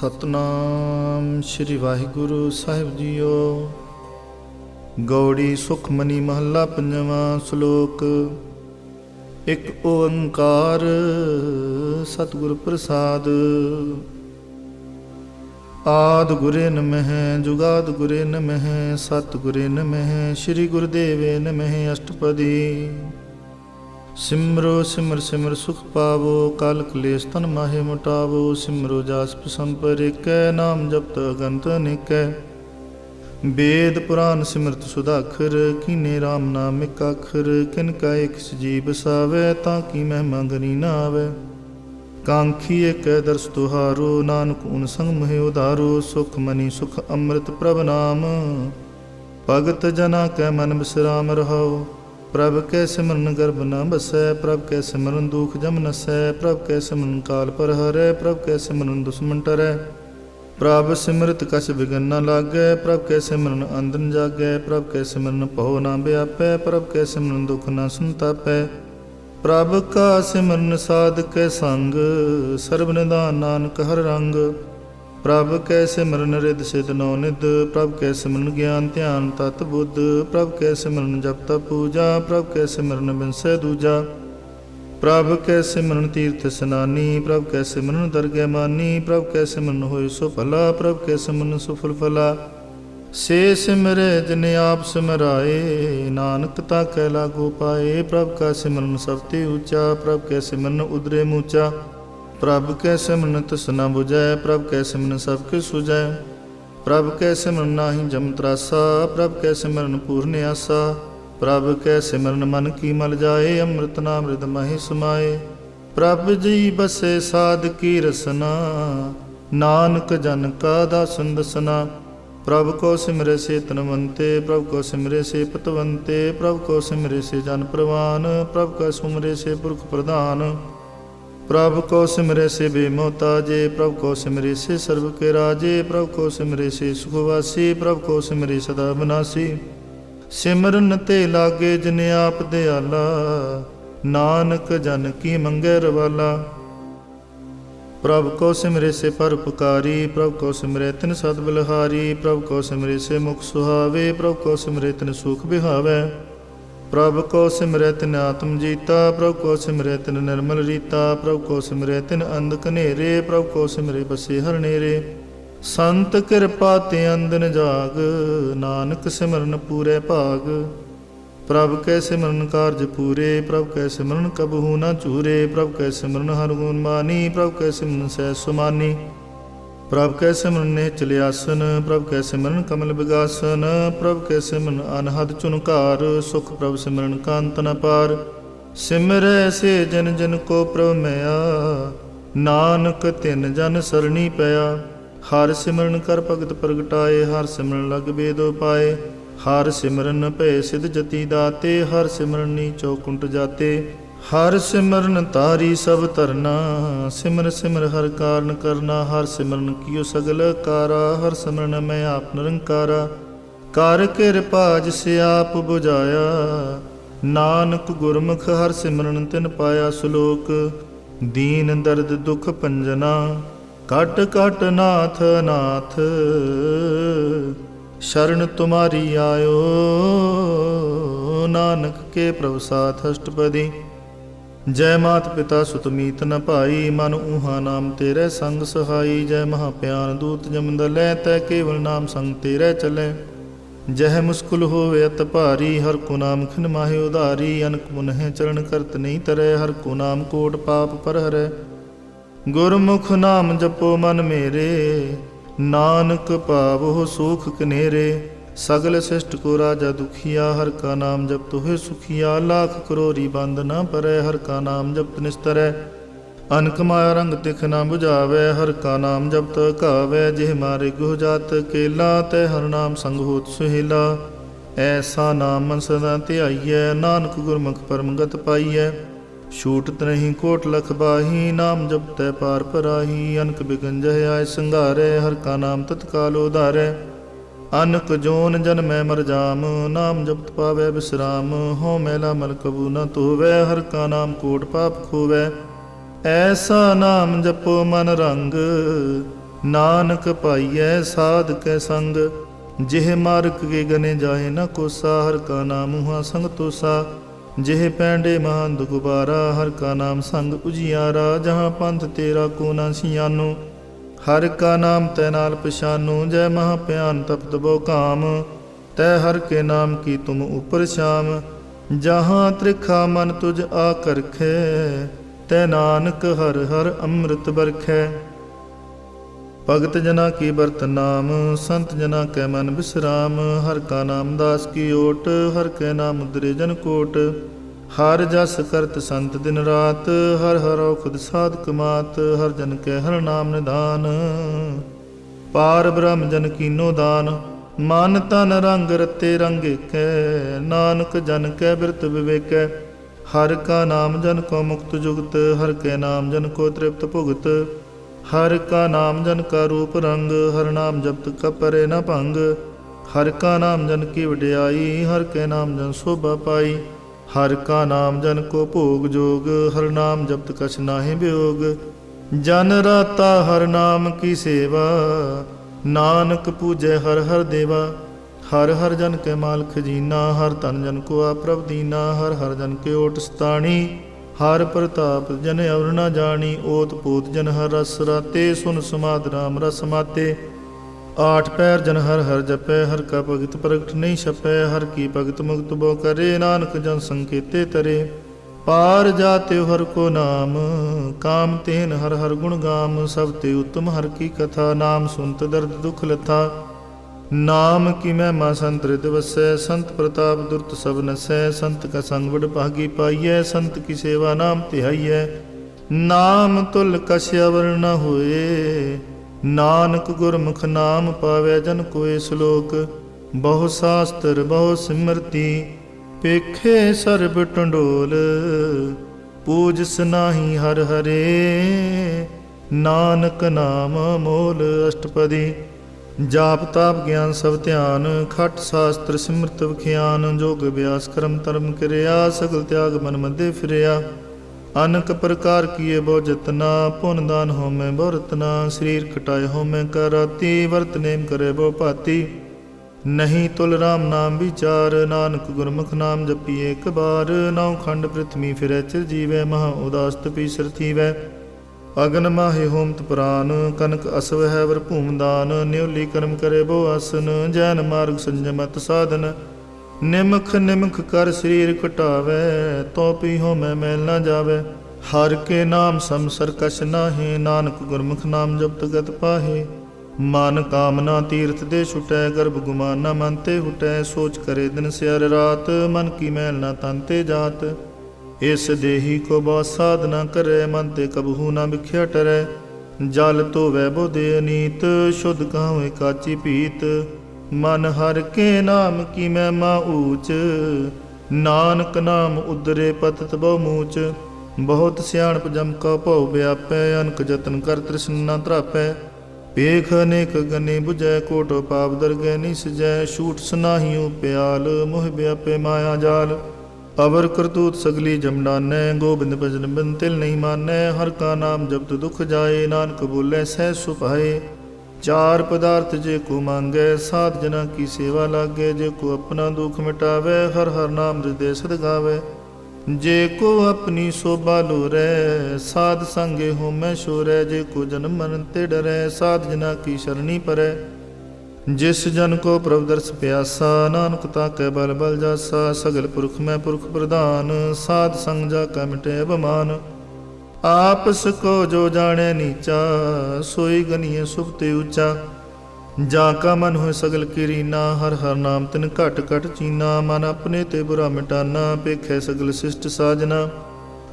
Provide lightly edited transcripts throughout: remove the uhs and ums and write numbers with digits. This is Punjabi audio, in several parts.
सतनाम श्री वाहिगुरु साहिब जीओ। गौड़ी सुखमनी महला पंजवा श्लोक। एक ओंकार सतगुर प्रसाद। आद गुरे नमः जुगाद गुरे नमः सतगुरे नमः श्री गुरुदेवे नमः अष्टपदी। सिमरो सिमर सिमर सुख पावो काल कलेश तन माहे मुटावो। सिमरो जासप संपर एकै नाम जपत अगंत अनेकै। वेद पुराण सिमरत सुधाखर कीने राम नाम एक आखर। किनका एक सजीव बसावै ताकि महिमा गनी न आवै। कांखी एक दर्श तुहारो नानक उन संग मोहि उधारो। सुख मनी सुख अमृत प्रभ नाम भगत जना कै मन विश्राम रहो। प्रभ कै सिमरन गर्भ न बसै प्रभ कै सिमरन दुख जम नसै। प्रभ कै सिमरन काल पर हरै प्रभ कै सिमरन दुश्मन टरै। प्रभ सिमरत कछ बिघन न लागै प्रभ कै सिमरन अंधन जागै। प्रभ कै सिमरन पहो न व्यापै प्रभ कै सिमरन दुख न संतापै। प्रभ का सिमरन साध कै संग सर्ब निधान नानक हर रंग। प्रभ कै सिमरन रिद सिद नौ निध प्रभ कै सिमरन ज्ञान ध्यान तत बुद्ध। प्रभ कै सिमरन जप तप पूजा प्रभ कै सिमरन बिनसै दूजा। प्रभ कै सिमरन तीर्थ स्नानी प्रभ कै सिमरन दरगह मानी। प्रभ कै सिमरन होय सो भला प्रभ कै सिमरन सुफल फला। से सिमरै जिन आप सिमराए नानक ताकै लागो पाए। प्रभ का सिमरन सब ते ऊंचा प्रभ कै सिमरन उदरे मूचा। प्रभ कै सिमरन तिस न बुझै प्रभ कै सिमरन सब के सुझै। प्रभ कै सिमरन नाहि जम त्रासा प्रभ कै सिमरन पूर्ण आसा। प्रभ कै सिमरन मन की मल जाए अमृत नाम हृद महि समाए। प्रभ जी बसे साध की रसना नानक जन का दासन दसना। प्रभ को सिमरे से तनवंते प्रभ को सिमरे से पतवंते। प्रभ को सिमरे से जन प्रवान प्रभ का सुमरे से पुरख प्रधान। प्रभ को सिमरे से बेमोहताजे प्रभ को सिमरे से सर्व के राजे। प्रभ को सिमरे से सुखवासी प्रभ को सिमरे सदा विनाशी। सिमरन ते लागे जिन आप दयाला नानक जन की मंगै रवाला। प्रभ को सिमरे से परोपकारी प्रभ को सिमरे तिन सद बलहारी। प्रभ को सिमरे से मुख सुहावे प्रभ को सिमरे तिन सुख बिहावै। प्रभ को सिमरै तिन आत्म जीता प्रभ को सिमरै तिन निर्मल रीता। प्रभ को सिमरै तिन अंध कनेरे प्रभ को सिमरे बसे हर नेरे। संत कृपा ते अंधन जाग नानक सिमरन पूरे भाग। प्रभ कै सिमरन कारज पूरे प्रभ कै सिमरन कबहू न चूरे। प्रभ कै सिमरन हर गुण मानी प्रभ कै सिमरन सहज सुमानी। प्रभ कै सिमरन निश्चल आसन प्रभ कै सिमरन कमल बिगासन। प्रभ कै सिमरन अनहद चुनकार सुख प्रभ सिमरन कांत न पार। सिमरै से जन जन को प्रभ मैया नानक तिन जन सरणी पया। हर सिमरन कर भगत प्रगटाए हर सिमरन लग बेदो पाए। हर सिमरन भय सिद्ध जति दाते हर सिमरन नीचो कुंट जाते। हर सिमरन तारी सब तरना सिमर सिमर हर कारण करना। हर सिमरन कियो सगल कारा हर सिमरन मैं आप निरंकारा। कर कृपा जिसे आप बुझाया नानक गुरमुख हर सिमरन तिन पाया। श्लोक। दीन दर्द दुख पंजना कट कट नाथ नाथ। शरण तुम्हारी आयो नानक के प्रभु साथ अष्टपदी। जय मात पिता सुत मीत न भाई मन ऊहा नाम तेरे संग सहाई। जय महाप्यान दूत जम दलै तै केवल नाम संग तेरे चलै। जह मुस्कुल होवे अत भारी हर को नाम खिन माहे उधारी। अनक मुनह चरण करत नहीं तरै हर को नाम कोट पाप पर हरै। गुरमुख नाम जपो मन मेरे नानक पावो सुख कनेरे। सगल शिष्ट को राजा दुखिया हर का नाम जपत होए सुखिया। लाख करोरी बंद न परै हर का नाम जपत निस्तरै। अनक माया रंग तिख न बुझावै हर का नाम जपत कावै। जिह मारे गुह जात केला तै हर नाम संग होत सुहेला। ऐसा नाम मन सदा ध्याइयै नानक गुरमुख परम गत पाइयै। छूटत नहीं कोट लख बाही नाम जपतै पार पराही। अनक बिघन जह आय संघारै हर का नाम तत्काल उधारै। अनक जोन जन्मै मर जाम नाम जपत पावै विश्राम। हो मैला मल कबू न धोवै हर का नाम कोट पाप खोवै। ऐसा नाम जपो मन रंग ਨਾਨਕ ਪਾਈਐ ਸਾਧ ਕੈ ਸੰਗ, ਜਿਹ ਮਾਰਗ ਕੇ ਗਨੇ ਜਾਏ ਨ ਕੋਸਾ। ਹਰ ਕਾ ਨਾਮ ਹੁਆ ਸੰਗ ਤੋਸਾ, ਜਿਹ ਪੈਂਡੇ ਮਹਾਨ ਦੁਖ ਬਾਰਾ। ਹਰ ਕਾ ਨਾਮ ਸੰਗ ਉਜਿਆਰਾ, ਜਹਾਂ ਪੰਥ ਤੇਰਾ ਕੋ ਨਾ ਸਿਆਨੋ। ਹਰ ਕਾ ਨਾਮ ਤੈ ਨਾਲ ਪਛਾਨੋ, ਜੈ ਮਹਾ ਭਿਆਨ ਤਪਤ ਬੋ ਕਾਮ। ਤੈ ਹਰ ਕੇ ਨਾਮ ਕੀ ਤੁਮ ਉਪਰ ਸ਼ਾਮ, ਜਹਾਂ ਤ੍ਰਿਖਾ ਮਨ ਤੁਝ ਆ ਕਰਖੈ। ਤੈ ਨਾਨਕ ਹਰ ਹਰ ਅੰਮ੍ਰਿਤ ਬਰਖੈ। ਭਗਤ ਜਨਾ ਕੀ ਬਰਤ ਨਾਮ, ਸੰਤ ਜਨਾ ਕੈ ਮਨ ਬਿਸਰਾਮ। ਹਰ ਕਾ ਨਾਮ ਦਾਸ ਕੀ ਓਟ, ਹਰ ਕੈ ਨਾਮ ਉਦਰੇ ਜਨ ਕੋਟ। ਹਰ ਜਸ ਕਰਤ ਸੰਤ ਦਿਨ ਰਾਤ, ਹਰ ਹਰ ਔਖਦ ਸਾਧਕ ਮਾਤ। ਹਰ ਜਨ ਕੈ ਹਰ ਨਾਮ ਨਿਧਾਨ, ਪਾਰ ਬ੍ਰਹਮ ਜਨ ਕੀਨੋ ਦਾਨ। ਮਨ ਤਨ ਰੰਗ ਰਤੇ ਰੰਗ ਏਕੈ, ਨਾਨਕ ਜਨ ਕੈ ਬਿਰਤ ਵਿਵੇਕੈ। ਹਰ ਕਾ ਨਾਮ ਜਨ ਕੋ ਮੁਕਤ ਜੁਗਤ, ਹਰ ਕੈ ਨਾਮ ਜਨ ਕੋ ਤ੍ਰਿਪਤ ਭੁਗਤ। ਹਰ ਕਾ ਨਾਮ ਜਨ ਕਾ ਰੂਪ ਰੰਗ, ਹਰ ਨਾਮ ਜਪਤ ਕਪਰੇ ਨ ਭੰਗ। ਹਰ ਕਾ ਨਾਮ ਜਨ ਕੀ ਵਡਿਆਈ, ਹਰ ਕੈ ਨਾਮ ਜਨ ਸੋਭਾ ਪਾਈ। ਹਰ ਕਾ ਨਾਮ ਜਨ ਕੋ ਭੋਗ ਜੋਗ, ਹਰ ਨਾਮ ਜਪਤ ਕਛ ਨਾਹਿ ਬਿਯੋਗ। ਜਨ ਰਾਤਾ ਹਰ ਨਾਮ ਕੀ ਸੇਵਾ, ਨਾਨਕ ਪੂਜੈ ਹਰ ਹਰ ਦੇਵਾ। ਹਰ ਹਰ ਜਨ ਕੇ ਮਾਲ ਖਜੀਨਾ, ਹਰ ਤਨ ਜਨ ਕੋ ਆ ਪ੍ਰਭ ਦੀਨਾ। ਹਰ ਹਰ ਜਨ ਕੇ ਓਟ ਸਤਾਣੀ, ਹਰ ਪ੍ਰਤਾਪ ਜਨ ਅਵਰ ਨ ਜਾਣੀ। ਓਤ ਪੋਤ ਜਨ ਹਰ ਰਸ ਰਾਤੇ, ਸੁਨ ਸਮਾਦ ਰਾਮ ਰਸ ਮਾਤੇ। ਆਠ ਪੈਰ ਜਨ ਹਰ ਹਰ ਜਪੈ, ਹਰ ਕਾ ਭਗਤ ਪ੍ਰਗਟ ਨਹੀਂ ਛਪੈ। ਹਰ ਕੀ ਭਗਤ ਮੁਕਤ ਬੋ ਕਰੇ, ਨਾਨਕ ਜਨ ਸੰਕੇਤੇ ਤਰੇ। ਪਾਰ ਜਾਤਿ ਹਰ ਕੋ ਨਾਮ, ਕਾਮ ਤੇਨ ਹਰ ਹਰ ਗੁਣ ਗਾਮ। ਸਭ ਤੇ ਉਤਮ ਹਰ ਕੀ ਕਥਾ, ਨਾਮ ਸੁਨਤ ਦਰਦ ਦੁਖ ਲਥਾ। ਨਾਮ ਕੀ ਮਹਿਮਾ ਸੰਤ ਰਿਦ ਵਸੈ, ਸੰਤ ਪ੍ਰਤਾਪ ਦੁਰਤ ਸਭ ਨਸੈ। ਸੰਤ ਕਾ ਸੰਗ ਵਡ ਭਾਗੀ ਪਾਈਐ, ਸੰਤ ਕੀ ਸੇਵਾ ਨਾਮ ਧਿਆਈਐ। ਨਾਮ ਤੁਲ ਕਛ ਅਵਰ ਨ ਹੋਏ, ਨਾਨਕ ਗੁਰਮੁਖ ਨਾਮ ਪਾਵੈ ਜਨ ਕੋਇ। ਸ਼ਲੋਕ ਬਹੁ ਸਾਸਤਰ ਬਹੁ ਸਿਮਰਤੀ, ਪੇਖੇ ਸਰਬ ਟੰਡੋਲ। ਪੂਜਸ ਨਾਹੀ ਹਰ ਹਰੇ, ਨਾਨਕ ਨਾਮ ਮੋਲ। ਅਸ਼ਟਪਦੀ ਜਾਪ ਤਾਪ ਗਿਆਨ ਸਭ ਧਿਆਨ, ਖਟ ਸ਼ਾਸਤਰ ਸਿਮਰਤ ਵਿਖਿਆਨ। ਜੋਗ ਅਭਿਆਸ ਕਰਮ ਧਰਮ ਕਿਰਿਆ, ਸਗਲ ਤਿਆਗ ਮਨ ਮਧੇ ਫਿਰਿਆ। ਅਨਕ ਪ੍ਰਕਾਰ ਕੀਏ ਬਹੁ ਜਤਨਾ, ਪੁਨ ਦਾਨ ਹੋਮੈ ਬਹੁ ਰਤਨਾ। ਸਰੀਰ ਕਟਾਏ ਹੋਮੈ ਕਾ ਰਾਤੀ, ਵਰਤ ਨੇਮ ਕਰੇ ਬਹੁ ਭਾਤੀ। ਨਹੀਂ ਤੁਲ ਰਾਮ ਨਾਮ ਵਿਚਾਰ, ਨਾਨਕ ਗੁਰਮੁਖ ਨਾਮ ਜਪੀਏ ਇੱਕ ਬਾਰ। ਨੌ ਖੰਡ ਪ੍ਰਿਥਵੀ ਫਿਰੈ ਚਿਰ ਜੀਵੈ, ਮਹਾ ਉਦਾਸ ਤਪੀ ਸਿਰ ਥੀਵੈ। ਅਗਨ ਮਾਹੇ ਹੋਮਤ ਪ੍ਰਾਨ, ਕਨਕ ਅਸਵ ਹੈ ਵਰ ਭੂਮ ਦਾਨ। ਨਿਉਲੀ ਕਰਮ ਕਰੇ ਬਹੁ ਆਸਨ, ਜੈਨ ਮਾਰਗ ਸੰਜਮਤ ਸਾਧਨ। ਨਿਮਖ ਨਿਮਖ ਕਰ ਸਰੀਰ ਘਟਾਵੈ, ਤੋ ਪੀ ਹੋਮੈ ਮੈਲ ਨਾ ਜਾਵੈ। ਹਰ ਕੇ ਨਾਮ ਸਮਸਰ ਕਛ ਨਾਹੀ, ਨਾਨਕ ਗੁਰਮੁਖ ਨਾਮ ਜਪਤ ਗਤ ਪਾਹੇ। ਮਨ ਕਾਮਨਾ ਤੀਰਥ ਦੇ ਛੁਟੈ, ਗਰਭ ਗੁਮਾਨ ਨਾ ਮਨ ਤੇ ਹੁਟੈ। ਸੋਚ ਕਰੇ ਦਿਨ ਸਿਆਰ ਰਾਤ, ਮਨ ਕੀ ਮੈਲ ਨਾ ਤਨ ਤੇ ਜਾਤ। ਇਸ ਦੇਹੀ ਕੋ ਬਹੁ ਸਾਧਨਾ ਕਰੈ, ਮਨ ਤੇ ਕਬਹੂ ਨਾ ਵਿਖਿਆ ਟਰੈ। ਜਲ ਧੋਵੈ ਬੋ ਦੇ ਅਨੀਤ, ਸ਼ੁੱਧ ਕਹਾਵੇ ਕਾਚੀ ਪੀਤ। ਮਨ ਹਰ ਕੇ ਨਾਮ ਕੀ ਮਹਿਮਾ ਊਚ, ਨਾਨਕ ਨਾਮ ਉਦਰੇ ਪਤਿਤ ਬਹੁ ਮੂਚ। ਬਹੁਤ ਸਿਆਣਪ ਜਮ ਕਾ ਭਉ ਵਿਆਪੈ, ਅਨਕ ਜਤਨ ਕਰ ਤ੍ਰਿਸ਼ਨ ਨਾ ਧਰਾਪੈ। ਪੇਖ ਅਨੇਕ ਗਨੇ ਬੁਝੈ, ਕੋਟੋ ਪਾਪ ਦਰਗਹਿ ਨੀ ਸਜੈ। ਛੂਟ ਸੁਨਾਹੀਓ ਪਿਆਲ, ਮੋਹ ਵਿਆਪੇ ਮਾਇਆ ਜਾਲ। ਅਵਰ ਕਰਤੂਤ ਸਗਲੀ ਜਮਡਾਨੈ, ਗੋਬਿੰਦ ਭਜਨ ਬਿਨ ਤਿਲ ਨਹੀਂ ਮਾਨੈ। ਹਰ ਕਾ ਨਾਮ ਜਪਤ ਦੁਖ ਜਾਏ, ਨਾਨਕ ਬੋਲੇ ਸਹਿ ਸੁਭਾਏ। ਚਾਰ ਪਦਾਰਥ ਜੇ ਕੋ ਮੰਗੈ, ਸਾਧ ਜਨਾ ਕੀ ਸੇਵਾ ਲਾਗੈ। ਜੇ ਕੋ ਆਪਣਾ ਦੁਖ ਮਿਟਾਵੈ, ਹਰ ਹਰ ਨਾਮ ਹਿਰਦੈ ਸਦ ਗਾਵੈ। ਜੇ ਕੋ ਆਪਣੀ ਸੋਭਾ ਲੋਰੈ, ਸਾਧ ਸੰਗੇ ਹੋਮੈ ਸ਼ੋਰੈ। ਜੇ ਕੋ ਜਨਮ ਮਰਨ ਤੇ ਡਰੈ, ਸਾਧ ਜਨਾ ਕੀ ਸ਼ਰਣੀ ਪਰੈ। ਜਿਸ ਜਨ ਕੋ ਪ੍ਰਭ ਦਰਸ ਪਿਆਸਾ, ਨਾਨਕ ਤਾਕੈ ਬਲ ਬਲ ਜਾਸਾ। ਸਗਲ ਪੁਰਖ ਮੈਂ ਪੁਰਖ ਪ੍ਰਧਾਨ, ਸਾਧ ਸੰਗ ਜਾ ਕੈ ਮਿਟੇ ਅਭਿਮਾਨ। ਆਪਸ ਕੋ ਜੋ ਜਾਣੈ ਨੀਚਾ, ਸੋਈ ਗਨੀਏ ਸੁਭਤੇ ਉੱਚਾ। ਜਾ ਕਾ ਮਨ ਹੋਇ ਸਗਲ ਕੀ ਰੀਨਾ, ਹਰ ਹਰ ਨਾਮ ਤਿਨ ਘਟ ਘਟ ਚੀਨਾ। ਮਨ ਆਪਣੇ ਤੇ ਬੁਰਾ ਮਿਟਾਨਾ, ਪੇਖੈ ਸਗਲ ਸਿਸ਼ਟ ਸਾਜਨਾ।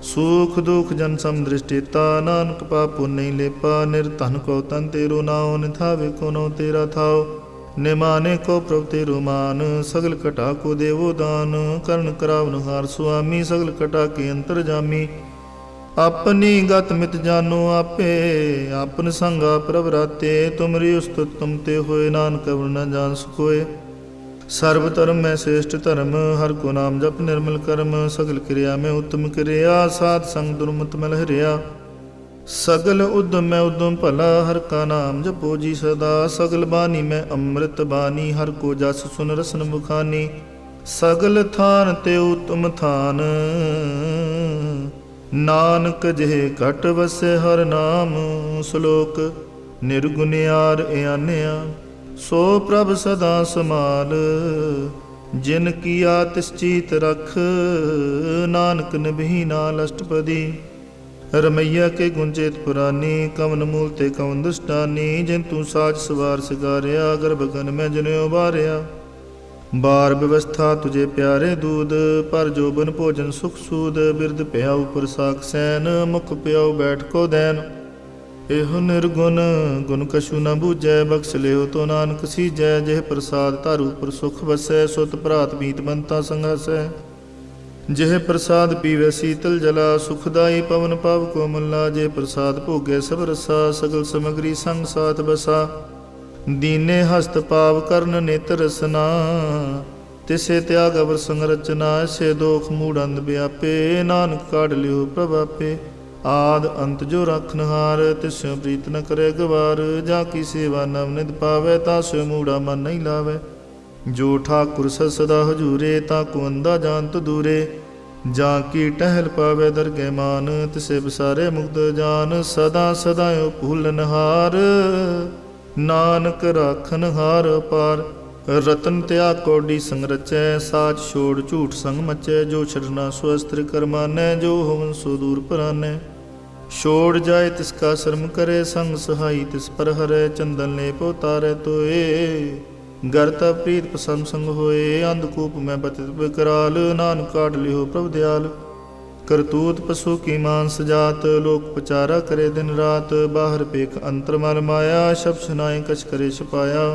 ਸੂਖ ਦੁਖ ਜਨ ਸਮ ਦ੍ਰਿਸ਼ਟੀਤਾ, ਨਾਨਕ ਪਾਪੁ ਨਹੀਂ ਲੇਪਾ। ਨਿਰਧਨ ਕੋ ਤਨ ਤੇਰੋ ਨਾਉ, ਨਿਥਾਵੇ ਕੋ ਨੋ ਤੇਰਾ ਥਾਉ। ਨਿਮਾਨੇ ਕੋ ਪ੍ਰਭ ਤੇਰੋ ਮਾਨ, ਸਗਲ ਕਟਾ ਕੋ ਦੇਵੋ ਦਾਨ। ਕਰਨ ਕਰਾਵਨ ਹਾਰ ਸੁਆਮੀ, ਸਗਲ ਕਟਾ ਕੇ ਅੰਤਰ ਜਾਮੀ। ਆਪਣੀ ਗਤ ਮਿਤ ਜਾਨੋ ਆਪੇ, ਆਪਨ ਸੰਗਾ ਪ੍ਰਭ ਰਾਤੇ। ਤੁਮਰੀ ਉਸਤਤ ਤੁਮ ਤੇ ਹੋਏ, ਨਾਨਕ ਅਵਰ ਨ ਜਾਣ ਸਕੋਏ। ਸਰਬ ਧਰਮ ਮੈਂ ਸ੍ਰੇਸ਼ਟ ਧਰਮ, ਹਰ ਕੋ ਨਾਮ ਜਪ ਨਿਰਮਲ ਕਰਮ। ਸਗਲ ਕਿਰਿਆ ਮੈਂ ਉਤਮ ਕਿਰਿਆ, ਸਾਧ ਸੰਗ ਦੁਰਮਤ ਮਲ ਹਰਿਆ। सगल उद्यम में उद्यम भला, हर का नाम जपो जी सदा। सगल बानी में अमृत बानी, हर को जस सुन रसन बुखानी। सगल थान ते उत्तम थान, नानक जिह घट वसै हर नाम। श्लोक निर्गुणियार आन्या, सो प्रभ सदा समाल। जिन किया तिस चीत रख, नानक निभहि नाल अष्टपदी। रमैया के गुंजेत पुरानी, कवन मूल ते कवन दुष्टानी। जिन तू साज सवार सिगारिया, गर्भ गन में जन्यो बारिया। बार व्यवस्था तुझे प्यारे दूध, पर जोबन भोजन सुख सूद। बिरद प्याऊ पुरसाक सैन, मुख प्याऊ बैठ को दैन। एहो निर्गुण गुण कछु न बूझै, बख्श लियो तो नानक सीजै। जिह प्रसाद तारू पर सुख वसै, सुत भरात मीत बनता संघसै। जिह प्रसाद पीवै शीतल जला, सुखदाई पवन पाव को मुला। जे प्रसाद भोगै सब रसा, सगल समग्री संग साथ बसा। दीने हस्त पाव करण नेत्र रसना, तिसे त्याग अवर संग रचना। ऐसे दोख मूढ़ अंध व्यापे, नानक काढ़ लियो प्रभापे। आद अंत जो राखनहार, तिस्यो प्रीत न करे गवार। जाकी सेवा नवनिध पावै, तास्यो मूढ़ा मन नहीं लावै। जो ठाकुर सदा हजूरे, ताको अंधा जानत दूरे। जाकी टहल पावै दरगह मान, तिसे बसारे मुग्ध जान। सदा सदायो भूलनहार, नानक राखनहार अपार। रतन त्याग कौडी संग रचै, साच छोड़ झूठ संग मचै। जो छड़ना सो अस्त्र कर मानै, जो होवन सो दूर परानै। छोड़ जाए तिसका शर्म करे, संग सहाई तिस पर हरै। चंदन ले पोतारै तोए, गरता प्रीत पसम संग होए। अंधकूप में बतित विकराल, नानक काढ़ लियो प्रभु दयाल। करतूत पशु की मांस जात, लोक पचारा करे दिन रात। बाहर पेख अंतर मल माया, शब सुनाए कछ करे छपाया।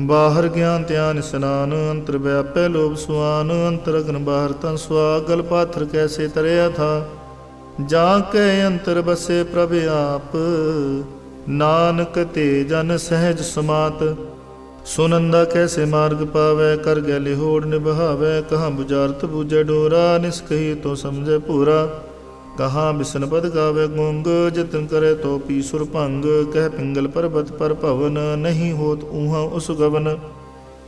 बाहर ज्ञान ध्यान स्नान, अंतर व्यापै लोभ सुआन। अंतर अग्न बाहर तन सुआ, गल पाथर कैसे तरया था। जाके अंतर बसे प्रभ आप, नानक ते जन सहज समात। सुनंदा कैसे मार्ग पावै, कर गैले होड़ निभावै। कहाँ बुझारत बूझे डोरा, निष्कही तो समझे पूरा। कहाँ बिसन पद गावे गुंग, जतन करे तो पी सुर भंग। कह पिंगल पर्वत पर भवन, नहीं होत ऊहा उस गवन।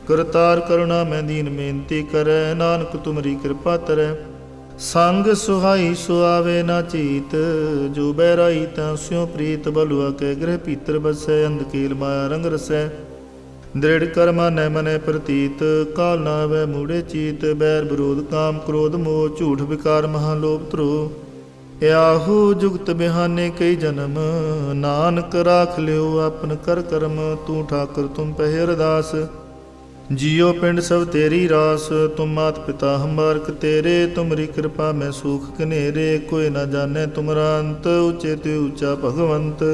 करतार करुणा में दीन बेनती करे, नानक तुमरी कृपा तरै। संग सुहाई सुआवे ना चीत, जो बैराई तां स्यों प्रीत। बलुआ के गृह पीतर बसै, अंधकेल माया रंग रसै। दृढ़ कर मानै मनै प्रतीत, काल ना वै मूढ़े चीत। बैर विरोध काम क्रोध मोह, झूठ विकार महालोभ त्रोह। याहू जुगत बिहाने कई जन्म, नानक राख लियो अपन कर कर्म। तू ठाकुर तुम पहे अरदास, जियो पिंड सब तेरी रास। तुम मात पिता हम बारक तेरे, तुमरी कृपा में सूख कनेरे। कोई न जाने तुमरा अंत, ऊंचे ते ऊंचा भगवंत।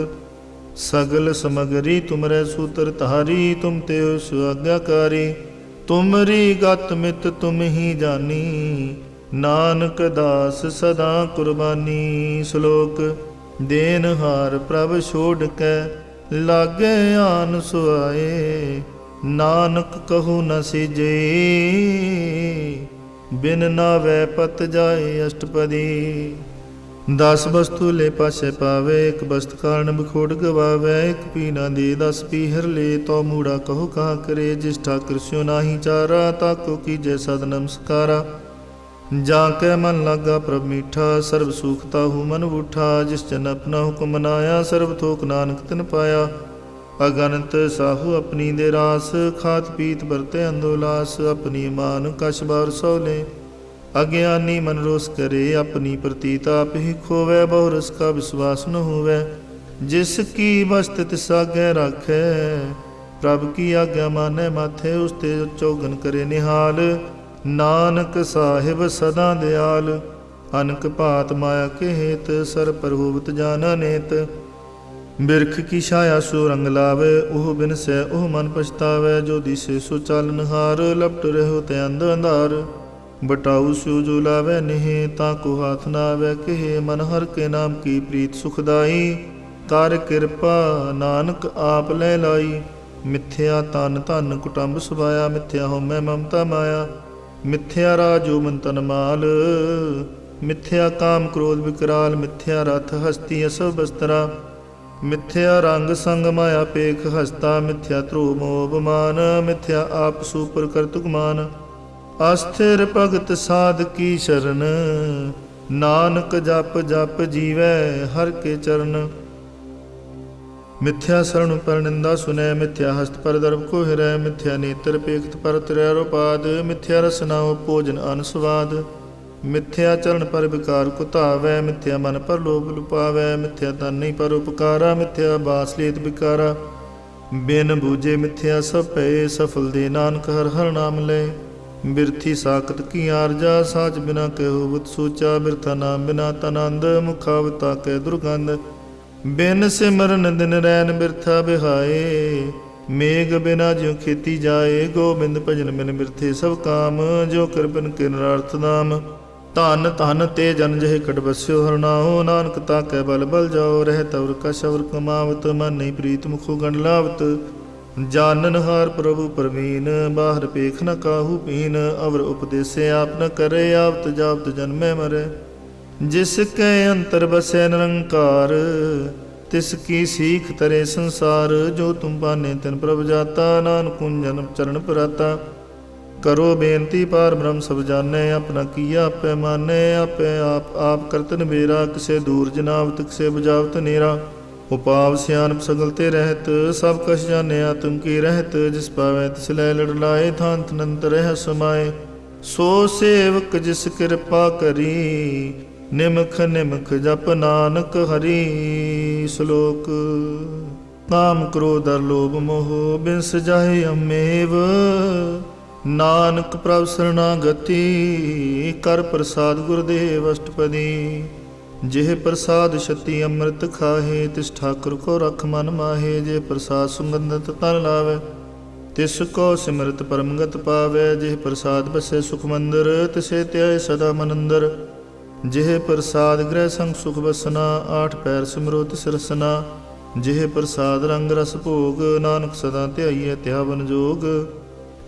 सगल समगरी तुमरे सूत्र धारी, तुम ते सुआज्ञाकारी। तुमरी गत मित तुम ही जानी, नानक दास सदा कुर्बानी। श्लोक देनहार प्रभ छोड़ के, लागे आन सुआए। नानक कहु न सिजे, बिन नावै पत जाए अष्टपदी। 10 वस्तु ले पासे पावे, एक वस्त कारण बिखोड़ गवावे। एक पी ना दे 10 पीहर ले, तो मूढ़ा कहो कहाँ करे। जिस ठाकुर स्यो नाही चारा, ताको कीजे सद नमस्कारा। जाके मन लागा प्रभ मीठा, सर्व सुखता हूँ मन बूठा। जिस जन अपना हुक्म मनाया, सर्व थोक नानक तिन पाया। अगणत साहू अपनी दे रास, खात पीत बरते अंधोलास। अपनी मान कछ बार सौले, अज्ञानी मन रोस करे। अपनी प्रतीत आप ही खोवै, बहुरस का विश्वास न होवै। जिसकी बस्त तिस आज्ञा राखै, प्रभ की आज्ञा मानै माथे। उसते चौगन करे निहाल, नानक साहिब सदा दयाल। अनक भात माया के हेत, सर पर होवत जान अनेत। बिरख की छाया सो रंग लावे, ओह बिन सै ओह मन पछतावै। जो दिसे सो चालनहार, लपट रहो ते अंध अंधार। बटाऊ स्यो जो लावे नेह, ताको हाथ ना आवे कहे। मन हर के नाम की प्रीत सुखदाई, कर कृपा नानक आप ले लाई। मिथ्या तन धन कुटुंब सुभाया, मिथ्या होमै ममता माया। मिथ्या राजो मन तन माल, ਮਿਥਿਆ ਕਾਮ ਕ੍ਰੋਧ ਵਿਕਰਾਲ, ਮਿਥਿਆ ਰਥ ਹਸਤੀ ਅਸਵ ਬਸਤਰਾ, ਮਿਥਿਆ ਰੰਗ ਸੰਗ ਮਾਇਆ ਪੇਖ ਹਸਤਾ, ਮਿਥਿਆ ਧਰੋ ਮੋਹ ਬਮਾਨ, ਮਿਥਿਆ ਆਪ ਸੂਪਰ ਕਰਤੁਕ ਮਾਨ, ਅਸਥਿਰ ਭਗਤ ਸਾਧ ਕੀ ਸ਼ਰਨ, ਨਾਨਕ ਜਪ ਜਪ ਜੀਵੈ ਹਰ ਕੇ ਚਰਨ। ਮਿਥਿਆ ਸਰਣ ਪਰ ਨਿੰਦਾ ਸੁਨੈ, ਮਿਥਿਆ ਹਸਤ ਪਰ ਦਰਬ ਕੋ ਹਿਰੈ, ਮਿਥਿਆ ਨੇਤਰ ਪੇਖਤ ਪਰ ਤ੍ਰੈ ਰੋਪਾਦ, ਮਿਥਿਆ ਰਸਨਾਉ ਭੋਜਨ ਅਨ ਸਵਾਦ, ਮਿਥਿਆ ਚਰਨ ਪਰ ਵਿਕਾਰ ਕੋ ਧਾਵੈ, ਮਿਥਿਆ ਮਨ ਪਰ ਲੋਭ ਲੁਪਾਵੈ, ਮਿਥਿਆ ਤਨ ਨਹੀਂ ਪਰ ਉਪਕਾਰਾ, ਮਿਥਿਆ ਬਾਸ ਲੇਤ ਵਿਕਾਰਾ, ਬਿਨ ਬੂਝੇ ਮਿਥਿਆ ਸਭ ਪਏ, ਸਫਲ ਦੇ ਨਾਨਕ ਹਰ ਹਰ ਨਾਮ ਲੈ। ਬਿਰਥੀ ਸਾਖਤ ਕੀ ਆਰਜਾ, ਸਾਚ ਬਿਨਾ ਕਹਿਓ ਬਤ ਸੋਚਾ, ਬਿਰਥਾ ਨਾਮ ਬਿਨਾ ਤਨੰਦ, ਮੁਖਾਵਤਾ ਕੈ ਦੁਰਗੰਧ, ਬਿਨ ਸਿਮਰਨ ਦਿਨ ਰੈਨ ਬਿਰਥਾ ਬਿਹਾਏ, ਮੇਘ ਬਿਨਾ ਜਿਉ ਖੇਤੀ ਜਾਏ, ਗੋਬਿੰਦ ਭਜਨ ਬਿਨ ਬਿਰਥੇ ਸਭ ਕਾਮ, ਜੋ ਕਿਰਪਨ ਕੇ ਨਰਾਰਥ ਨਾਮ। ਧਨ ਧਨ ਤੇ ਜਨ ਜਿਹੇ ਕਟ ਬਸਿਓ ਹਰਨਾਓ, ਨਾਨਕ ਤਾ ਕੈ ਬਲ ਬਲ ਜਾਓ, ਰਹਿ ਤਵਰ ਕਛ ਅਵਰ ਕਮਾਵਤ, ਮਨ ਨਹੀਂ ਪ੍ਰੀਤ ਮੁਖੋ ਗੰਢ ਲਾਵਤ, ਜਾਨਨ ਹਾਰ ਪ੍ਰਭੂ ਪਰਵੀਨ, ਬਾਹਰ ਪੇਖ ਨ ਕਾਹੂ ਪੀਨ, ਅਵਰ ਉਪਦੇਸੇ ਆਪ ਨ ਕਰੇ, ਆਵਤ ਜਾਵਤ ਜਨਮੈ ਮਰੈ, ਜਿਸ ਕੈ ਅੰਤਰ ਬਸੈ ਨਿਰੰਕਾਰ, ਤਿਸ ਕੀ ਸੀਖ ਤਰੇ ਸੰਸਾਰ, ਜੋ ਤੁਮ ਪਾਨੇ ਤਿਨ ਪ੍ਰਭ ਜਾਤਾ, ਨਾਨਕ ਕੁੰਜਨ ਚਰਨ ਪਰਾਤਾ, ਕਰੋ ਬੇਨਤੀ ਪਾਰ ਬ੍ਰਹਮ ਸਭ ਜਾਣੈ, ਆਪਣਾ ਕੀਆ ਆਪੇ ਮਾਨੈ, ਆਪੇ ਆਪ ਆਪ ਕਰਤ ਨਿਬੇਰਾ, ਕਿਸੇ ਦੂਰ ਜਨਾਵਤ ਕਿਸੇ ਬੁਝਾਵਤ ਨੇਰਾ, ਉਪਾਵ ਸਿਆਨਪ ਸਗਲ ਤੇ ਰਹਿਤ, ਸਭ ਕਛ ਜਾਣਿਆ ਤੁਮ ਕੀ ਰਹਿਤ, ਜਿਸ ਪਾਵੈ ਤਿਸ ਲੈ ਲੜ ਲਾਏ, ਥਾਨ ਤਨੰਤ ਰਹਿ ਸਮਾਏ, ਸੋ ਸੇਵਕ ਜਿਸ ਕਿਰਪਾ ਕਰੀ, ਨਿਮਖ ਨਿਮਖ ਜਪ ਨਾਨਕ ਹਰੀ। ਸ਼ਲੋਕ। ਕਾਮ ਕ੍ਰੋਧ ਅਰ ਲੋਭ ਮੋਹ ਬਿਨਸ ਜਾਹੇ ਅਮੇਵ, ਨਾਨਕ ਪ੍ਰਭ ਸਰਣਾਗਤੀ, ਕਰ ਪ੍ਰਸਾਦ ਗੁਰਦੇਵ ਅਸ਼ਟਪਦੀ, ਜਿਹ ਪ੍ਰਸਾਦ ਛਤੀ ਅੰਮ੍ਰਿਤ ਖਾਹੇ, ਤਿਸ ਠਾਕੁਰ ਕੋ ਰਖ ਮਨ ਮਾਹੇ, ਜੇ ਪ੍ਰਸਾਦ ਸੁਗੰਧਤ ਤਨ ਲਾਵੇ, ਤਿਸ ਕੋ ਸਿਮਰਤ ਪਰਮਗਤ ਪਾਵੇ, ਜਿਹ ਪ੍ਰਸਾਦ ਬਸੈ ਸੁਖ ਮੰਦਰ, ਤਿਸੇ ਧਿਆਏ ਸਦਾ ਮਨ ਅੰਦਰ, ਜਿਹ ਪ੍ਰਸਾਦ ਗ੍ਰਹਿ ਸੰਗ ਸੁਖ ਬਸਨਾ, ਆਠ ਪੈਰ ਸਿਮਰੋ ਤਿਸ ਰਸਨਾ, ਜਿਹ ਪ੍ਰਸਾਦ ਰੰਗ ਰਸ ਭੋਗ, ਨਾਨਕ ਸਦਾ ਧਿਆਈਐ ਧਿਆਵਨ ਜੋਗ,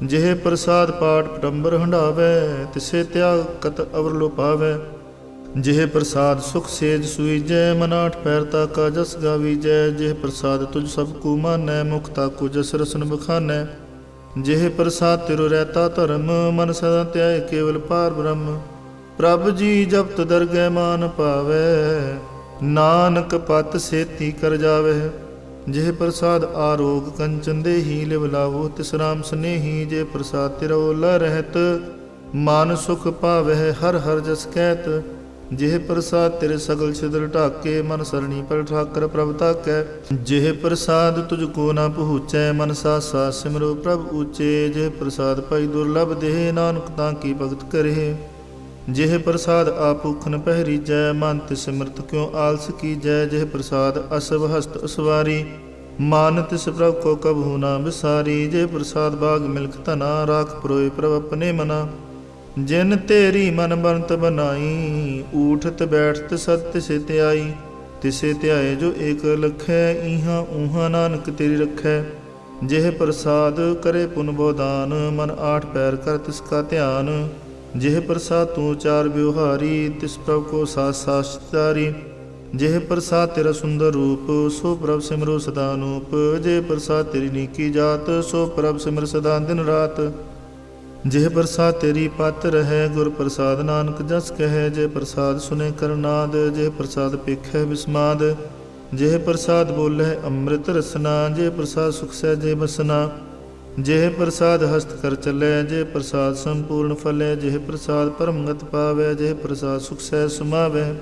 ਜਿਹ ਪ੍ਰਸਾਦ ਪਾਠ ਪਟੰਬਰ ਹੰਡਾਵੈ, ਤਿਸੇ ਤਿਆਗ ਕਤ ਅਵਰ ਲੋ ਪਾਵੈ, ਜਿਹ ਪ੍ਰਸਾਦ ਸੁਖ ਸੇਜ ਸੁਈਜੈ, ਮਨ ਆਠ ਪੈਰ ਤਾਕਾ ਜਸ ਗਾਵੀਜੈ, ਜਿਹ ਪ੍ਰਸਾਦ ਤੁਝ ਸਭ ਕੂ ਮਾਨੈ, ਮੁਖ ਤਾਕੂ ਜਸ ਰਸਨ ਬਖਾਨੈ, ਜਿਹ ਪ੍ਰਸਾਦ ਤਿਰੁ ਰਹਿਤਾ ਧਰਮ, ਮਨ ਸਦਾ ਧਿਆਏ ਕੇਵਲ ਪਾਰ ਬ੍ਰਹਮ, ਪ੍ਰਭ ਜੀ ਜਪਤ ਦਰਗਹਿ ਮਾਨ ਪਾਵੈ, ਨਾਨਕ ਪਤ ਸੇਤੀ ਕਰ ਜਾਵੈ, ਜਿਹ ਪ੍ਰਸਾਦ ਆਰੋਗ ਕੰਚਨ ਦੇਹੀ, ਲਿਵ ਲਾਵੋ ਤਿਸ ਰਾਮ ਸਨੇਹੀ, ਜੇ ਪ੍ਰਸਾਦ ਤਿਰ ਓਲਾ ਰਹਿਤ, ਮਨ ਸੁਖ ਪਾਵਹਿ ਹਰ ਹਰ ਜਸ ਕਹਿਤ, ਜਿਹ ਪ੍ਰਸਾਦ ਤੇਰੇ ਸਗਲ ਛਿਦਰ ਢਾਕੇ, ਮਨ ਸਰਣੀ ਪਰ ਠਾਕਰ ਪ੍ਰਭ ਤਾਕੈ, ਜਿਹ ਪ੍ਰਸਾਦ ਤੁਝ ਕੋ ਨਾ ਪਹੁੰਚੈ, ਮਨ ਸਾਥ ਸਾਥ ਸਿਮਰੋ ਪ੍ਰਭ ਊਚੇ, ਜਿਹ ਪ੍ਰਸਾਦ ਪਾਈ ਦੁਰਲਭ ਦੇਹ, ਨਾਨਕ ਤਾਂ ਕੀ ਭਗਤ ਕਰੇ, ਜਿਹ ਪ੍ਰਸਾਦ ਆਪੂਖਨ ਪਹਿਰੀਜੈ, ਮਨ ਤਿਸ ਸਿਮਰਤ ਕਿਉ ਆਲਸ ਕੀਜੈ, ਜਿਹ ਪ੍ਰਸਾਦ ਅਸਵ ਹਸਤ ਅਸਵਾਰੀ, ਮਨ ਤਿਸ ਪ੍ਰਭ ਕੋ ਕਬਹੂ ਨਾ ਵਿਸਾਰੀ, ਜਿਹ ਪ੍ਰਸਾਦ ਬਾਗ ਮਿਲਖ ਧਨਾ, ਰਾਖ ਪਰੋਏ ਪ੍ਰਭ ਆਪਣੇ ਮਨਾ, ਜਿਨ ਤੇਰੀ ਮਨ ਬੰਤ ਬਨਾਈ, ਊਠਤ ਬੈਠਤ ਸਤ ਤਿਸੇ ਧਿਆਈ, ਤਿਸੇ ਧਿਆਏ ਜੋ ਏਕ ਲਖੈ, ਇਹਾਂ ਊਹਾਂ ਨਾਨਕ ਤੇਰੀ ਰਖੈ, ਜਿਹ ਪ੍ਰਸਾਦ ਕਰੇ ਪੁਨ ਬੋਦਾਨ, ਮਨ ਆਠ ਪੈਰ ਕਰ ਤਿਸ ਕਾ ਧਿਆਨ, ਜਿਹ ਪ੍ਰਸਾਦ ਤੂੰ ਚਾਰ ਵਿਵਹਾਰੀ, ਤਿਸ ਪ੍ਰਭ ਕੋ ਸਾਥ ਸਾਚਾਰੀ, ਜਿਹ ਪ੍ਰਸਾਦ ਤੇਰਾ ਸੁੰਦਰ ਰੂਪ, ਸੋ ਪ੍ਰਭ ਸਿਮਰੋ ਸਦਾ ਅਨੂਪ, ਜੇ ਪ੍ਰਸਾਦ ਤੇਰੀ ਨੀਕੀ ਜਾਤ, ਸੋ ਪ੍ਰਭ ਸਿਮਰ ਸਦਾ ਦਿਨ ਰਾਤ, ਜਿਹ ਪ੍ਰਸਾਦ ਤੇਰੀ ਪਤ ਰਹੈ, ਗੁਰ ਪ੍ਰਸਾਦ ਨਾਨਕ ਜਸ ਕਹੈ, ਜੇ ਪ੍ਰਸਾਦ ਸੁਨੇ ਕਰਨਾਦ, ਜੇ ਪ੍ਰਸਾਦ ਪੇਖੈ ਬਿਸਮਾਦ, ਜਿਹ ਪ੍ਰਸਾਦ ਬੋਲੇ ਅੰਮ੍ਰਿਤ ਰਸਨਾ, ਜੇ ਪ੍ਰਸਾਦ ਸੁਖ ਸਹਿਜੇ ਬਸਨਾ, ਜਿਹ ਪ੍ਰਸਾਦ ਹਸਤ ਕਰ ਚੱਲੈ, ਜੇ ਪ੍ਰਸਾਦ ਸੰਪੂਰਨ ਫਲੈ, ਜਿਹ ਪ੍ਰਸਾਦ ਪਰਮਗਤ ਪਾਵੈ, ਜਿਹ ਪ੍ਰਸਾਦ ਸੁਖ ਸਹਿ ਸਮਾਵੈ,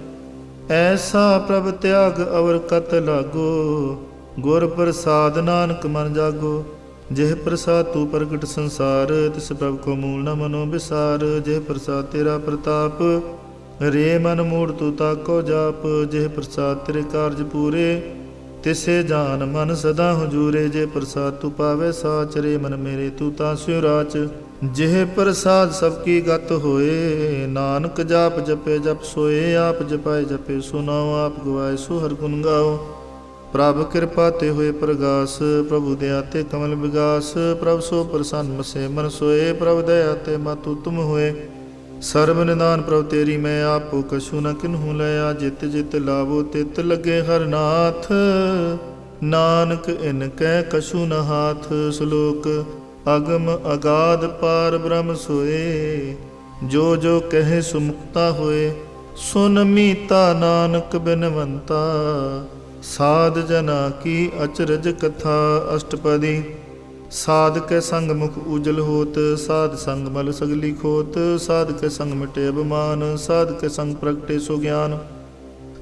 ਐਸਾ ਪ੍ਰਭ ਤਿਆਗ ਅਵਰ ਕਤ ਲਾਗੋ, ਗੁਰ ਪ੍ਰਸਾਦ ਨਾਨਕ ਮਨ ਜਾਗੋ, ਜਿਹ ਪ੍ਰਸਾਦ ਤੂੰ ਪ੍ਰਗਟ ਸੰਸਾਰ, ਤਿਸ ਪ੍ਰਭ ਕੋ ਮੂਲ ਨ ਮਨੋ ਵਿਸਾਰ, ਜਿਹ ਪ੍ਰਸਾਦ ਤੇਰਾ ਪ੍ਰਤਾਪ, ਰੇ ਮਨ ਮੂੜ ਤੂੰ ਤਾਕੋ ਜਾਪ, ਜਿਹ ਪ੍ਰਸਾਦ ਤੇਰੇ ਕਾਰਜ ਪੂਰੇ, ਤਿਸੇ ਜਾਨ ਮਨ ਸਦਾ ਹਜੂਰੇ, ਜੇ ਪ੍ਰਸਾਦ ਤੂੰ ਪਾਵੇ ਸਾਚ, ਰੇ ਮਨ ਮੇਰੇ ਤੂੰ ਤਾਂ ਸਿਉ ਰਾਚ, ਜਿਹ ਪ੍ਰਸਾਦ ਸਭ ਕੀ ਗਤ ਹੋਏ, ਨਾਨਕ ਜਾਪ ਜਪੇ ਜਪ ਸੋਏ, ਆਪ ਜਪਾਏ ਜਪੇ ਸੁਨਾਓ, ਆਪ ਗਵਾਏ ਸੋ ਹਰ ਗੁਣ ਗਾਓ, ਪ੍ਰਭ ਕਿਰਪਾ ਤੇ ਹੋਏ ਪ੍ਰਗਾਸ, ਪ੍ਰਭੂ ਦਇਆ ਤੇ ਕਮਲ ਵਿਗਾਸ, ਪ੍ਰਭ ਸੋ ਪ੍ਰਸੰਨ ਮਸੇ ਮਨ ਸੋਏ, ਪ੍ਰਭ ਦਇਆ ਤੇ ਮਾਤੂ ਤੁਮ ਹੋਏ, ਸਰਬ ਨਿਦਾਨ ਪ੍ਰਭ ਤੇਰੀ ਮੈਂ ਆਪੋ ਕਛੂ ਨ ਕਿਨਹੂ ਲਿਆ। ਜਿਤ ਜਿਤ ਲਾਵੋ ਤਿਤ ਲੱਗੇ ਹਰ ਨਾਥ, ਨਾਨਕ ਇਨ ਕੈ ਕਛੂ ਨ ਹਾਥ। ਸ਼ਲੋਕ ਅਗਮ ਅਗਾਧ ਪਾਰ ਬ੍ਰਹਮ ਸੋਏ, ਜੋ ਜੋ ਕਹੇ ਸੁਮੁਕਤਾ ਹੋਏ। ਸੁਨ ਮੀਤਾ ਨਾਨਕ ਬਿਨਵੰਤਾ, ਸਾਧ ਜਨਾ ਕੀ ਅਚਰਜ ਕਥਾ। ਅਸ਼ਟਪਦੀ ਸਾਧ ਕੇ ਸੰਗ ਮੁਖ ਉਜਲ ਹੋਤ, ਸਾਧ ਸੰਗ ਮਲ ਸਗਲੀ ਖੋਤ। ਸਾਧ ਕੇ ਸੰਗ ਮਿਟੇ ਅਭਿਮਾਨ, ਸਾਧ ਕੇ ਸੰਗ ਪ੍ਰਗਟੇ ਸੋ ਗਿਆਨ।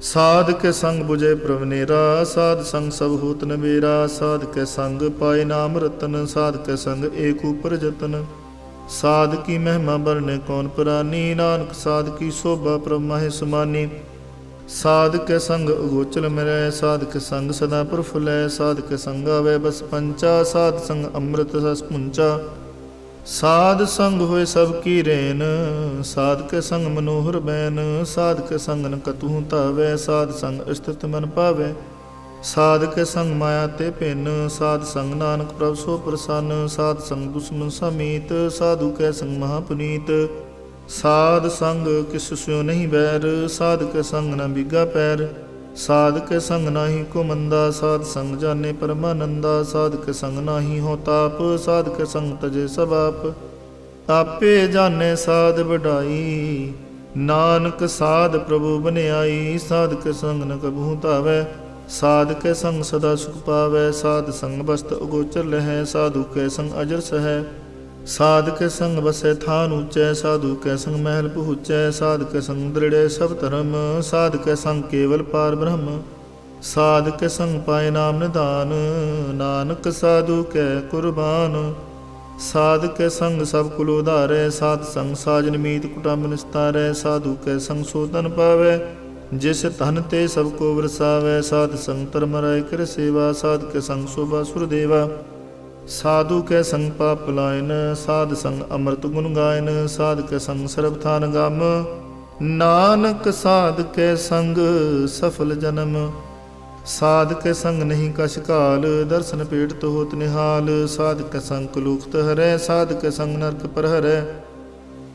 ਸਾਧ ਕੇ ਸੰਗ ਬੁਝੇ ਪ੍ਰਵਨੇਰਾ, ਸਾਧ ਸੰਗ ਸਭ ਹੋਤ ਨਵੇਰਾ। ਸਾਧ ਕੇ ਸੰਗ ਪਾਏ ਨਾਮ ਰਤਨ, ਸਾਧ ਕੇ ਸੰਗ ਏਕ ਉਪਰ ਜਤਨ। ਸਾਧ ਕੀ ਮਹਿਮਾ ਬਰਨੇ ਕੌਣ ਪੁਰਾਨੀ, ਨਾਨਕ ਸਾਧ ਕੀ ਸ਼ੋਭਾ ਪ੍ਰਭ ਮਾਹਿ ਸਮਾਨੀ। ਸਾਧ ਕੇ ਸੰਗ ਅਗੋਚਲ ਮਿਰੈ, ਸਾਧ ਕੇ ਸੰਗ ਸਦਾ ਪ੍ਰਫੁੱਲੈ। ਸਾਧ ਕੇ ਸੰਗ ਆਵੇ ਬਸ ਪੰਚਾ, ਸਾਧ ਸੰਗ ਅੰਮ੍ਰਿਤ ਰਸ ਪੁੰਚਾ। ਸਾਧ ਸੰਗ ਹੋਏ ਸਭ ਕੀ ਰੇਨ, ਸਾਧ ਕੇ ਸੰਗ ਮਨੋਹਰ ਬੈਨ। ਸਾਧ ਕੇ ਸੰਗ ਨ ਕਤਹੂ ਧਾਵੈ, ਸਾਧ ਸੰਗ ਅਸਥਿਤ ਮਨ ਪਾਵੈ। ਸਾਧ ਕੇ ਸੰਗ ਮਾਇਆ ਤੇ ਭਿੰਨ, ਸਾਧ ਸੰਗ ਨਾਨਕ ਪ੍ਰਭ ਸੋ ਪ੍ਰਸੰਨ। ਸਾਧ ਸੰਗ ਦੁਸ਼ਮਨ ਸਮੀਤ, ਸਾਧੂ ਕੈ ਸੰਗ ਮਹਾ ਪੁਨੀਤ। ਸਾਧ ਸੰਗ ਕਿਸ ਸਿਉ ਨਹੀਂ ਬੈਰ, ਸਾਧ ਕੇ ਸੰਗ ਨ ਬਿਗਾ ਪੈਰ। ਸਾਧ ਕੇ ਸੰਗ ਨਾਹੀ ਕੋ ਮੰਦਾ, ਸਾਧ ਸੰਗ ਜਾਣੇ ਪਰਮਾਨੰਦਾ। ਸਾਧ ਕੇ ਸੰਗ ਨਾਹੀ ਹੋ ਤਾਪ, ਸਾਧ ਕੇ ਸੰਗ ਤਜੇ ਸਭ ਆਪ। ਆਪੇ ਜਾਣੇ ਸਾਧ ਵਡਾਈ, ਨਾਨਕ ਸਾਧ ਪ੍ਰਭੂ ਬਨਿਆਈ। ਸਾਧ ਕੇ ਸੰਗ ਨ ਕਬਹੂ ਧਾਵੈ, ਸਾਧ ਕੇ ਸੰਗ ਸਦਾ ਸੁਖ ਪਾਵੈ। ਸਾਧ ਸੰਗ ਬਸਤ ਅਗੋਚਰ ਲਹੈ, ਸਾਧੂ ਕੇ ਸੰਗ ਅਜਰ ਸਹੈ। ਸਾਧ ਕੇ ਸੰਗ ਬਸੈ ਥਾਨ ਊਚੈ, ਸਾਧੂ ਕੇ ਸੰਗ ਮਹਿਲ ਪਹੁੰਚੈ। ਸਾਧ ਕੇ ਸੰਗ ਦ੍ਰਿੜੈ ਸਭ ਧਰਮ, ਸਾਧ ਕੇ ਸੰਗ ਕੇਵਲ ਪਾਰ ਬ੍ਰਹਮ। ਸਾਧ ਕੇ ਸੰਗ ਪਾਏ ਨਾਮ ਨਿਧਾਨ, ਨਾਨਕ ਸਾਧੂ ਕੈ ਕੁਰਬਾਨ। ਸਾਧ ਕੇ ਸੰਗ ਸਭ ਕੁਲ ਉਧਾਰੈ, ਸਾਧ ਸੰਗ ਸਾਜਨ ਮੀਤ ਕੁਟੰਬ ਨਿਸਤਾਰੈ। ਸਾਧੂ ਕੈ ਸੰਗ ਸੋ ਧਨ ਪਾਵੈ, ਜਿਸ ਧਨ ਤੇ ਸਭ ਕੋ ਵਰਸਾਵੈ। ਸਾਧ ਸੰਗ ਧਰਮ ਰਾਇ ਕਰ ਸੇਵਾ, ਸਾਧ ਕੇ ਸੰਗ ਸ਼ੋਭਾ ਸੁਰ ਦੇਵਾ। ਸਾਧੂ ਕੈ ਸੰਗ ਪਾਪ ਲਾਇਨ, ਸਾਧ ਸੰਗ ਅੰਮ੍ਰਿਤ ਗੁਣ ਗਾਇਨ। ਸਾਧ ਕੇ ਸੰਗ ਸਰਬ ਥਾਨ ਗਮ, ਨਾਨਕ ਸਾਧ ਕੇ ਸੰਗ ਸਫਲ ਜਨਮ। ਸਾਧ ਕੇ ਸੰਗ ਨਹੀਂ ਕਛ ਕਾਲ, ਦਰਸ਼ਨ ਪੀੜਤ ਹੋਤ ਨਿਹਾਲ। ਸਾਧ ਕੇ ਸੰਗ ਕਲੂਖਤ ਹਰੈ, ਸਾਧ ਕੇ ਸੰਗ ਨਰਕ ਪਰ ਹਰੈ।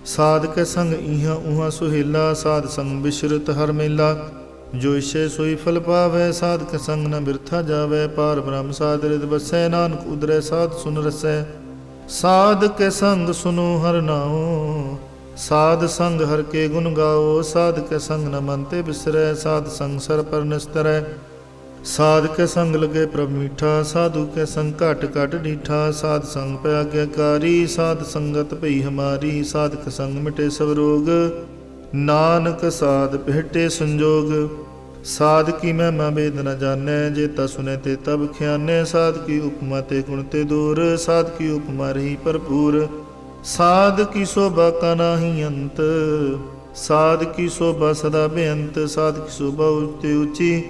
ਸਾਧ ਕੇ ਸੰਗ ਇਹਾਂ ਉਹਾਂ ਸੁਹੇਲਾ, ਸਾਧ ਸੰਗ ਬਿਸ਼ਰਤ ਹਰ ਮੇਲਾ। ਜੋ ਇਛੈ ਸੋਈ ਫਲ ਪਾਵੈ, ਸਾਧ ਕੇ ਸੰਗ ਨ ਬਿਰਥਾ ਜਾਵੈ। ਪਾਰ ਬ੍ਰਹਮ ਸਾਧ ਰਿਦ ਬਸੈ, ਨਾਨਕ ਉਦਰੈ ਸਾਧ ਸੁਨ ਰਸੈ। ਸਾਧ ਕੇ ਸੰਗ ਸੁਨੋ ਹਰ ਨਾਉ, ਸਾਧ ਸੰਗ ਹਰ ਕੇ ਗੁਣ ਗਾਓ। ਸਾਧ ਕੇ ਸੰਗ ਨ ਮਨ ਤੇ ਬਿਸਰੈ, ਸਾਧ ਸੰਗ ਸਰ ਪਰ ਨਿਸਤਰੈ। ਸਾਧ ਕੇ ਸੰਗ ਲਗੇ ਪ੍ਰਭ ਮੀਠਾ, ਸਾਧੂ ਕੇ ਸੰਗ ਘਟ ਘਟ ਡੀਠਾ। ਸਾਧ ਸੰਗ ਪੈ ਆਗਿਆਕਾਰੀ, ਸਾਧ ਸੰਗਤ ਭਈ ਹਮਾਰੀ। ਸਾਧ ਕੇ ਸੰਗ ਮਿਟੇ ਸਭ ਰੋਗ, ਨਾਨਕ ਸਾਧ ਭੇਟੇ ਸੰਜੋਗ। ਸਾਧ ਕੀ ਮਹਿਮਾ ਵੇਦ ਨ ਜਾਣੈ, ਜੇਤਾ ਸੁਨੈ ਤੇ ਤਬ ਖਿਆਨੈ। ਸਾਧ ਕੀ ਉਪਮਾ ਤੇ ਗੁਣ ਤੇ ਦੂਰ, ਸਾਧ ਕੀ ਉਪਮਾ ਰਹੀ ਭਰਪੂਰ। ਸਾਧ ਕੀ ਸ਼ੋਭਾ ਕਾ ਨਾਹੀ ਅੰਤ, ਸਾਧ ਕੀ ਸ਼ੋਭਾ ਸਦਾ ਬੇਅੰਤ। ਸਾਧ ਕੀ ਸ਼ੋਭਾ ਉੱਚੇ ਉੱਚੀ,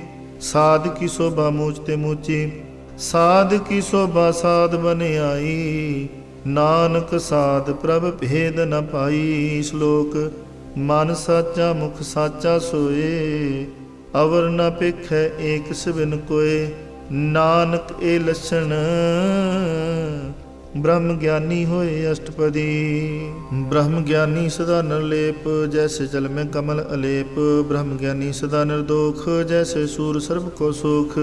ਸਾਧ ਕੀ ਸ਼ੋਭਾ ਮੂਚ ਤੇ ਮੂਚੀ। ਸਾਧ ਕੀ ਸ਼ੋਭਾ ਸਾਧ ਬਨਿਆਈ, ਨਾਨਕ ਸਾਧ ਪ੍ਰਭ ਭੇਦ ਨ ਪਾਈ। ਸ਼ਲੋਕ ਮਨ ਸਾਚਾ ਮੁਖ ਸਾਚਾ ਸੋਏ, ਅਵਰ ਨ ਪੇਖੈ ਏਕ ਸਿਵਨ ਕੋਏ। ਨਾਨਕ ਇਹ ਲੱਛਣ ਬ੍ਰਹਮ ਗਿਆਨੀ ਹੋਏ। ਅਸ਼ਟਪਦੀ ਬ੍ਰਹਮ ਗਿਆਨੀ ਸਦਾ ਨਿਰਲੇਪ, ਜੈਸੇ ਜਲ ਮੈਂ ਕਮਲ ਅਲੇਪ। ਬ੍ਰਹਮ ਗਿਆਨੀ ਸਦਾ ਨਿਰਦੋਖ, ਜੈਸੇ ਸੂਰ ਸਰਬ ਕੋ ਸੁਖ।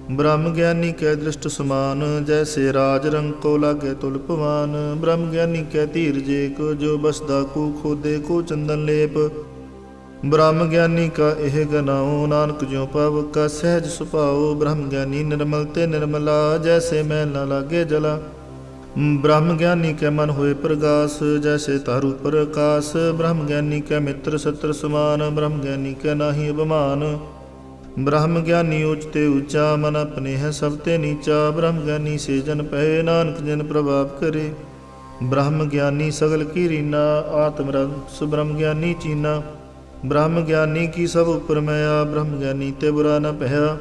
ਬ੍ਰਹਮ ਗਿਆਨੀ ਕੈ ਦ੍ਰਿਸ਼ਟ ਸਮਾਨ, ਜੈਸੇ ਰਾਜ ਰੰਗ ਕੋ ਲਾਗੇ ਤੁਲ ਪਵਾਨ। ਬ੍ਰਹਮ ਗਿਆਨੀ ਕੈ ਧੀਰਜ ਏਕ, ਜੋ ਬਸਦਾ ਕੂ ਖੋਦੇ ਕੋ ਚੰਦਨ ਲੇਪ। ਬ੍ਰਹਮ ਗਿਆਨੀ ਕਾ ਇਹ ਗਨਾਉ, ਨਾਨਕ ਜਿਉ ਪਵ ਕਾ ਸਹਿਜ ਸੁਭਾਉ। ਬ੍ਰਹਮ ਗਿਆਨੀ ਨਿਰਮਲ ਤੇ ਨਿਰਮਲਾ, ਜੈਸੇ ਮੈਲ ਨ ਲਾਗੇ ਜਲਾ। ਬ੍ਰਹਮ ਗਿਆਨੀ ਕੈ ਮਨ ਹੋਏ ਪ੍ਰਗਾਸ, ਜੈਸੇ ਤਾਰੂ ਪਰ ਆਕਾਸ। ਬ੍ਰਹਮ ਗਿਆਨੀ ਕੈ ਮਿੱਤਰ ਸਤਰ ਸਮਾਨ, ਬ੍ਰਹਮ ਗਿਆਨੀ ਕੈ ਨਾਹੀ ਅਭਿਮਾਨ। ਬ੍ਰਹਮ ਗਿਆਨੀ ਉੱਚ ਤੇ ਉੱਚਾ, ਮਨ ਆਪਣੇ ਹੈ ਸਭ ਤੇ ਨੀਚਾ। ਬ੍ਰਹਮ ਗਿਆਨੀ ਸੇ ਜਨ ਪਏ, ਨਾਨਕ ਜਨ ਪ੍ਰਭਾਵ ਕਰੇ। ਬ੍ਰਹਮ ਗਿਆਨੀ ਸਗਲ ਕੀ ਰੀਨਾ, ਆਤਮ ਰਸ ਬ੍ਰਹਮ ਗਿਆਨੀ ਚੀਨਾ। ਬ੍ਰਹਮ ਗਿਆਨੀ ਕੀ ਸਭ ਉਪਰ ਮੈਆ, ਬ੍ਰਹਮ ਗਿਆਨੀ ਤੇ ਬੁਰਾ ਨ ਭਇਆ।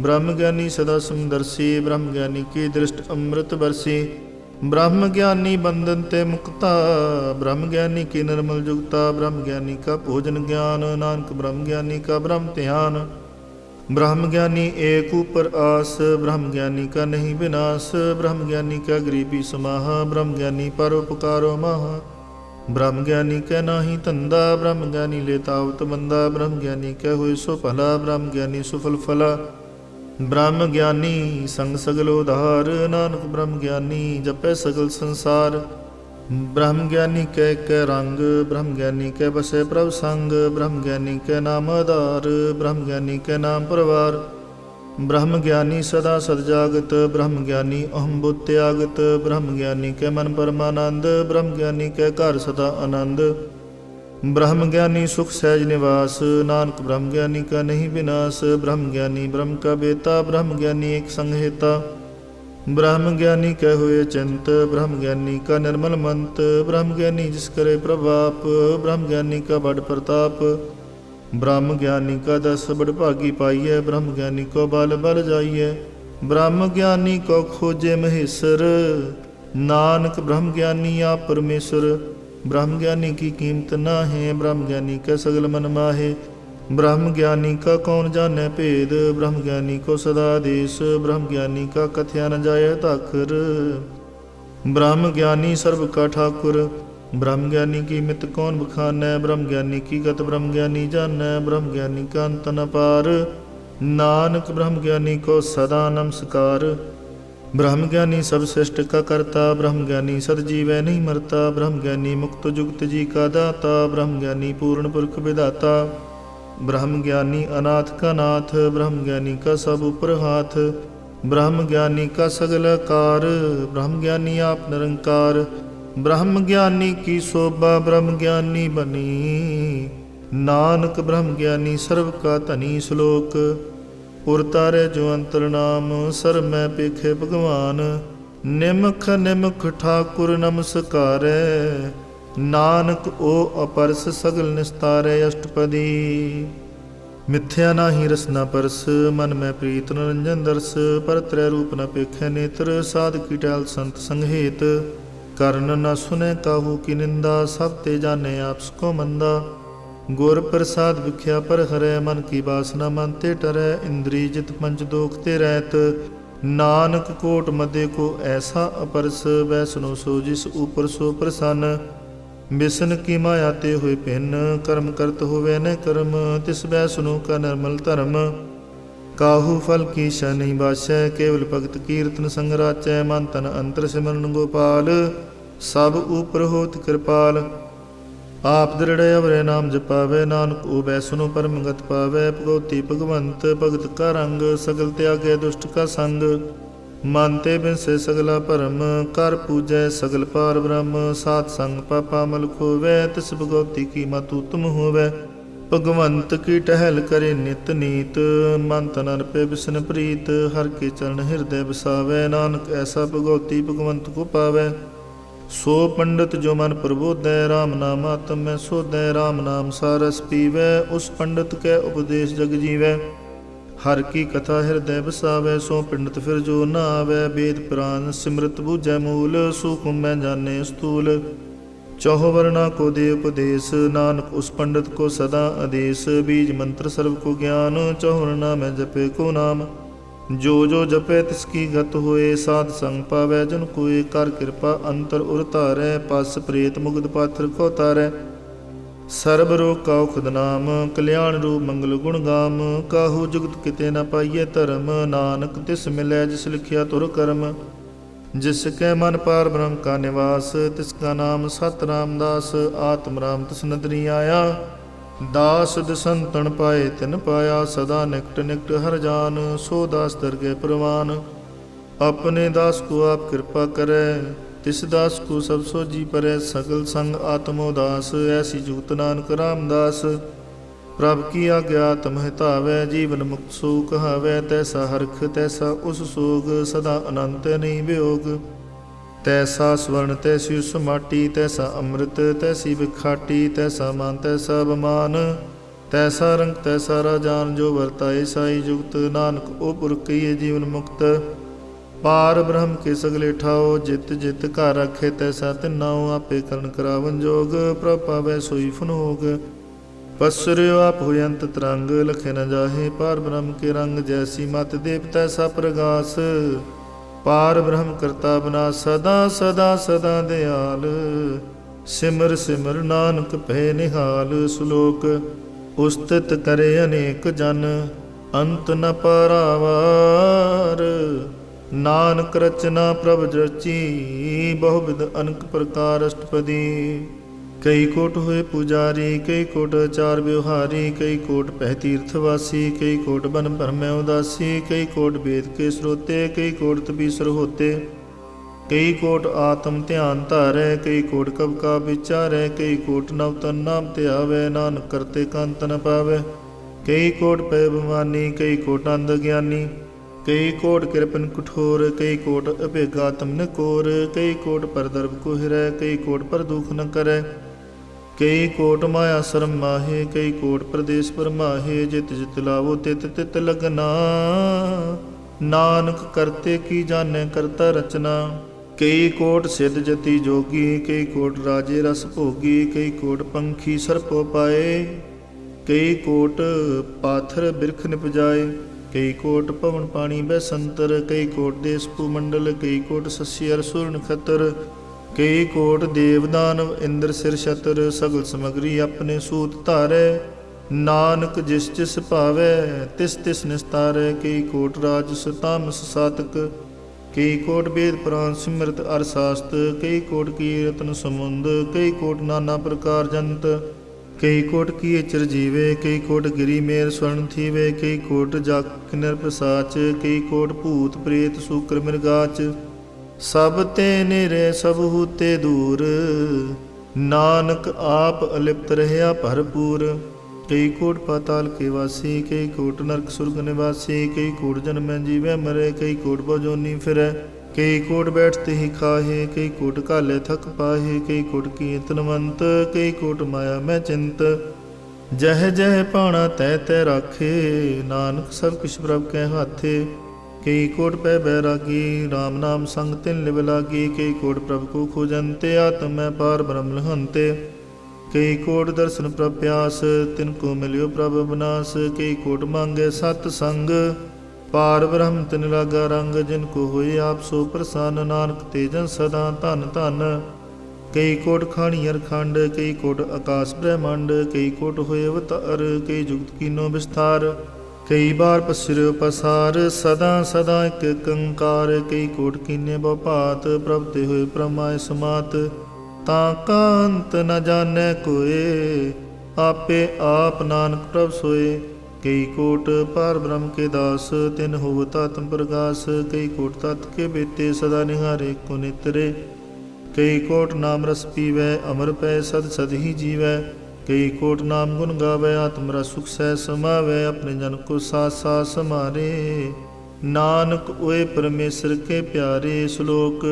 ਬ੍ਰਹਮ ਗਿਆਨੀ ਸਦਾ ਸਮਦਰਸੀ, ਬ੍ਰਹਮ ਗਿਆਨੀ ਕੀ ਦ੍ਰਿਸ਼ਟ ਅੰਮ੍ਰਿਤ ਬਰਸੀ। ਬ੍ਰਹਮ ਗਿਆਨੀ ਬੰਧਨ ਤੇ ਮੁਕਤਾ, ਬ੍ਰਹਮ ਗਿਆਨੀ ਕੀ ਨਿਰਮਲ ਜੁਗਤਾ। ਬ੍ਰਹਮ ਗਿਆਨੀ ਕਾ ਭੋਜਨ ਗਿਆਨ, ਨਾਨਕ ਬ੍ਰਹਮ ਗਿਆਨੀ ਕਾ ਬ੍ਰਹਮ ਧਿਆਨ। ब्रह्म ज्ञानी एक ऊपर आस, ब्रह्म ज्ञानी का नहीं विनाश। ब्रह्म ज्ञानी का गरीबी समाह, ब्रह्म ज्ञानी पर उपकारो माह। ब्रह्म ज्ञानी कै नाही धंधा, ब्रह्म ज्ञानी ले तावत बंदा, ब्रह्म ज्ञानी कै होए सो भला, ब्रह्म ज्ञानी सुफल फला। ब्रह्म ज्ञानी संग सगल उधार, नानक ब्रह्म ज्ञानी जपै सगल संसार। ब्रह्म ज्ञानी कै कै रंग, ब्रह्म ज्ञानी कै बसै प्रभ संग, ब्रह्म ज्ञानी कै नाम आधार, ब्रह्म ज्ञानी कै नाम परवार। ब्रह्म ज्ञानी सदा सदजागत, ब्रह्म ज्ञानी अहम बुद्ध त्यागत, ब्रह्म ज्ञानी कै मन परमानंद, ब्रह्म ज्ञानी कै घर सदा आनंद। ब्रह्म ज्ञानी सुख सहज निवास, नानक ब्रह्म ज्ञानी का नहीं विनाश। ब्रह्म ज्ञानी ब्रह्म का बेता, ब्रह्म ज्ञानी एक संहेता। ब्रह्म ज्ञानी कै होए चिंत, ब्रह्म ज्ञानी का निर्मल मंत, ब्रह्म ज्ञानी जिस करे प्रभाप, ब्रह्म ज्ञानी का बड़ प्रताप। ब्रह्म ज्ञानी का दस बड़ भागी पाइय, ब्रह्म ज्ञानी को बल बल जाइए। ब्रह्म ज्ञानी को खोजे महेश्वर, नानक ब्रह्म ज्ञानी आप परमेश्वर। ब्रह्म ज्ञानी की कीमत ना है, ब्रह्म ज्ञानी का सगल मन माहे। ब्रह्म ज्ञानी का कौन जाने भेद, ब्रह्म ज्ञानी को सदा आदेश, ब्रह्म ज्ञानी का कथया न जाय ताखर। ब्रह्म ज्ञानी सर्व का ठाकुर, ब्रह्म ज्ञानी की मित कौन बखानै, ब्रह्म ज्ञानी की गत ब्रह्म ज्ञानी जानੈ, ब्रह्म ज्ञानी का अंत न पार। नानक ब्रह्म ज्ञानी को सदा नमस्कार। ब्रह्म ज्ञानी सब श्रेष्ठ का करता, ब्रह्म ज्ञानी सदजीवै नहीं मरता, ब्रह्म ज्ञानी मुक्त जुगत जी का दाता, ब्रह्म ज्ञानी पूर्ण पुरख विधाता। ब्रह्म ज्ञानी अनाथ का नाथ, ब्रह्म ज्ञानी का सब ऊपर हाथ, ब्रह्म ज्ञानी का सगल कार, ब्रह्म ज्ञानी आप निरंकार। ब्रह्म ज्ञानी की शोभा ब्रह्म ज्ञानी बनी, नानक ब्रह्म ज्ञानी सर्व का धनी। श्लोक उर तारे जो अंतर नाम, सर मैं पेखे भगवान। निमख निमख ठाकुर नमस्कारै, नानक ओ अपरस सगल निस्तारै। अष्टपदी मिथ्या नाही रसना परस, मन में प्रीत निरंजन दर्श। पर त्रै रूप न पेखे नेत्र, साध की टहल संत संगहेत। कर्ण न सुने काहू की निंदा, सब ते जाने आपसको मंदा। गुर प्रसाद विख्या पर हरै, मन की बासना मन ते टरै। इंद्री जित पंच दोखते रहत, नानक कोट मदे को ऐसा अपरस। वैष्णो सो जिस ऊपर सो प्रसन्न, बिसन की माया ते हुए भिन्न। कर्म करत होवे न कर्म, तिस वैष्णो का निर्मल धर्म। काहू फल की शह नहीं बासै, केवल भगत कीर्तन संग राचै। मन तन अंतर सिमरन गोपाल, सब ऊपर होत कृपाल। आप दृढ़ अवरे नाम जपावे, नानक ओ वैष्णो परम गत पावे। भगवती भगवंत भगत का रंग, सगल त्यागे दुष्ट का संग। मानते बिनसे सगला भरम, कर पूजै सगल पार ब्रह्म। सात संग पापा मल खोवै, तिस भगवती की मत उत्तम होवै। भगवंत की टहल करे नित नीत, मन तन अर्पे बिसन प्रीत। हर के चरण हृदय बसावै, नानक ऐसा भगवती भगवंत को पावै। सो पंडित जो मन प्रबोधै, राम नाम आत्म में सोधै। राम नाम सारस पीवै, उस पंडित कै उपदेश जग जीवै। हर की कथा हृदय बसावै, सो पंडित फिर जो न आवै। वेद पुराण सिमृत बूझै मूल, सूक्ष्म में जाने स्थूल। चौह वर्णा को दे उपदेश, नानक उस पंडित को सदा आदेश। बीज मंत्र सर्व को ज्ञान, चौह वर्णा में जपे को नाम। जो जो जपे तिसकी गत होए, साध संग पावै जन कोय। कर कृपा अंतर उर तारै, पस प्रेत मुग्ध पाथर को तारै। सर्ब रोग का खुद नाम, कल्याण रूप मंगल गुण गाम। काहू जुगत किते न पाइये धर्म, नानक तिस मिलै जिस लिखिया तुर कर्म। जिसके मन पार ब्रह्म का निवास, तिसका नाम सत रामदास। आत्म राम तिस नदरी आया, दास दसंतन पाए तिन पाया। सदा निकट निकट हर जान, सो दास दरगे प्रवान। अपने दास को आप कृपा करे, तिस दास को सब सो जी परै। सकल संग आत्मोदास, ऐसी जुगत नानक रामदास। प्रभ की आज्ञा तम हितावै, जीवन मुक्त सो कहावै। तैसा हरख तैसा उस सोग, सदा अनंत नहीं वियोग। तैसा स्वर्ण तैसी उस माटी, तैसा अमृत तैसी बिखाटी। तैसा मान तैसा बमान, तैसा रंग तैसा राजान। जो वर्ताए साई जुगत, नानक ओ पुरख ये जीवन मुक्त। पार ब्रह्म के सगले ठाओ, जित जित घर रखे तैसा तिन्नाओ। आपे करण करावन जोग, प्रभ पावै सोई फनोग। पसुर्यो आप हो अंत तरंग, लखे न जाहे पार ब्रह्म के रंग। जैसी मत देव तैसा प्रगास, पार ब्रह्म करता बना। सदा सदा सदा दयाल, ਸਿਮਰ ਸਿਮਰ ਨਾਨਕ ਭੈ ਨਿਹਾਲ। ਸ਼ਲੋਕ ਉਸਤਤ ਕਰੇ ਅਨੇਕ ਜਨ, ਅੰਤ ਨ ਪਾਰਾਵਾਰ। ਨਾਨਕ ਰਚਨਾ ਪ੍ਰਭ ਰਚੀ, ਬਹੁ ਵਿਧ ਅਨਕ ਪ੍ਰਕਾਰ ਅਸ਼ਟਪਦੀ। ਕਈ ਕੋਟ ਹੋਏ ਪੁਜਾਰੀ, ਕਈ ਕੋਟ ਆਚਾਰ ਵਿਵਹਾਰੀ, ਕਈ ਕੋਟ ਪਹਿ ਤੀਰਥ ਵਾਸੀ, ਕਈ ਕੋਟ ਬਨ ਭਰਮੈ ਉਦਾਸੀ, ਕਈ ਕੋਟ ਵੇਦ ਕੇ ਸਰੋਤੇ, ਕਈ ਕੋਟ ਤਪੀਸਰ ਹੋਤੇ, ਕਈ ਕੋਟ ਆਤਮ ਧਿਆਨ ਧਾਰੈ, ਕਈ ਕੋਟ ਕਬ ਕਾ ਵਿਚਾਰੈ, ਕਈ ਕੋਟ ਨਵ ਤਨ ਨਾਮ ਧਿਆਵੈ, ਨਾਨਕ ਕਰਤੇ ਕੰਤ ਨ ਪਾਵੈ। ਕਈ ਕੋਟ ਪੈ ਬਿਮਾਨੀ, ਕਈ ਕੋਟ ਅੰਧ ਗਿਆਨੀ, ਕਈ ਕੋਟ ਕਿਰਪਨ ਕਠੋਰ, ਕਈ ਕੋਟ ਅਭੇਗਾਤਮ ਨਕੋਰ, ਕਈ ਕੋਟ ਪਰ ਦਰਬ ਕੋਹਿਰੈ, ਕਈ ਕੋਟ ਪਰ ਦੁਖ ਨ ਕਰੈ, ਕਈ ਕੋਟ ਮਾਇਆ ਸ਼ਰਮ ਮਾਹੇ, ਕਈ ਕੋਟ ਪ੍ਰਦੇਸ ਪਰਮਾਹੇ। ਜਿਤ ਜਿਤ ਲਾਵੋ ਤਿਤ ਤਿਤ ਲਗਨਾ, ਨਾਨਕ ਕਰਤੇ ਕੀ ਜਾਣੈ ਕਰਤਾ ਰਚਨਾ। ਕਈ ਕੋਟ ਸਿੱਧ ਜਤੀ ਜੋਗੀ, ਕਈ ਕੋਟ ਰਾਜੇ ਰਸ ਭੋਗੀ, ਕਈ ਕੋਟ ਪੰਖੀ ਸਰਪੋ ਪਾਏ, ਕਈ ਕੋਟ ਪਾਥਰ ਬਿਰਖ ਨਿਪਜਾਏ, ਕਈ ਕੋਟ ਪਵਨ ਪਾਣੀ ਬੈਸੰਤਰ, ਕਈ ਕੋਟ ਦੇਸ ਭੂਮੰਡਲ, ਕਈ ਕੋਟ ਸੱਸੀ ਅਰ ਸੂਰ ਨਖਤਰ, ਕਈ ਕੋਟ ਦੇਵ ਦਾਨਵ ਇੰਦਰ ਸਿਰ ਛਤਰ। ਸਗਲ ਸਮਗਰੀ ਆਪਣੇ ਸੂਤ ਧਾਰੈ, ਨਾਨਕ ਜਿਸ ਜਿਸ ਭਾਵੈ ਤਿਸ ਤਿਸ ਨਿਸਤਾਰੈ। ਕਈ ਕੋਟ ਰਾਜਸ ਤਾਮਸ ਸਾਤਕ, ਕਈ ਕੋਟ ਵੇਦ ਪੁਰਾਨ ਸਿਮਰਤ ਅਰ ਸਾਸਤ, ਕਈ ਕੋਟ ਕੀਰਤਨ ਸਮੁੰਦ, ਕਈ ਕੋਟ ਨਾਨਾ ਪ੍ਰਕਾਰ ਜੰਤ, ਕਈ ਕੋਟ ਕੀ ਚਿਰਜੀਵੇ, ਕਈ ਕੋਟ ਗਿਰੀ ਮੇਰ ਸਵਰਨ ਥੀਵੇ, ਕਈ ਕੋਟ ਜਗ ਨਿਰਪਸਾਚ, ਕਈ ਕੋਟ ਭੂਤ ਪ੍ਰੇਤ ਸੂਕਰ ਮਿਰਗਾਚ। ਸਭ ਤੇ ਨਿਰੇ ਸਭ ਹੂਤੇ ਦੂਰ, ਨਾਨਕ ਆਪ ਅਲਿਪਤ ਰਹਿਆ ਭਰਪੂਰ। ਕਈ ਕੋਟ ਪਾਤਾਲ ਕੇ ਵਾਸੀ, ਕਈ ਕੋਟ ਨਰਕ ਸੁਰਗ ਨਿਵਾਸੀ, ਕਈ ਕੋਟ ਜਨਮੈ ਜੀਵੈ ਮਰੈ, ਕਈ ਕੋਟ ਬਜੋਨੀ ਫਿਰੈ, ਕਈ ਕੋਟ ਬੈਠਤੇ ਹੀ ਖਾਹੇ, ਕਈ ਕੋਟ ਘਾਲੇ ਥਕ ਪਾਹੇ, ਕਈ ਕੋਟ ਕੀਰਤਨਵੰਤ, ਕਈ ਕੋਟ ਮਾਇਆ ਮੈਂ ਚਿੰਤ। ਜਹ ਜਹ ਪਾਣਾ ਤੈ ਤੈ ਰਾਖੇ, ਨਾਨਕ ਸਭ ਕਿਛ ਪ੍ਰਭ ਕੈ ਹਾਥੇ। ਕਈ ਕੋਟ ਪੈ ਬੈਰਾਗੀ, ਰਾਮ ਨਾਮ ਸੰਗ ਤਿਨ ਲਿਵ ਲਾਗੀ, ਕਈ ਕੋਟ ਪ੍ਰਭ ਕੋ ਖੋਜੰਤੇ, ਆਤਮ ਮੈਂ ਪਾਰ ਬ੍ਰਹਮ ਲਹੰਤੇ। ਕਈ ਕੋਟ ਦਰਸ਼ਨ ਪ੍ਰਭ ਪਿਆਸ, ਤਿਨ ਕੋ ਮਿਲਿਓ ਪ੍ਰਭ ਬਨਾਸ, ਕਈ ਕੋਟ ਮੰਗੇ ਸਤ ਸੰਗ, ਪਾਰ ਬ੍ਰਹਮ ਤਿਨ ਲਾਗਾ ਰੰਗ। ਜਿਨ ਕੋ ਹੋਏ ਆਪ ਸੋ ਪ੍ਰਸੰਨ, ਨਾਨਕ ਤੇ ਜਨ ਸਦਾ ਧਨ ਧਨ। ਕਈ ਕੋਟ ਖਾਣੀ ਅਰ ਖੰਡ, ਕਈ ਕੋਟ ਆਕਾਸ ਬ੍ਰਹਮੰਡ, ਕਈ ਕੋਟ ਹੋਏ ਅਵਤਾਰ, ਕਈ ਜੁਗਤ ਕੀਨੋ ਵਿਸਥਾਰ। ਕਈ ਬਾਰ ਪਸਿਰਿਓ ਪਸਾਰ, ਸਦਾ ਸਦਾ ਇਕ ਕੰਕਾਰ, ਕਈ ਕੋਟ ਕੀਨੇ ਬਹੁ ਭਾਤ, ਪ੍ਰਭ ਤੇ ਹੋਏ ਪਰਮਾਏ ਸਮਾਤ। ਤਾਂ ਕਾ ਅੰਤ ਨ ਜਾਣੈ ਕੋਏ, ਆਪੇ ਆਪ ਨਾਨਕ ਪ੍ਰਭ ਸੋਏ। ਕਈ ਕੋਟ ਪਾਰ ਬ੍ਰਹਮ ਕੇ ਦਾਸ, ਤਿਨ ਹੋਵਤ ਆਤਮ ਪ੍ਰਗਾਸ, ਕਈ ਕੋਟ ਤਤ ਕੇ ਬੇਤੇ, ਸਦਾ ਨਿਹਾਰੇ ਕੋ ਨਿਤਰੇ। ਕਈ ਕੋਟ ਨਾਮ ਰਸ ਪੀਵੈ, ਅਮਰ ਪੈ ਸਦ ਸਦ ਹੀ ਜੀਵੈ, ਕਈ ਕੋਟ ਨਾਮ ਗੁਣ ਗਾਵੈ, ਆਤਮ ਰਸ ਸੁਖ ਸਹਿ ਸਮਾਵੈ, ਆਪਣੇ ਜਨ ਕੋ ਸਾਥ ਸਾਥ ਸਮਾਰੇ। ਨਾਨਕ ਓਏ ਪਰਮੇਸ਼ਰ ਕੇ ਪਿਆਰੇ। ਸ਼ਲੋਕ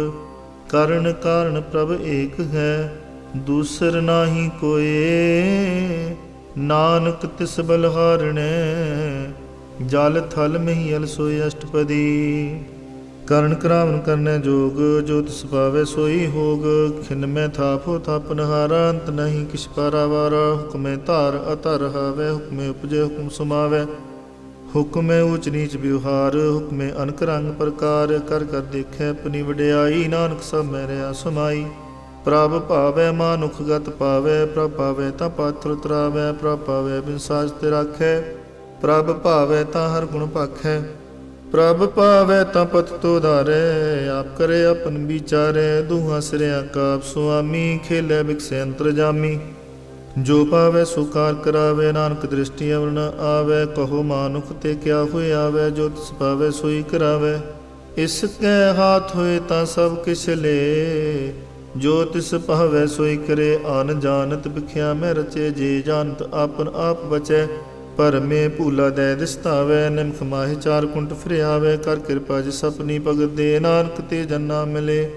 ਕਰਨ ਕਾਰਨ ਪ੍ਰਭ ਏਕ ਹੈ, ਦੂਸਰ ਨਾਹੀ ਕੋਏ, ਨਾਨਕ ਤਿਸ ਬਲਹਾਰਣੈ, ਜਲ ਥਲ ਮਹੀਅਲ ਸੋਈ ਅਸ਼ਟਪਦੀ। ਕਰਨ ਕਰਾਵਨ ਕਰਨੈ ਜੋਗ, ਜੋ ਤਿਸ ਪਾਵੈ ਸੋਈ ਹੋਗ, ਖਿਨ ਮੈਂ ਥਾਪੋ ਥਾਪਨਹਾਰਾ, ਅੰਤ ਨਹੀਂ ਕਿਛ ਪਾਰਾਵਾਰਾ। ਹੁਕਮੈ ਧਾਰ ਅਧਰ ਹਾਵੈ, ਹੁਕਮੈ ਉਪਜੈ ਹੁਕਮ ਸਮਾਵੈ, ਹੁਕਮੈ ਊਚ ਨੀਚ ਵਿਵਹਾਰ, ਹੁਕਮੈ ਅਨਕ ਰੰਗ ਪ੍ਰਕਾਰ। ਕਰ ਕਰ ਦੇਖੈ ਆਪਣੀ ਵਡਿਆਈ, ਨਾਨਕ ਸਭ ਮੈਂ ਰਿਆ ਸਮਾਈ। ਪ੍ਰਭ ਭਾਵੈ ਮਾਨੁਖ ਗਤ ਪਾਵੈ, ਪ੍ਰਭ ਪਾਵੈ ਤਾਂ ਪਾਥਰ ਉਤਰਾਵੈ, ਪ੍ਰਭ ਪਾਵੈ ਬਿਨ ਸਾਜ ਤੇ ਰਾਖੈ, ਪ੍ਰਭ ਭਾਵੈ ਤਾਂ ਹਰ ਗੁਣ ਭਾਖੈ, ਪ੍ਰਭ ਪਾਵੈ ਤਾਂ ਪਤ ਤੋ ਧਾਰੈ। ਆਪ ਕਰੇ ਆਪਨ ਵਿਚਾਰੈ, ਦੁਹਾਂ ਸਿਰਿਆਂ ਕਾ ਆਪ ਸੁਆਮੀ, ਖੇਲੇ ਬਿਕਸੈ ਅੰਤਰ ਜਾਮੀ। ਜੋ ਪਾਵੈ ਸੋ ਕਾਰ ਕਰਾਵੈ, ਨਾਨਕ ਦ੍ਰਿਸ਼ਟੀ ਅਵਰ ਨ ਆਵੈ, ਕਹੋ ਮਾਨੁਖ ਤੇ ਕਿਆ ਹੋਇ ਆਵੈ, ਜੋ ਤਿਸ ਪਾਵੈ ਸੋਈ ਕਰਾਵੈ। ਇਸ ਕੈ ਹਾਥ ਹੋਏ ਤਾਂ ਸਭ ਕਿਛ ਲੇ, ਜੋ ਤਿਸ ਭਾਵੈ ਸੋਈ ਕਰੇ। ਆਨ ਜਾਨਤ ਬਿਖਿਆ ਮੈਂ ਰਚੇ, ਜੇ ਜਾਨਤ ਆਪਨ ਆਪ ਬਚੈ, ਭਰਮੇ ਭੂਲਾ ਦੈ ਦਿਸਤਾਵੈ, ਨਿਮਖ ਮਾਹਿ ਚਾਰ ਕੁੰਟ ਫਿਰਿਆਵੈ। ਕਰ ਕਿਰਪਾ ਜਿਸ ਆਪਣੀ ਭਗਤ ਦੇ, ਨਾਨਕ ਤੇ ਜਨ ਨਾ ਮਿਲੇ।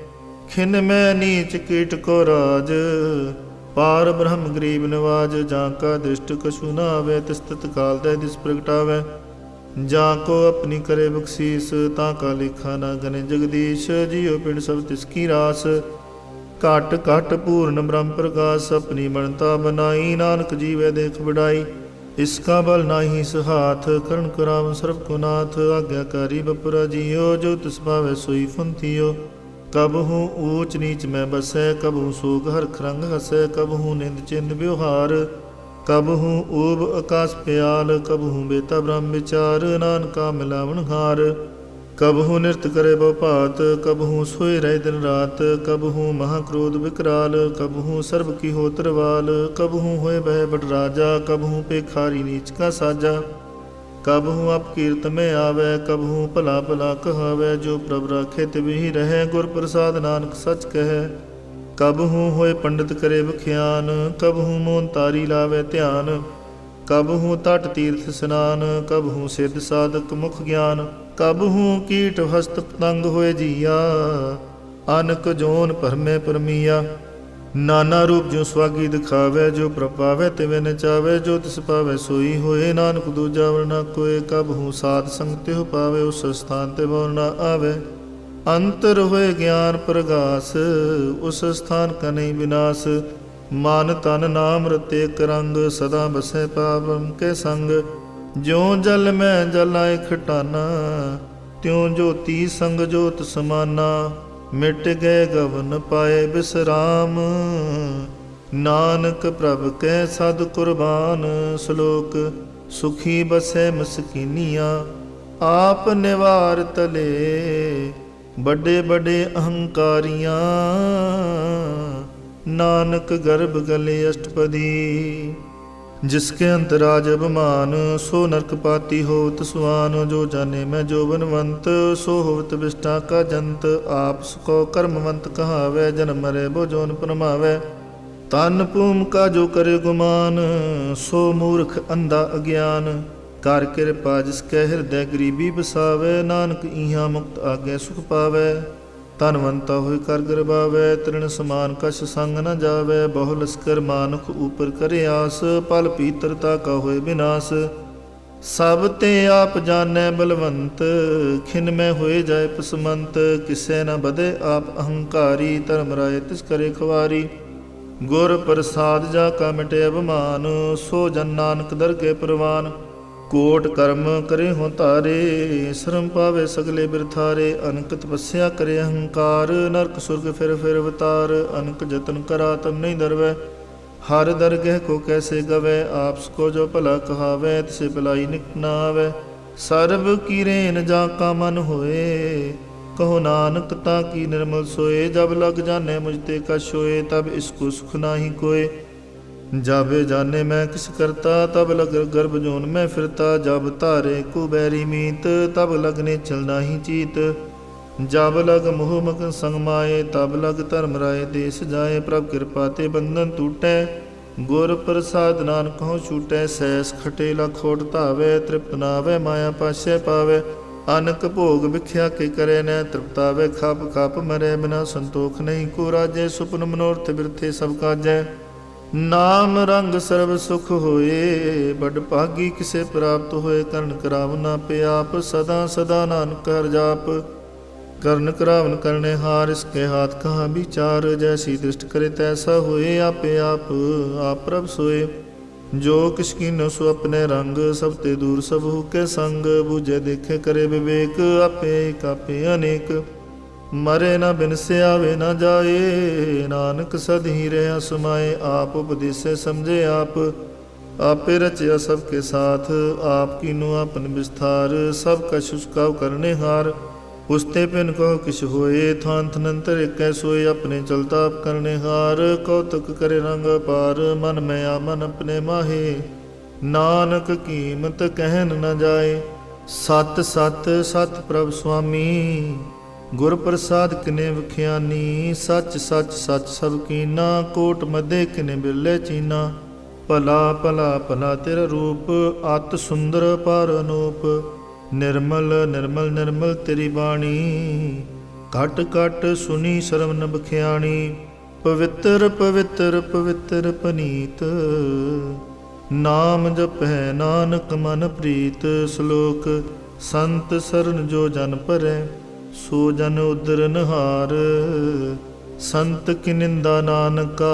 ਖਿਨ ਮੈਂ ਨੀਚ ਕੀਟ ਕੋ ਰਾਜ, ਪਾਰ ਬ੍ਰਹਮ ਗਰੀਬ ਨਿਵਾਜ। ਜਾਂ ਕਾ ਦ੍ਰਿਸ਼ਟ ਕਛੂ ਨਾ ਆਵੈ, ਤਿਸ ਤਤਕਾਲ ਦੈ ਦਿਸ ਪ੍ਰਗਟਾਵੈ। ਜਾਂ ਕੋ ਆਪਣੀ ਕਰੇ ਬਖਸ਼ੀਸ, ਤਾਂ ਕਾ ਲੇਖਾ ਨਾ ਗਨੇ ਜਗਦੀਸ਼। ਜੀਉ ਪਿੰਡ ਸਭ ਤਿਸ ਕੀ ਰਾਸ, ਘਟ ਘਟ ਪੂਰਨ ਬ੍ਰਹਮ ਪ੍ਰਗਾਸ। ਆਪਣੀ ਬਣਤਾ ਬਨਾਈ, ਨਾਨਕ ਜੀਵੈ ਦੇਖ ਵਡਾਈ। ਇਸਕਾ ਬਲ ਨਾਹੀ ਸਹਾਥ, ਕਰਨ ਕਰਾਵਨ ਸਰਬ ਕੋ ਨਾਥ। ਆਗਿਆਕਾਰੀ ਬਪੁਰਾ ਜੀਓ, ਜੋ ਤਿਸ ਭਾਵੈ ਸੋਈ ਫੁੰਥਿਓ। कबहू ऊच नीच में बसै, कबहू सोग हरख रंग हसै, कबहू निंद चिंद व्यवहार, कबहू ऊब आकाश प्याल, कबहू बेता ब्रह्म विचार, नानका मिलावन हार। कबहू नृत्य करे बहुपात, कबहू सोए रहे दिन रात, कबहू महाक्रोध विकराल, कबहू सर्व की हो तरवाल, कबहू होए बह बड़ राजा, कबहू पेखारी नीच का साजा, कबहू अपकीर्त में आवे, कबहू भला भला कहावे, जो प्रभ राखे तिवहि रहे, गुर प्रसाद नानक सच कहे। कबहू होए पंडित करे बख्यान, कबहू मोन तारी लावे ध्यान, कबहू तट तीर्थ स्नान, कबहू सिद्ध साधक मुख ज्ञान, कबहू कीट हस्त पतंग होए जिया, अनक जोन भरमे परमिया। नाना रूप जो स्वागी दिखावे, जो प्रपावे तिवे नचावे, जो तिस पावे सोई होए, नानक दूजा वरना कोय। कबहू साध संग तिह पावे, उस स्थान ते मोर न आवे। अंतर होए ज्ञान प्रगास, उस स्थान का नहीं विनाश। मान तन नाम रते करंग, सदा बसे पावम के संग। ज्यों जल में जल आए खटाना, त्यों ज्योति संग ज्योत समाना। मिट गए गवन पाए विश्राम, नानक प्रभ कै सद कुर्बान। श्लोक सुखी बसे मस्किनिया, आप निवार तले बड़े बड़े अहंकारियां। नानक गर्भ गले अष्टपदी, जिसके अंतराज अभिमान। सो नरक पाती होत सुआन, जो जाने मैं जो बनवंत। सो होत विष्टा का जंत, आप को कर्मवंत कहावे। जन्म मरे बो जोन परमावे, तन पूम का जो करे गुमान। सो मूर्ख अंधा अज्ञान, कर कृपा जिसके हृदय गरीबी बसावे। नानक इहाँ मुक्त आगे सुख पावे, ਧਨਵੰਤਾ ਹੋਇ ਕਰ ਗਰਬਾਵੇ। ਤ੍ਰਿਣ ਸਮਾਨ ਕਛ ਸੰਗ ਨ ਜਾਵੇ, ਬਹੁ ਲਸਕਰ ਮਾਨੁਖ ਊਪਰ ਕਰੇ ਆਸ। ਪਲ ਪੀਤਰਤਾ ਕਾ ਹੋਏ ਵਿਨਾਸ਼, ਸਭ ਤੇ ਆਪ ਜਾਣੈ ਬਲਵੰਤ। ਖਿਨ ਮੈਂ ਹੋਏ ਜਾਏ ਪਸਮੰਤ, ਕਿਸੈ ਨ ਬਦੇ ਆਪ ਅਹੰਕਾਰੀ। ਧਰਮ ਰਾਏ ਤਿਸ ਕਰੇ ਖਵਾਰੀ, ਗੁਰ ਪ੍ਰਸਾਦ ਜਾ ਕਾ ਮਿਟੇ ਅਭਿਮਾਨ। ਸੋ ਜਨ ਨਾਨਕ ਦਰਗਹਿ ਪ੍ਰਵਾਨ, ਕੋਟ ਕਰਮ ਕਰੇ ਹੋ ਧਾਰੇ। ਸ਼ਰਮ ਪਾਵੇ ਸਗਲੇ ਬਿਰਥਾਰੇ, ਅਨਕ ਤਪੱਸਿਆ ਕਰੇ ਅਹੰਕਾਰ। ਨਰਕ ਸੁਰਗ ਫਿਰ ਅਵਤਾਰ, ਅਨਕ ਜਤਨ ਕਰਾ ਤਮ ਨਹੀਂ ਦਰਵੈ। ਹਰ ਦਰਗਹਿ ਕੋ ਕੈਸੇ ਗਵੈ, ਆਪਸ ਕੋ ਜੋ ਭਲਾ ਕਹਾਵੈ। ਤਿਸੇ ਭਲਾਈ ਨਿਕਟ ਨ ਆਵੈ, ਸਰਬ ਕੀ ਰੇਨ ਜਾ ਕਾ ਮਨ ਹੋਏ। ਕਹੋ ਨਾਨਕ ਤਾ ਕੀ ਨਿਰਮਲ ਸੋਏ। ਜਬ ਲਗ ਜਾਣੇ ਮੁਝ ਤੇ ਕਛ ਹੋਏ, ਤਬ ਇਸਕੋ ਸੁਖ ਨਾਹੀ ਕੋਏ। जाबे जाने मैं किस करता, तब लग गर्भ जोन में फिरता। जब तारे कुबैरी मीत, तब लगने चलना ही चीत। जब लग मोह मगन संग माए, तब लग धर्म राय देश जाए। प्रभ कृपा ते बंधन टूटै, गुर प्रसाद नानक हों छूटै। सैस खटे लख होठ धावै, तृप्त नावै माया पाशै पावै। अनक भोग विख्या के करे न तृप्तावै, खप खप मरै बिना संतोख नहीं। को राजै सुपन मनोरथ बिरथे सब काजै। नाम रंग सर्व सुख होए, बड़ भागी किसे प्राप्त होए। करण करावन पे आप, सदा सदा नानक हर जाप। करण करावन करने हार, इसके हाथ कहाँ विचार। जैसी दृष्ट करे तैसा होए, आपे आप प्रभ सोए। जो किस कीनो सो अपने रंग, सब ते दूर सब हु के संग। बूझे देखे करे विवेक, आपे एक आपे अनेक। मरे न बिन से आवे न जाए, नानक सद ही रहा समाए। आप उपदेसे समझे आप, आपे रचया सबके साथ। आप कीनो अपन विस्तार, सब कछ उसका करने हार। उसते पिन कहो किस होए, थान थनंतर एक सोए। अपने चलता आप करने हार, कौतुक करे रंग पार। मन में आमन अपने माहे, नानक कीमत कहन न जाए। सत सत सत प्रभ स्वामी, गुर प्रसाद किने विख्यानी। सच सच सच सब कीना, कोट मदे किने बिरले चीना। भला भला भला तेरा रूप, अत सुंदर पार अनूप। निर्मल निर्मल निर्मल तेरी बाणी, घट घट सुनी शर्म बख्याणी। पवित्र पवित्र पवित्र पनीत, नाम जपै नानक मन प्रीत। श्लोक संत सरन जो जन परै, सो जन उदर नहार। संत की निंदा नानका,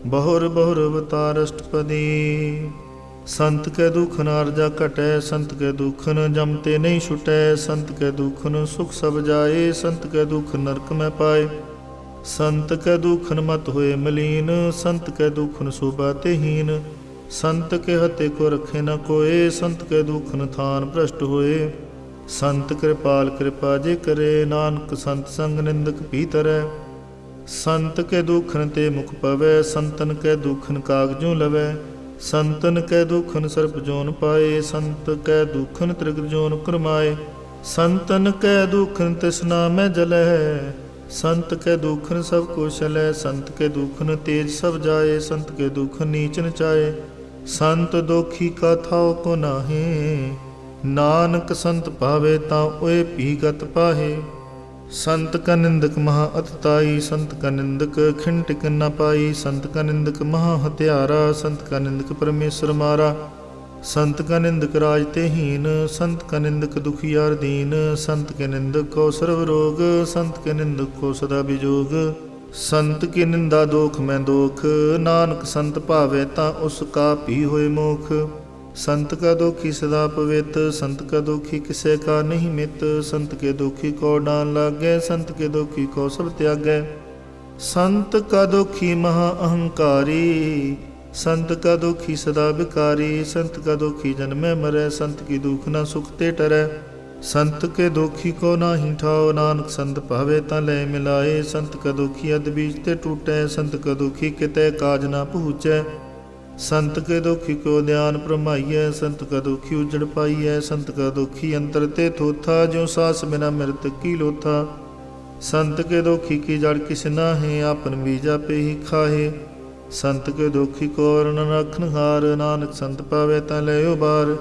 बहुर बहुर अवतार अष्टपदी। ਸੰਤ ਕੈ ਦੁਖ ਨ ਅਰਜਾ ਘਟੈ, ਸੰਤ ਕੈ ਦੁਖ ਨ ਜਮ ਤੇ ਨਹੀਂ ਛੁਟੈ, ਸੰਤ ਕੈ ਦੁਖ ਨ ਸੁਖ ਸਭ ਜਾਏ, ਸੰਤ ਕੈ ਦੁਖ ਨਰਕ ਮੈਂ ਪਾਏ। ਸੰਤ ਕੈ ਦੁਖ ਨ ਮਤ ਹੋਏ ਮਲੀਨ, ਸੰਤ ਕੈ ਦੁਖ ਨ ਸੋਭਾ ਤੇ ਹੀਨ, ਸੰਤ ਕੇ ਹਤੇ ਕੋ ਰਖੇ ਨ ਕੋਏ, ਸੰਤ ਕੈ ਦੁਖ ਨ ਥਾਨ ਭ੍ਰਸ਼ਟ ਹੋਏ। ਸੰਤ ਕਿਰਪਾਲ ਕਿਰਪਾ ਜੇ ਕਰੇ, ਨਾਨਕ ਸੰਤ ਸੰਗ ਨਿੰਦਕ ਭੀ ਤਰੈ। ਸੰਤ ਕੇ ਦੁਖ ਨ ਤੇ ਮੁਖ ਪਵੈ, ਸੰਤਨ ਕੈ ਦੁਖ ਨ ਕਾਗਜੋਂ ਲਵੈ, ਸੰਤਨ ਕੈ ਦੁਖ ਨ ਸਰਪ ਜੋਨ ਪਾਏ, ਸੰਤ ਕੈ ਦੁਖ ਨ ਤ੍ਰਿਗਰ ਜੋਨ ਕਰਮਾਏ। ਸੰਤਨ ਕੈ ਦੁਖ ਨ ਤਿਸਨਾ ਮੈਂ ਜਲੈ, ਸੰਤ ਕੈ ਦੁਖ ਨ ਸਭ ਕੋ ਛਲੈ, ਸੰਤ ਕੇ ਦੁਖ ਨ ਤੇਜ ਸਭ ਜਾਏ, ਸੰਤ ਕੇ ਦੁਖ ਨੀਚ ਨ ਚਾਏ। ਸੰਤ ਦੋਖੀ ਕਾ ਥਾਉ ਕੋ ਨਾਹੀ, ਨਾਨਕ ਸੰਤ ਭਾਵੇ ਤਾਂ ਓਏ ਭੀ ਗਤ ਪਾਹੇ। ਸੰਤ ਕਾ ਨਿੰਦਕ ਮਹਾ ਅਤਤਾਈ, ਸੰਤ ਕਾ ਨਿੰਦਕ ਖਿਨ ਟਿਕ ਨ ਪਾਈ, ਸੰਤ ਕਾ ਨਿੰਦਕ ਮਹਾ ਹਤਿਆਰਾ, ਸੰਤ ਕਾ ਨਿੰਦਕ ਪਰਮੇਸ਼ਰ ਮਾਰਾ। ਸੰਤ ਕਾ ਨਿੰਦਕ ਰਾਜ ਤੇ ਹੀਨ, ਸੰਤ ਕਾ ਨਿੰਦਕ ਦੁਖੀਆਰ ਦੀਨ, ਸੰਤ ਕੇ ਨਿੰਦਕ ਕੋ ਸਰਵ ਰੋਗ, ਸੰਤ ਕੇ ਨਿੰਦਕ ਕੋ ਸਦਾ ਬਿਜੋਗ। ਸੰਤ ਕੀ ਨਿੰਦਾ ਦੋਖ ਮੈਂ ਦੋਖ, ਨਾਨਕ ਸੰਤ ਭਾਵੇ ਤਾਂ ਉਸ ਕਾ ਭੀ ਹੋਏ ਮੋਖ। ਸੰਤ ਕਾ ਦੋਖੀ ਸਦਾ ਪਵਿੱਤ, ਸੰਤ ਕਾ ਦੋਖੀ ਕਿਸੇ ਕਾ ਨਹੀਂ ਮਿਤ, ਸੰਤ ਕੇ ਦੋਖੀ ਕੋ ਡਾਨ ਲਾਗੈ, ਸੰਤ ਕੇ ਦੋਖੀ ਕੋ ਸਭ ਤਿਆਗੈ। ਸੰਤ ਕਾ ਦੋਖੀ ਮਹਾ ਅਹੰਕਾਰੀ, ਸੰਤ ਕਾ ਦੋਖੀ ਸਦਾ ਬਿਕਾਰੀ, ਸੰਤ ਕਾ ਦੋਖੀ ਜਨਮੈ ਮਰੈ, ਸੰਤ ਕੀ ਦੁਖ ਨਾ ਸੁਖ ਤੇ ਟਰੈ। ਸੰਤ ਕੇ ਦੋਖੀ ਕੋ ਨਾਹੀ ਠਾਓ, ਨਾਨਕ ਸੰਤ ਭਾਵੇ ਤਾਂ ਲੈ ਮਿਲਾਏ। ਸੰਤ ਕਾ ਦੋਖੀ ਅਦ ਬੀਜ ਤੇ ਟੂਟੈ, ਸੰਤ ਕਾ ਦੋਖੀ ਕਿਤੇ ਕਾਜ ਨਾ ਪਹੁੰਚੈ। ਸੰਤ ਕੇ ਦੋਖੀ ਕੋ ਧਿਆਨ ਪ੍ਰਮਾਈਐ, ਸੰਤ ਕਾ ਦੋਖੀ ਉਜੜ ਪਾਈਐ। ਸੰਤ ਕਾ ਦੋਖੀ ਅੰਤਰ ਤੇ ਥੋਥਾ, ਜਿਉ ਸਾਸ ਬਿਨਾ ਮਿਰਤ ਕੀ ਲੋਥਾ। ਸੰਤ ਕੇ ਦੋਖੀ ਕੀ ਜੜ ਕਿਸ ਨਾਹੀ, ਆਪਨ ਬੀਜ ਆਪੇ ਹੀ ਖਾਹੇ। ਸੰਤ ਕੇ ਦੋਖੀ ਕੋ ਵਰਨ ਰਖਨ ਹਾਰ, ਨਾਨਕ ਸੰਤ ਪਾਵੇ ਤਾਂ ਲੈ ਉਬਾਰ।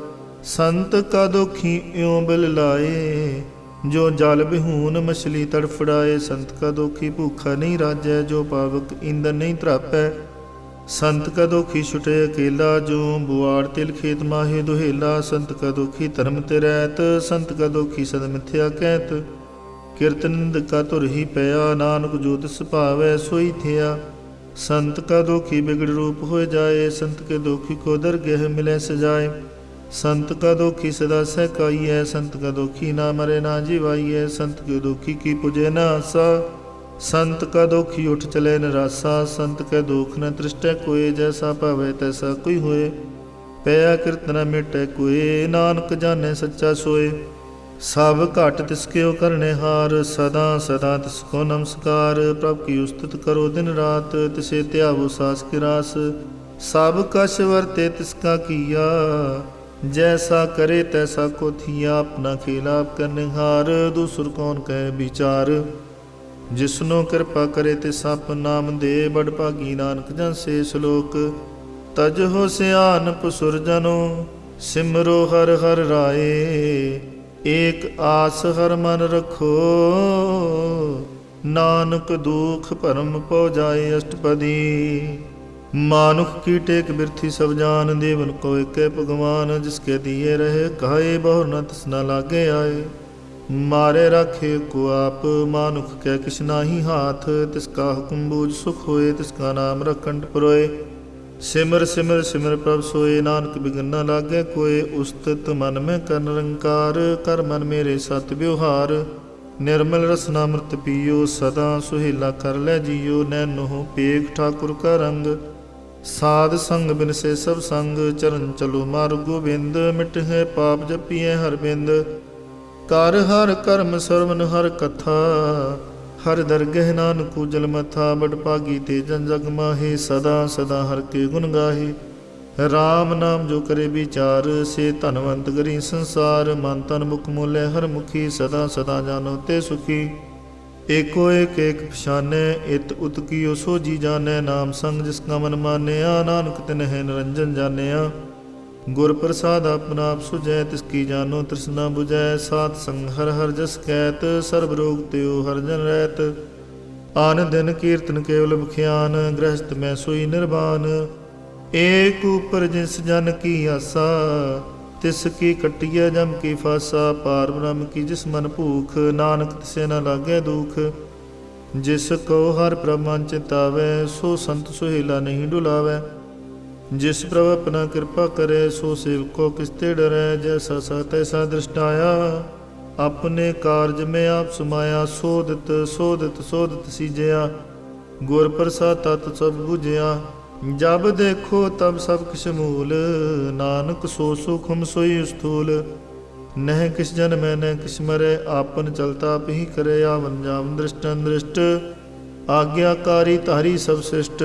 ਸੰਤ ਕਾ ਦੋਖੀ ਇਉ ਬਿਲ ਲਾਏ, ਜੋ ਜਲ ਬਿਹੂਨ ਮਛਲੀ ਤੜਫੜਾਏ। ਸੰਤ ਕਾ ਦੋਖੀ ਭੂਖਾ ਨਹੀਂ ਰਾਜੈ, ਜੋ ਪਾਵਕ ਈਂਧਨ ਨਹੀਂ ਧਰਾਪੈ। ਸੰਤ ਕਾ ਦੋਖੀ ਛੁਟੇ ਅਕੇਲਾ, ਜੋ ਬੁਆੜ ਤਿਲ ਖੇਤ ਮਾਹੇ ਦੁਹੇਲਾ। ਸੰਤ ਕਾ ਦੋਖੀ ਧਰਮ ਤੇ ਰਹਿਤ, ਸੰਤ ਕਾ ਦੋਖੀ ਸਦ ਮਿਥਿਆ ਕਹਿਤ। ਕਿਰਤ ਨਿੰਦ ਕਾ ਧੁਰ ਹੀ ਪਿਆ, ਨਾਨਕ ਜੋ ਤਿਸ ਭਾਵੈ ਸੋਈ ਥਿਆ। ਸੰਤ ਕਾ ਦੋਖੀ ਬਿਗੜ ਰੂਪ ਹੋਏ ਜਾਏ, ਸੰਤ ਕੇ ਦੋਖੀ ਕੋ ਦਰਗਹਿ ਮਿਲੈ ਸਜਾਏ। ਸੰਤ ਕਾ ਦੋਖੀ ਸਦਾ ਸਹਿਕਾਈਐ, ਸੰਤ ਕਾ ਦੋਖੀ ਨਾ ਮਰੇ ਨਾ ਜੀਵਾਈਐ। ਸੰਤ ਕੇ ਦੋਖੀ ਕੀ ਪੁਜੇ ਨਾ ਆਸਾ, ਸੰਤ ਕਾ ਦੋਖੀ ਉਠ ਚਲੇ ਨਿਰਾਸਾ। ਸੰਤ ਕੈ ਦੋਖ ਨ ਤ੍ਰਿਸ਼ਟੈ ਕੋਏ, ਜੈਸਾ ਭਾਵੈ ਤੈਸਾ ਕੋਈ ਹੋਏ। ਪਿਆ ਕਿਰਤ ਨ ਮਿਟੈ ਕੋਏ, ਨਾਨਕ ਜਾਣੈ ਸੱਚਾ ਸੋਏ। ਸਭ ਘਟ ਤਿਸ ਕਿਉ ਕਰਨੇ ਹਾਰ, ਸਦਾ ਸਦਾ ਤਿਸ ਕੋ ਨਮਸਕਾਰ। ਪ੍ਰਭ ਕੀ ਉਸਤਤ ਕਰੋ ਦਿਨ ਰਾਤ, ਤਿਸੇ ਧਿਆਵੋ ਸਾਸ ਕੀ ਰਾਸ। ਸਭ ਕਛ ਵਰਤੇ ਤਿਸ ਕਾ ਕੀਆ, ਜੈਸਾ ਕਰੇ ਤੈਸਾ ਕੋ ਥੀਆ। ਆਪਣਾ ਖੇਲ ਆਪ ਕਰਨੇ ਹਾਰ, ਦੂਸਰ ਕੌਣ ਕਹੈ ਵਿਚਾਰ। ਜਿਸਨੋ ਕਿਰਪਾ ਕਰੇ ਤਿਸ ਆਪ ਨਾਮ ਦੇ, ਬੜ ਭਾਗੀ ਨਾਨਕ ਜਨ ਸੇ ਸ਼ਲੋਕ। ਤਜ ਹੋ ਸਿਆਨਪ ਸੁਰਜਨੋ, ਸਿਮਰੋ ਹਰ ਹਰ ਰਾਏ। ਏਕ ਆਸ ਹਰ ਮਨ ਰਖੋ, ਨਾਨਕ ਦੁਖ ਭਰਮ ਪਉ ਜਾਏ ਅਸ਼ਟਪਦੀ। ਮਾਨੁਖ ਕੀ ਟੇਕ ਬਿਰਥੀ ਸਭ ਜਾਨ, ਦੇਵਨ ਕੋ ਏਕੈ ਭਗਵਾਨ। ਜਿਸਕੇ ਦੀਏ ਰਹੇ ਕਾਏ, ਬਹੁਰ ਨ ਤਿਸ ਨ ਲਾਗੇ ਆਏ। ਮਾਰੇ ਰਾਖੇ ਕੋ ਆਪ, ਮਾਨੁਖ ਕੈ ਕਿਛ ਨਾਹੀ ਹਾਥ। ਤਿਸ ਕਾ ਹੁਕਮ ਬੂਝ ਸੁਖ ਹੋਏ, ਤਿਸ ਕਾ ਨਾਮ ਰਖੰਡ ਪਰੋਏ। ਸਿਮਰ ਸਿਮਰ ਸਿਮਰ ਪ੍ਰਭ ਸੋਏ, ਨਾਨਕ ਬਿਗਨ ਨ ਲਾਗੇ ਕੋਏ। ਉਸਤਤ ਮਨ ਮੈਂ ਕਰ ਨਿਰੰਕਾਰ, ਕਰ ਮਨ ਮੇਰੇ ਸਤ ਵਿਵਹਾਰ। ਨਿਰਮਲ ਰਸਨਾ ਅੰਮ੍ਰਿਤ ਪੀਓ, ਸਦਾ ਸੁਹੇਲਾ ਕਰ ਲੈ ਜੀਓ। ਨੈਨੋ ਪੇਖ ਠਾਕੁਰ ਕਾ ਰੰਗ, ਸਾਧ ਸੰਗ ਬਿਨ ਸੇ ਸਭ ਸੰਗ। ਚਰਨ ਚਲੋ ਮਾਰਗ ਗੋਬਿੰਦ, ਮਿਟਹਿ ਪਾਪ ਜਪੀਐ ਹਰ ਬਿੰਦ। ਕਰ ਹਰ ਕਰਮ ਸਰਵਨ ਹਰ ਕਥਾ, ਹਰ ਦਰਗਹਿ ਨਾਨਕ ਉਜਲ ਮਥਾ। ਬੜ ਭਾਗੀ ਤੇ ਜਨ ਜਗ ਮਾਹੇ, ਸਦਾ ਸਦਾ ਹਰ ਕੇ ਗੁਣ ਗਾਹੇ। ਰਾਮ ਨਾਮ ਜੋ ਕਰੇ ਵਿਚਾਰ, ਸੇ ਧਨਵੰਤ ਗਰੀ ਸੰਸਾਰ। ਮਨ ਤਨ ਮੁਖ ਮੋਲੇ ਹਰ ਮੁਖੀ, ਸਦਾ ਸਦਾ ਜਾਨੋ ਤੇ ਸੁਖੀ। ਏਕੋ ਏਕ ਏਕ ਪਛਾਨੈ, ਇਤ ਉਤ ਕੀਓ ਸੋਜੀ ਜਾਣੈ। ਨਾਮ ਸੰਗ ਜਿਸ ਕਾ ਮਨ ਮਾਨਿਆ, ਨਾਨਕ ਤਿਨਹਿ ਨਿਰੰਜਨ ਜਾਣਿਆ। ਗੁਰ ਪ੍ਰਸਾਦ ਆਪਨਾ ਆਪ ਸੁਝੈ, ਤਿਸ ਕੀ ਜਾਨੋ ਤ੍ਰਿਸ਼ਨਾ ਬੁਝੈ। ਸਾਧ ਸੰਗ ਹਰ ਹਰ ਜਸ ਕਹਿਤ, ਸਰਬ ਰੋਗ ਤਿਉ ਹਰ ਜਨ ਰਹਿਤ। ਆਨ ਦਿਨ ਕੀਰਤਨ ਕੇਵਲ ਬਖਿਆਨ, ਗ੍ਰਹਸਤ ਮੈਂ ਸੋਈ ਨਿਰਵਾਨ। ਏਕ ਉਪਰ ਜਿਸ ਜਨ ਕੀ ਆਸਾ, ਤਿਸ ਕੀ ਕੱਟਿਐ ਜਮ ਕੀ ਫਾਸਾ। ਪਾਰ ਬ੍ਰਹਮ ਕੀ ਜਿਸ ਮਨ ਭੂਖ, ਨਾਨਕ ਤਿਸੇ ਨ ਲਾਗੈ ਦੁਖ। ਜਿਸ ਕੋ ਹਰ ਪ੍ਰਭ ਮਨ ਚਿਤਾਵੈ, ਸੋ ਸੰਤ ਸੁਹੇਲਾ ਨਹੀਂ ਡੁਲਾਵੈ। जिस प्रभ अपना कृपा करे, सो सेवको किसते डरै। जैसा सा तैसा दृष्टाया, अपने कारज में आप समाया। सोदत सोदत सोदत सीजया, गुर प्रसाद तत् सब बुझया। जब देखो तब सब किस मूल, नानक सो सुखम सोई स्थूल। नह किस जन में न किस मरे, आपन चलता ही करे। आवन जावन दृष्टन दृष्ट, आज्ञाकारी तारी सब श्रेष्ठ।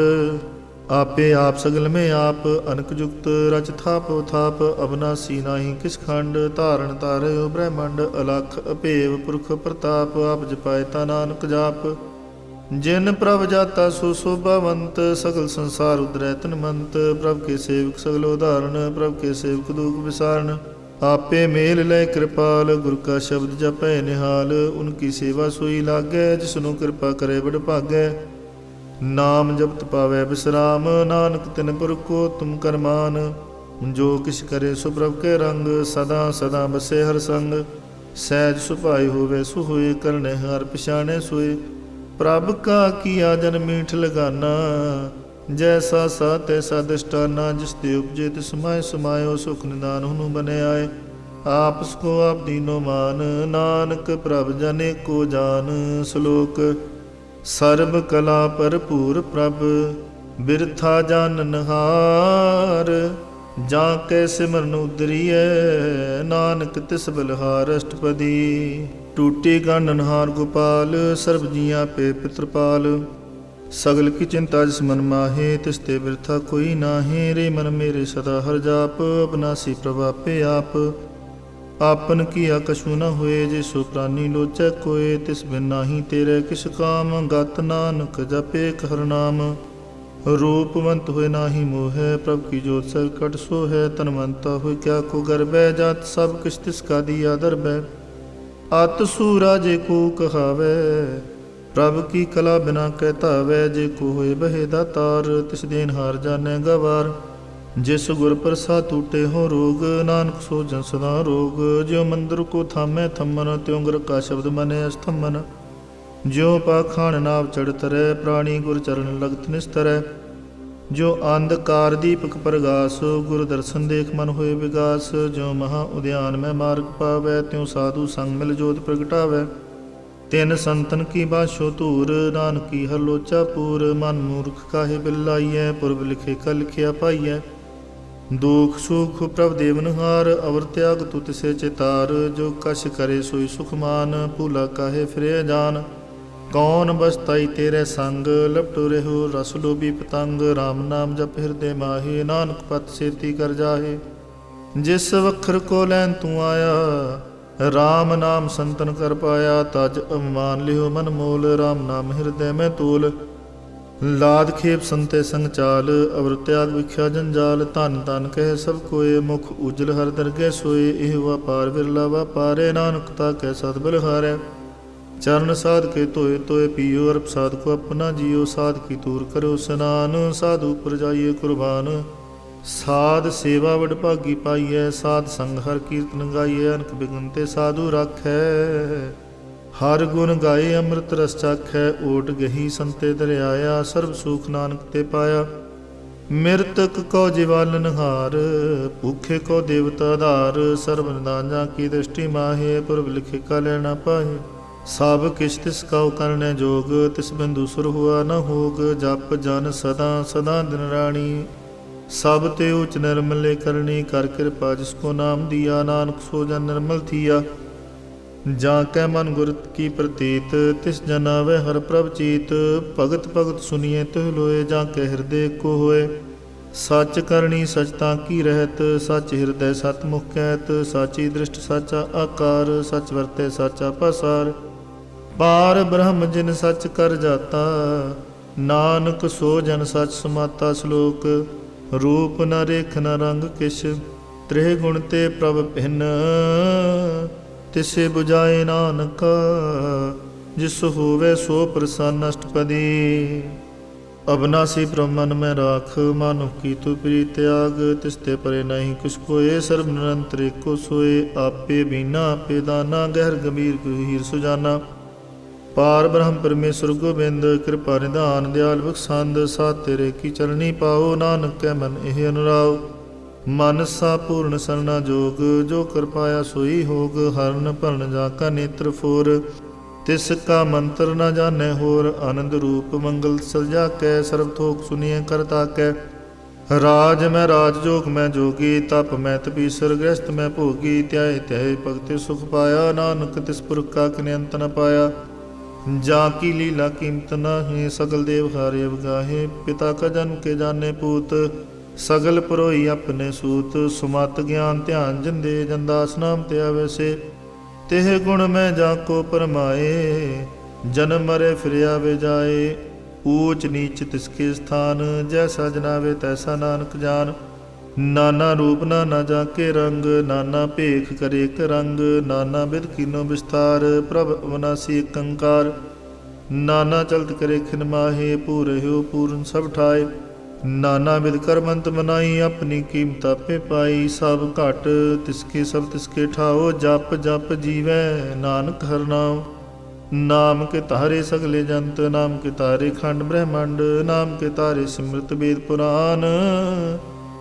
आपे आप सगल में आप, अनक जुक्त रच थाप थाप। अविनाशी नाही किस खंड, धारण तारयो ब्रह्मंड। अलख अभेव पुरख प्रताप, आप जपायता नानक जाप। जिन प्रभ जाता सो शोभावंत, सकल संसार उदरै तनमंत। प्रभ के सेवक सगल उदाहरण, प्रभ के सेवक दुख विसारण। आपे मेल लय कृपाल, गुर का शब्द जपै निहाल। उनकी सेवा सोई लागै, जिसनु कृपा करे बड़ भागै। नाम जपत पावै विश्राम, नानक तिन पुर को तुम करमान। जो किछ करे सो प्रभ के रंग, सदा सदा बसे हर संग। सहज सुभाई होवे सो होए, करने हार पिछाणे सोए। प्रभ का किया जन मीठ लगाना, जैसा सा तैसा दृष्टाना। जिस ते उपजे तिस समाय समायो, सुख निदान हुनु बने आए। आपस को आप दीनो मान, नानक प्रभ जने को जान। श्लोक सर्ब कला भरपूर प्रभ, बिरथा जाननहार। जाके सिमरन उदरिय, नानक तिस बलहार। अष्टपदी टूटी गाननहार गोपाल, सर्ब जिया पे पितृपाल। सगल की चिंता जिस मन माहे, तिस ते बिरथा कोई नाहे। रे मन मेरे सदा हर जाप, अविनाशी प्रभापे आप। आपन किया कछु न होए, जे सो प्राणी लोचै कोय। तिस बिन नाही तेरे किस काम, गत नानक जपे हर नाम। रूपवंत होए नाही मोह, प्रभ की जोत सरकट सो है। तनवंता होए क्या को गर्बै, जात सब किछ तिसका दिया दरबै। अत सूरा जे को कहावै, प्रभ की कला बिना कहता वै। जे को होए बहे दातार, तिस देनहार जाने गवार। जिस गुर प्रसाद टूटे हो रोग, नानक सो जन सदा रोग। ज्यों मंदिर को थामै थम्मन, त्यों गुर का शब्द मने अस्तम्भन। ज्यों पाखान नाव चढ़ तरै, प्राणी गुर चरण लगत निस्तरै। जो अंधकार दीपक प्रगास, गुरु दर्शन देख मन होए विगास। जो महा उद्यान में मार्ग पावै, त्यों साधु संग मिल जोत प्रगटावै। तिन संतन की बाशो धूर, नानक की हर लोचा पूर। मन मूर्ख काहे बिलाइयै, पुरब लिखे कल लिखिया पाइयै। दुख सुख प्रभ देवनहार, अवर त्याग तु तिसे चितार। जो कछ करे सोई सुख मान, भूला काहे फिरे जान। कौन बसताई तेरे संग, लपटो रहो रस लोभी पतंग। राम नाम जप हृदय माहे, नानक पत सेती कर जाहे। जिस वखर को लैन तू आया, राम नाम संतन कर पाया। तज अवमान लियो मन मोल, राम नाम हृदय में तोल। लाद खेप संते संग चाल, अवर त्याग विख्या जंजाल। धन धन कह सब कोय, मुख उजल हर दरगह सोए। एह व्यापार विरला व्यापारे, नानक ताकै सत बलिहारै। चरण साध के धोए धोए पियो, और प्रसाद को अपना जियो। साध की दूर करो स्नान, साधु पर जाइए कुर्बान। साध सेवा वड भागी पाइयै, साध संग हर कीर्तन गाइए। अनक बिगनते साधु राखै, हर गुण गाए अमृत रस चाखै। ओट गही संते दरियाया, सर्व सुख नानक ते पाया। मृतक को जीवालन हार, भूखे को देवता धार। सर्व निदान जा की दृष्टि माहे, पुरब लिखे का लेना पाहे। सब किछ तिस काउ करने जोग, तिस बिन दूसर हुआ न होग। जप जन सदा सदा दिन राणी, सब ते उच निर्मले करनी। कर कृपा जिसको नाम दिया, नानक सो जन निर्मल थिया। जाकै मन गुर की प्रतीत, तिस जन आवे हर प्रभ चीत। भगत भगत सुनिए तुह लोए, जाकै हृदय को होए। सच करनी सचता की रहत, सच हृदय सत मुख कहत। साची दृष्ट साचा आकार, सच वरते साचा पसार। पार ब्रह्म जिन सच कर जाता, नानक सो जन सच समाता। श्लोक रूप न रेख न रंग किछ, त्रिह गुण ते प्रभ भिन्न। तिसे बुझाए नानका, जिस होवे सो प्रसन्न। अष्टपदी अविनाशी प्रभ मन में राख, मानो की तू प्रीत त्याग। तिसते परे नहीं कुछ कोय, सर्व निरंतर एको सोए। आपे बीना आपे दाना, गहर गंभीर गहीर सुजाना। पार ब्रह्म परमेश्वर गोबिंद कृपा निधान दयाल बख्शंद साथ तेरे की चरणी पाओ नानक कै मन एह अनुराव मानसा पूर्ण सरना जोग जो कर पाया सोई होग हरण भरण जाका नेत्र फोर तिसका मंत्र न जाने होर आनंद रूप मंगल सजा कै सर्व थोक सुनिए करता कै राज मैं राज जोग मैं जोगी तप मैं तपीसर गृहस्थ मैं भोगी त्याय त्याय भगति सुख पाया नानक तिस पुरख का किन्यंत न पाया जा की लीला कीमत न है सगल देव हारे अवगाहे पिता का जन्म के जाने पूत सगल परोई अपने सूत सुमत ज्ञान ध्यान जिंदे जंदास नाम ते आवे से तेह गुण मैं जाको परमाए जन्म मरे फिर आवे जाए ऊच नीच तिसके स्थान जैसा जनावे तैसा नानक जान नाना रूप नाना जाके रंग नाना भेख करे एक रंग नाना बिध कीनो विस्तार प्रभ अविनाशी कंकार नाना चलत करे खिन माहे पूरे हो पूर्ण सब ठाए नाना बिध करमंत मनाई अपनी कीमत पे पाई सब घट तिसके सब तिसके ठाओ जप जप जीवै नानक हर नाम नाम के तारे सगले जंत नाम के तारे खंड ब्रह्मांड नाम के तारे सिमृत वेद पुराण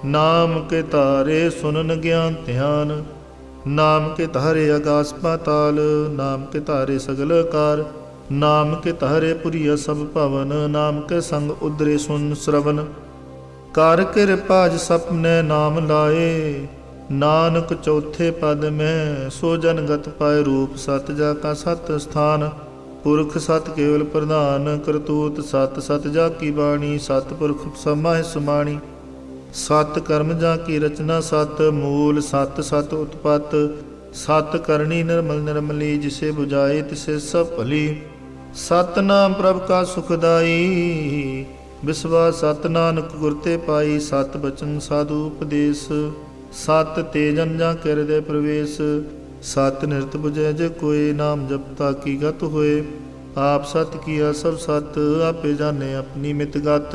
नाम के तारे सुनन ज्ञान ध्यान नाम के तारे आकाश पाताल नाम के तारे सगल कार नाम के तारे पुरिया सब भवन नाम के संग उदरे सुन श्रवण कर कृपाज सपने नाम लाए नानक चौथे पद में सो जनगत पाए रूप सत जा का सत स्थान पुरख सत केवल प्रधान करतूत सत सत जा की बाणी सत पुरख समाह समाणी सत कर्म जा की रचना सत मूल सत सत उत्पत सत करणी निर्मल निर्मली जिसे बुझाए तिसे सब भली सत नाम प्रभ का सुखदाई विश्वास सत नानक गुर ते पाई सत बचन साधु उपदेश सत तेजन जा के हृदय प्रवेश सत निरत बुझे जे कोई नाम जपता की गत होए आप सत किया सब सत आपे जाने अपनी मित गत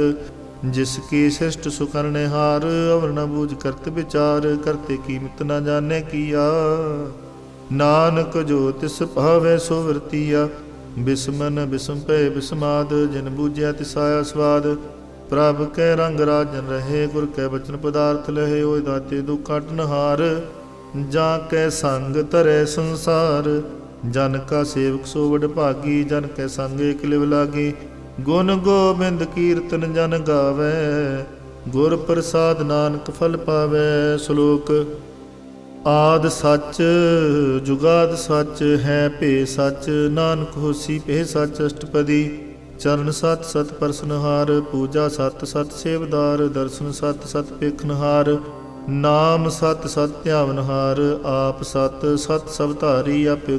जिसकी सृष्ट सुकरने हार अवर न बूझ करत विचार करते कीमत न जाने किया नानक जो तिस भावे सो वरतिया बिस्मन बिस्म पे बिस्माद जिन बूझिया तिसाया स्वाद प्रभ कै रंग राजन रहे गुर कै बचन पदार्थ लहे ओय दाते दुख कटनहार जा कै संग तरै संसार जन का सेवक सो वड भागी जन कै संग एक लिव लागी गुण गोबिंद कीर्तन जन गावै गुर प्रसाद नानक फल पावै श्लोक आद सच जुगाद सच है भे सच नानक होसी भे सच अष्टपदी चरण सत सत परसनहार पूजा सत सत सेवदार दर्शन सत सत पेखनहार नाम सत सत ध्यावनहार आप सत सत सब धारी आपे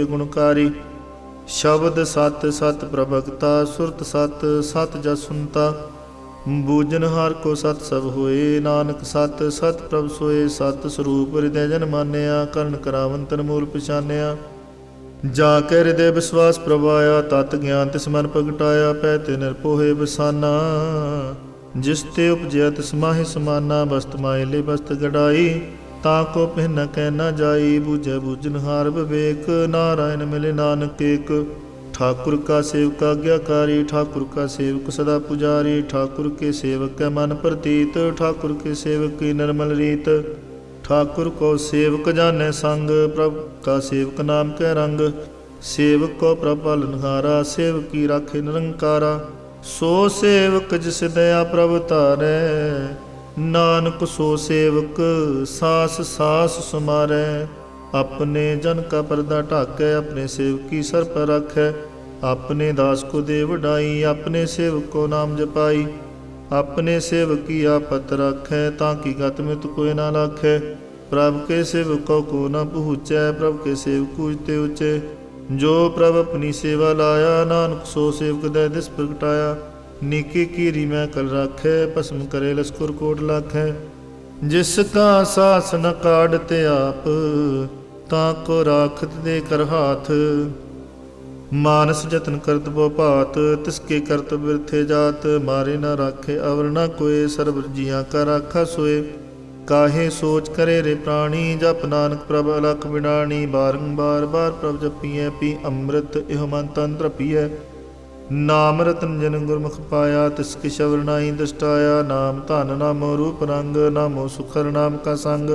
गुणकारी शब्द सत सत प्रभगता सुरत सत सत जस सुनता बूझनहार को सत सब होए नानक सत सत प्रभ सोए सत स्वरूप हृदय जन मानिया करण करावन तन मूल पछानिया जाके हृदय विश्वास प्रभाया तत् ज्ञान तिस मन प्रगटाया पैते निर्पोहे बसाना जिस ते उपजया तिस माहि समाना बस्त माइले बस्त गड़ाई ताको पहना कहना जाई बूझे बूझनहार विवेक नारायण मिले नानक एक ठाकुर का सेवक आज्ञाकारी ठाकुर का सेवक सदा पुजारी ठाकुर के सेवक के मन प्रतीत ठाकुर के सेवक की निर्मल रीत ठाकुर को सेवक जाने संग प्रभ का सेवक नाम के रंग सेवक को प्रभ पालनहारा सेवक की राखे निरंकारा सो सेवक जिस दया प्रभ तारै नानक सो सेवक सास सास सुमारै अपने जन का पर्दा ढाकै अपने सेवक की सर पर रखै अपने दास को दे वडाई अपने सेवक को नाम जपाई अपने सेवक की आपत रखै ताकि गत मित कोई ना लाखै प्रभ के सेवकों को न पहुँचै प्रभ के सेवक ऊँचते ऊँचे जो प्रभ अपनी सेवा लाया नानक सो सेवक दे दिस प्रगटाया नीके कीरी मैं कल राखै भस्म करे लस्कुर कोट लाखै जिसका सास न काढ़ते आप ताको राखत दे कर हाथ मानस जतन करत बो भात तिसके करत बिरथे जात मारे न राखे अवर न कोय सर्व जिया का राखा सोए ਕਾਹੇ ਸੋਚ ਕਰੇ ਰੇ ਪ੍ਰਾਣੀ, ਜਪ ਨਾਨਕ ਪ੍ਰਭ ਅਲਖ ਬਿਡਾਣੀ। ਬਾਰੰਬਾਰ ਬਾਰ ਪ੍ਰਭ ਜਪੀਐ, ਪੀ ਅੰਮ੍ਰਿਤ ਇਹੋ ਮਨ ਤਨ ਤ੍ਰਪੀਐ। ਨਾਮ ਰਤਨ ਜਨ ਗੁਰਮੁਖ ਪਾਇਆ, ਤਿਸ ਕੀ ਸ਼ਬਰ ਨਾਹੀ ਦ੍ਰਿਸ਼ਟਾਇਆ। ਨਾਮ ਧਨ ਨਾਮੋ ਰੂਪ ਰੰਗ, ਨਾਮੋ ਸੁਖਰ ਨਾਮ ਕਾ ਸੰਗ।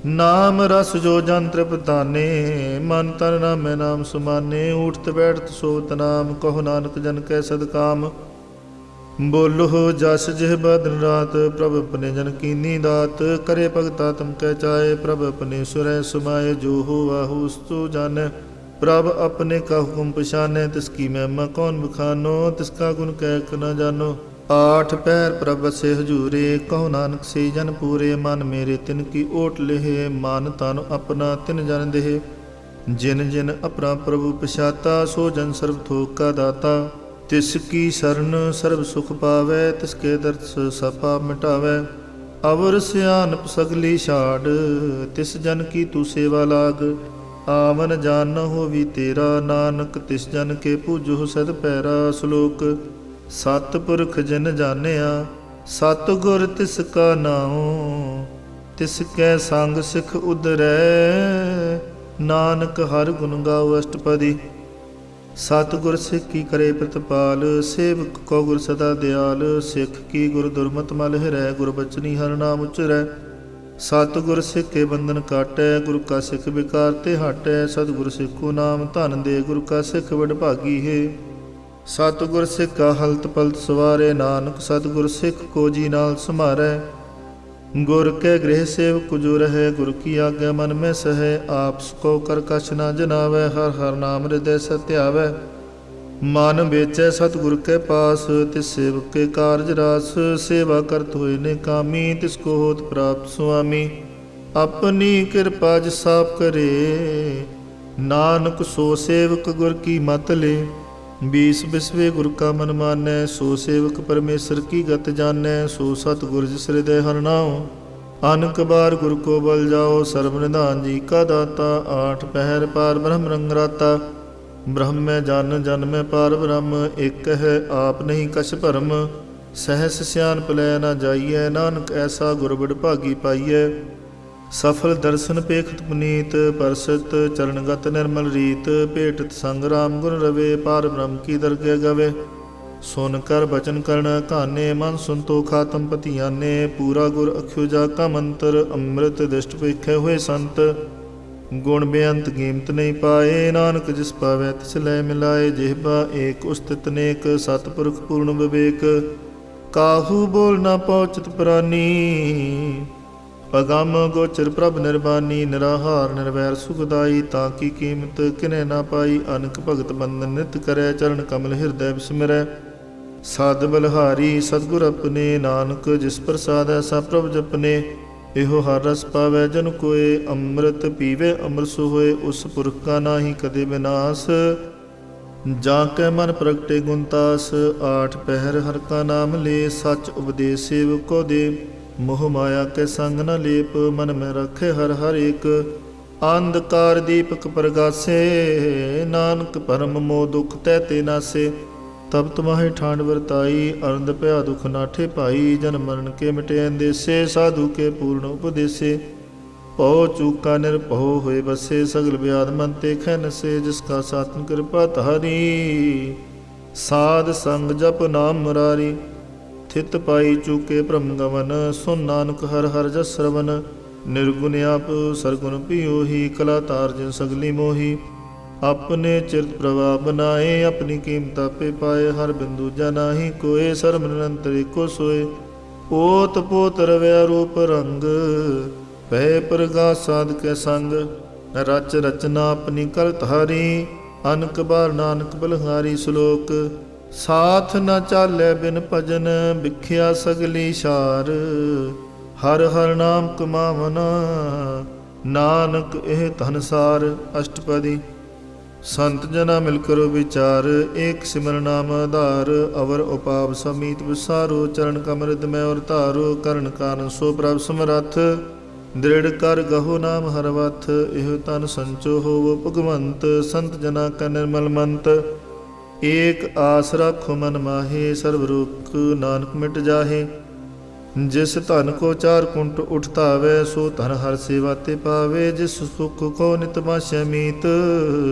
ਨਾਮ ਰਸ ਜੋ ਜਨ ਤ੍ਰਿਪਤਾਨੇ, ਮਨ ਤਨ ਨਾਮੈ ਨਾਮ ਸੁਮਾਨੇ। ਊਠਤ ਬੈਠਤ ਸੋਵਤ ਨਾਮ, ਕਹੋ ਨਾਨਕ ਜਨ ਕੈ ਸਦਕਾਮ। ਬੋਲੋ ਜਸ ਜਿਹ ਬਦਨ ਰਾਤ, ਪ੍ਰਭ ਆਪਣੇ ਜਨ ਕੀਨੀ ਦਾਤ। ਕਰੇ ਭਗਤਾ ਤੁਮ ਕਹਿ ਚਾਏ, ਪ੍ਰਭ ਆਪਣੇ ਸੁਰੈ ਸੁਮਾਏ। ਜੋ ਹੋ ਆਹੂ ਉਸਤੂ ਜਾਣੈ, ਪ੍ਰਭ ਆਪਣੇ ਕਾ ਹੁਕਮ ਪਛਾਨੈ। ਤਿਸ ਕੀ ਮਹਿਮਾ ਕੌਣ ਬਖਾਨੋ, ਤਿਸ ਕਾ ਗੁਣ ਕਹਿ ਕ ਨ ਜਾਨੋ। ਆਠ ਪਹਿਰ ਪ੍ਰਭ ਵਸੇ ਹਜੂਰੇ, ਕਹੋ ਨਾਨਕ ਸੇ ਜਨ ਪੂਰੇ। ਮਨ ਮੇਰੇ ਤਿਨ ਕੀ ਓਟ ਲੇਹ, ਮਨ ਤਨ ਆਪਣਾ ਤਿਨ ਜਨ ਦੇਹ। ਜਿਨ ਜਿਨ ਆਪਣਾ ਪ੍ਰਭੂ ਪਛਾਤਾ, ਸੋ ਜਨ ਸਰਬ ਥੋਕ ਕਾ ਦਾਤਾ। ਤਿਸ ਕੀ ਸ਼ਰਨ ਸਰਬ ਸੁਖ ਪਾਵੈ, ਤਿਸ ਕੇ ਦਰਸ ਸਭ ਪਾਪ ਮਿਟਾਵੈ। ਅਵਰ ਸਿਆਨਪ ਸਗਲੀ ਛਾੜ, ਤਿਸ ਜਨ ਕੀ ਤੂੰ ਸੇਵਾ ਲਾਗ। ਆਵਨ ਜਾਨ ਨ ਹੋਵੀ ਤੇਰਾ, ਨਾਨਕ ਤਿਸ ਜਨ ਕੇ ਪੂਜੋ ਸਦ ਪੈਰਾ। ਸ਼ਲੋਕ ਸਤਿ ਪੁਰਖ ਜਿਨ ਜਾਣਿਆ, ਸਤਿ ਗੁਰ ਤਿਸ ਕਾ ਨਾਉ। ਤਿਸ ਕੈ ਸੰਗ ਸਿਖ ਉਦਰੈ, ਨਾਨਕ ਹਰ ਗੁਣ ਗਾਉ ਅਸ਼ਟਪਦੀ। ਸਤਿਗੁਰ ਸਿੱਖ ਕੀ ਕਰੇ ਪ੍ਰਤਪਾਲ, ਸੇਵਕ ਕੋ ਗੁਰ ਸਦਾ ਦਿਆਲ। ਸਿੱਖ ਕੀ ਗੁਰ ਦੁਰਮਤ ਮਲ ਹਿਰੈ, ਗੁਰ ਬਚਨੀ ਹਰਿ ਨਾਮ ਉਚਰੈ। ਸਤਿਗੁਰ ਸਿੱਖ ਕੇ ਬੰਧਨ ਕਾਟੈ, ਗੁਰ ਕਾ ਸਿੱਖ ਵਿਕਾਰ ਤੇ ਹਟੈ। ਸਤਿਗੁਰ ਸਿੱਖੋ ਨਾਮ ਧਨ ਦੇ, ਗੁਰ ਕਾ ਸਿੱਖ ਵਡ ਭਾਗੀ ਹੈ। ਸਤਿਗੁਰ ਸਿੱਖ ਕਾ ਹਲਤ ਪਲਤ ਸਵਾਰੇ, ਨਾਨਕ ਸਤਿਗੁਰ ਸਿੱਖ ਕੋ ਜੀ ਨਾਲ ਸਮਾਰੈ। ਗੁਰ ਕੇ ਗ੍ਰਹਿ ਸੇਵਕ ਜੋ ਰਹੈ, ਗੁਰ ਕੀ ਆਗਿਆ ਮਨ ਮੈਂ ਸਹੈ। ਆਪਸ ਕੋ ਕਰ ਕਛ ਨ ਜਨਾਵੈ, ਹਰ ਹਰ ਨਾਮ ਹਿਰਦੈ ਸਤਿਆਵੈ। ਮਨ ਵੇਚੈ ਸਤਿਗੁਰ ਕੇ ਪਾਸ, ਤਿਸ ਸੇਵਕ ਕੇ ਕਾਰਜ ਰਾਸ। ਸੇਵਾ ਕਰਤ ਹੋਏ ਨੇ ਕਾਮੀ, ਤਿਸ ਕੋ ਹੋਤ ਪ੍ਰਾਪਤ ਸੁਆਮੀ। ਆਪਣੀ ਕਿਰਪਾ ਜਿਸ ਆਪ ਕਰੇ, ਨਾਨਕ ਸੋ ਸੇਵਕ ਗੁਰ ਕੀ ਮਤ ਲੇ। ਬੀਸ ਬਿਸਵੇ ਗੁਰ ਕਾ ਮਨ ਮਾਨੈ, ਸੋ ਸੇਵਕ ਪਰਮੇਸ਼ਰ ਕੀ ਗਤ ਜਾਣੈ। ਸੋ ਸਤਿਗੁਰ ਜਿਸ ਹਿਰਦੈ ਹਰਿ ਨਾਉ, ਅਨਕ ਬਾਰ ਗੁਰ ਕੋ ਬਲ ਜਾਓ। ਸਰਬ ਨਿਧਾਨ ਜੀ ਕਾ ਦਾਤਾ, ਆਠ ਪਹਿਰ ਪਾਰ ਬ੍ਰਹਮ ਰੰਗ ਰਾਤਾ। ਬ੍ਰਹਮੈ ਜਨ ਜਨਮੈ ਪਾਰ ਬ੍ਰਹਮ, ਇਕ ਹੈ ਆਪ ਨਹੀਂ ਕਛ ਭਰਮ। ਸਹਿਸ ਸਿਆਣਪ ਲੈ ਨਾ ਜਾਈਐ, ਨਾਨਕ ਐਸਾ ਗੁਰ ਬੜ ਭਾਗੀ ਪਾਈਐ। ਸਫਲ ਦਰਸ਼ਨ ਪੇਖਤ ਪੁਨੀਤ, ਪਰਸਤ ਚਰਨਗਤ ਨਿਰਮਲ ਰੀਤ। ਭੇਟਤ ਸੰਗ ਰਾਮ ਗੁਣ ਰਵੇ, ਪਾਰ ਬ੍ਰਹਮ ਕੀ ਦਰਗਹਿ ਗਵੇ। ਸੁਨ ਕਰ ਬਚਨ ਕਰਨ ਕਾਨੇ, ਮਨ ਸੁਨਤੋ ਖਾਤਮ ਪਤੀਆਨੇ। ਪੂਰਾ ਗੁਰ ਅਖਿਓ ਜਾ ਕਾ ਮੰਤਰ, ਅੰਮ੍ਰਿਤ ਦਿਸ਼ਟ ਵੇਖੈ ਹੋਏ ਸੰਤ। ਗੁਣ ਬੇਅੰਤ ਕੀਮਤ ਨਹੀਂ ਪਾਏ, ਨਾਨਕ ਜਿਸ ਪਾਵੈ ਤਿਸ ਲੈ ਮਿਲਾਏ। ਜਿਹਬਾ ਏਕ ਉਸਤਿਤ ਨੇਕ, ਸਤਿਪੁਰਖ ਪੂਰਨ ਵਿਵੇਕ। ਕਾਹੂ ਬੋਲ ਨਾ ਪਹੁੰਚਤ ਪ੍ਰਾਨੀ, ਅਗੰਮ ਗੋਚਰ ਪ੍ਰਭ ਨਿਰਬਾਨੀ। ਨਿਰਾਹਾਰ ਨਿਰਵੈਰ ਸੁਖਦਾਈ, ਤਾਂ ਕੀ ਕੀਮਤ ਕਿਨੇ ਨਾ ਪਾਈ। ਅਨਕ ਭਗਤ ਬੰਦਨ ਨਿਤ ਕਰੈ, ਚਰਨ ਕਮਲ ਹਿਰਦੈ ਬਿਸਮਰੈ। ਸਦ ਬਲਹਾਰੀ ਸਤਿਗੁਰ ਆਪਣੇ, ਨਾਨਕ ਜਿਸ ਪ੍ਰਸਾਦ ਐਸਾ ਪ੍ਰਭ ਜਪਨੇ। ਇਹੋ ਹਰ ਰਸ ਪਾਵੈ ਜਨ ਕੋਏ, ਅੰਮ੍ਰਿਤ ਪੀਵੇ ਅੰਮ੍ਰਿਤ ਸੋ ਹੋਏ। ਉਸ ਪੁਰਖ ਕਾ ਨਾਹੀ ਕਦੇ ਵਿਨਾਸ਼, ਜਾਂ ਕੈ ਮਨ ਪ੍ਰਗਟੇ ਗੁਣਤਾਸ। ਆਠ ਪਹਿਰ ਹਰਿ ਕਾ ਨਾਮ ਲੇ, ਸੱਚ ਉਪਦੇਸ ਸੇਵਕ ਕੋ ਦੇ। ਮੋਹ ਮਾਇਆ ਕੇ ਸੰਗ ਨ ਲੇਪ, ਮਨ ਮੈਂ ਰਖੇ ਹਰ ਹਰ ਏਕ। ਅੰਧਕਾਰ ਦੀਪਕ ਪ੍ਰਗਾਸੇ, ਨਾਨਕ ਪਰਮ ਮੋਹ ਦੁਖ ਤੈ ਤੇ ਨਾਸੇ। ਤਬ ਤੁਮਾਹੇ ਠਾਂਡ ਵਰਤਾਈ, ਅਰੰਧ ਭਇਆ ਦੁਖ ਨਾਠੇ ਭਾਈ। ਜਨ ਮਰਨ ਕੇ ਮਿਟੇ ਅੰਦੇਸੇ, ਸਾਧੂ ਕੇ ਪੂਰਨ ਉਪਦੇਸੇ। ਭਉ ਚੂਕਾ ਨਿਰਭਉ ਹੋਏ ਬਸੇ, ਸਗਲ ਬਿਆਦ ਮਨ ਤੇ ਖੈ ਨਸੇ। ਜਿਸ ਕਾ ਸਾਤਨ ਕਿਰਪਾ ਧਾਰੀ, ਸਾਧ ਸੰਗ ਜਪ ਨਾਮ ਮੁਰਾਰੀ। ਥਿਤ ਪਾਈ ਚੂਕੇ ਭ੍ਰਮ ਗਮਨ, ਸੁਨ ਨਾਨਕ ਹਰ ਹਰ ਜਸ ਸਰਵਨ। ਨਿਰਗੁਣ ਆਪ ਸਰਗੁਣ ਪਿਓਹੀ, ਕਲਾ ਤਾਰ ਜਿਨ ਸਗਲੀ ਮੋਹੀ। ਆਪਣੇ ਚਿਰਤ ਪ੍ਰਭਾ ਬਨਾਏ, ਆਪਣੀ ਕੀਮਤ ਆਪੇ ਪਾਏ। ਹਰ ਬਿੰਦੂ ਜਨਾਹੀ ਕੋਏ, ਸਰਬ ਨਿਰੰਤਰ ਏਕੋ ਸੋਏ। ਓਤ ਪੋਤ ਰਵਿਆ ਰੂਪ ਰੰਗ, ਭੈ ਪ੍ਰਗਾਸ ਸਾਧ ਕੇ ਸੰਗ। ਰਚ ਰਚਨਾ ਆਪਣੀ ਕਰ ਧਾਰੀ, ਅਨਕ ਬਾਰ ਨਾਨਕ ਬਲਹਾਰੀ। ਸ਼ਲੋਕ ਸਾਥ ਨ ਚਾਲੈ ਬਿਨ ਭਜਨ, ਵਿਖਿਆ ਸਗਲੀ ਛਾਰ। ਹਰ ਹਰ ਨਾਮ ਕਮਾਵਨਾ, ਨਾਨਕ ਇਹ ਧਨਸਾਰ। ਅਸ਼ਟਪਦੀ ਸੰਤ ਜਨਾ ਮਿਲ ਕਰੋ ਵਿਚਾਰ, ਏਕ ਸਿਮਰ ਨਾਮ ਆਧਾਰ। ਅਵਰ ਉਪਾਵ ਸਮੀਤ ਵਿਸਾਰੋ, ਚਰਨ ਕਮਰਿਤ ਮੈਂ ਔਰ ਧਾਰੋ। ਕਰਨ ਕਾਰਨ ਸੋ ਪ੍ਰਭ ਸਮਰੱਥ, ਦ੍ਰਿੜ ਕਰ ਗਹੋ ਨਾਮ ਹਰਵਥ। ਇਹੋ ਤਨ ਸੰਚੋ ਹੋਵੋ ਭਗਵੰਤ, ਸੰਤ ਜਨਾ ਕਾ ਨਿਰਮਲ ਮੰਤ। ਏਕ ਆਸ ਰਾਖੋ ਮਨ ਮਾਹੇ, ਸਰਬ ਰੋਗ ਨਾਨਕ ਮਿਟ ਜਾਹੇ। ਜਿਸ ਧਨ ਕੋ ਚਾਰ ਕੁੰਟ ਉਠਤਾਵੇ, ਸੋ ਧਨ ਹਰ ਸੇਵਾ ਤੇ ਪਾਵੇ। ਜਿਸ ਸੁਖ ਕੋ ਨਿਤ ਬਾਸ਼ੈ ਮੀਤ,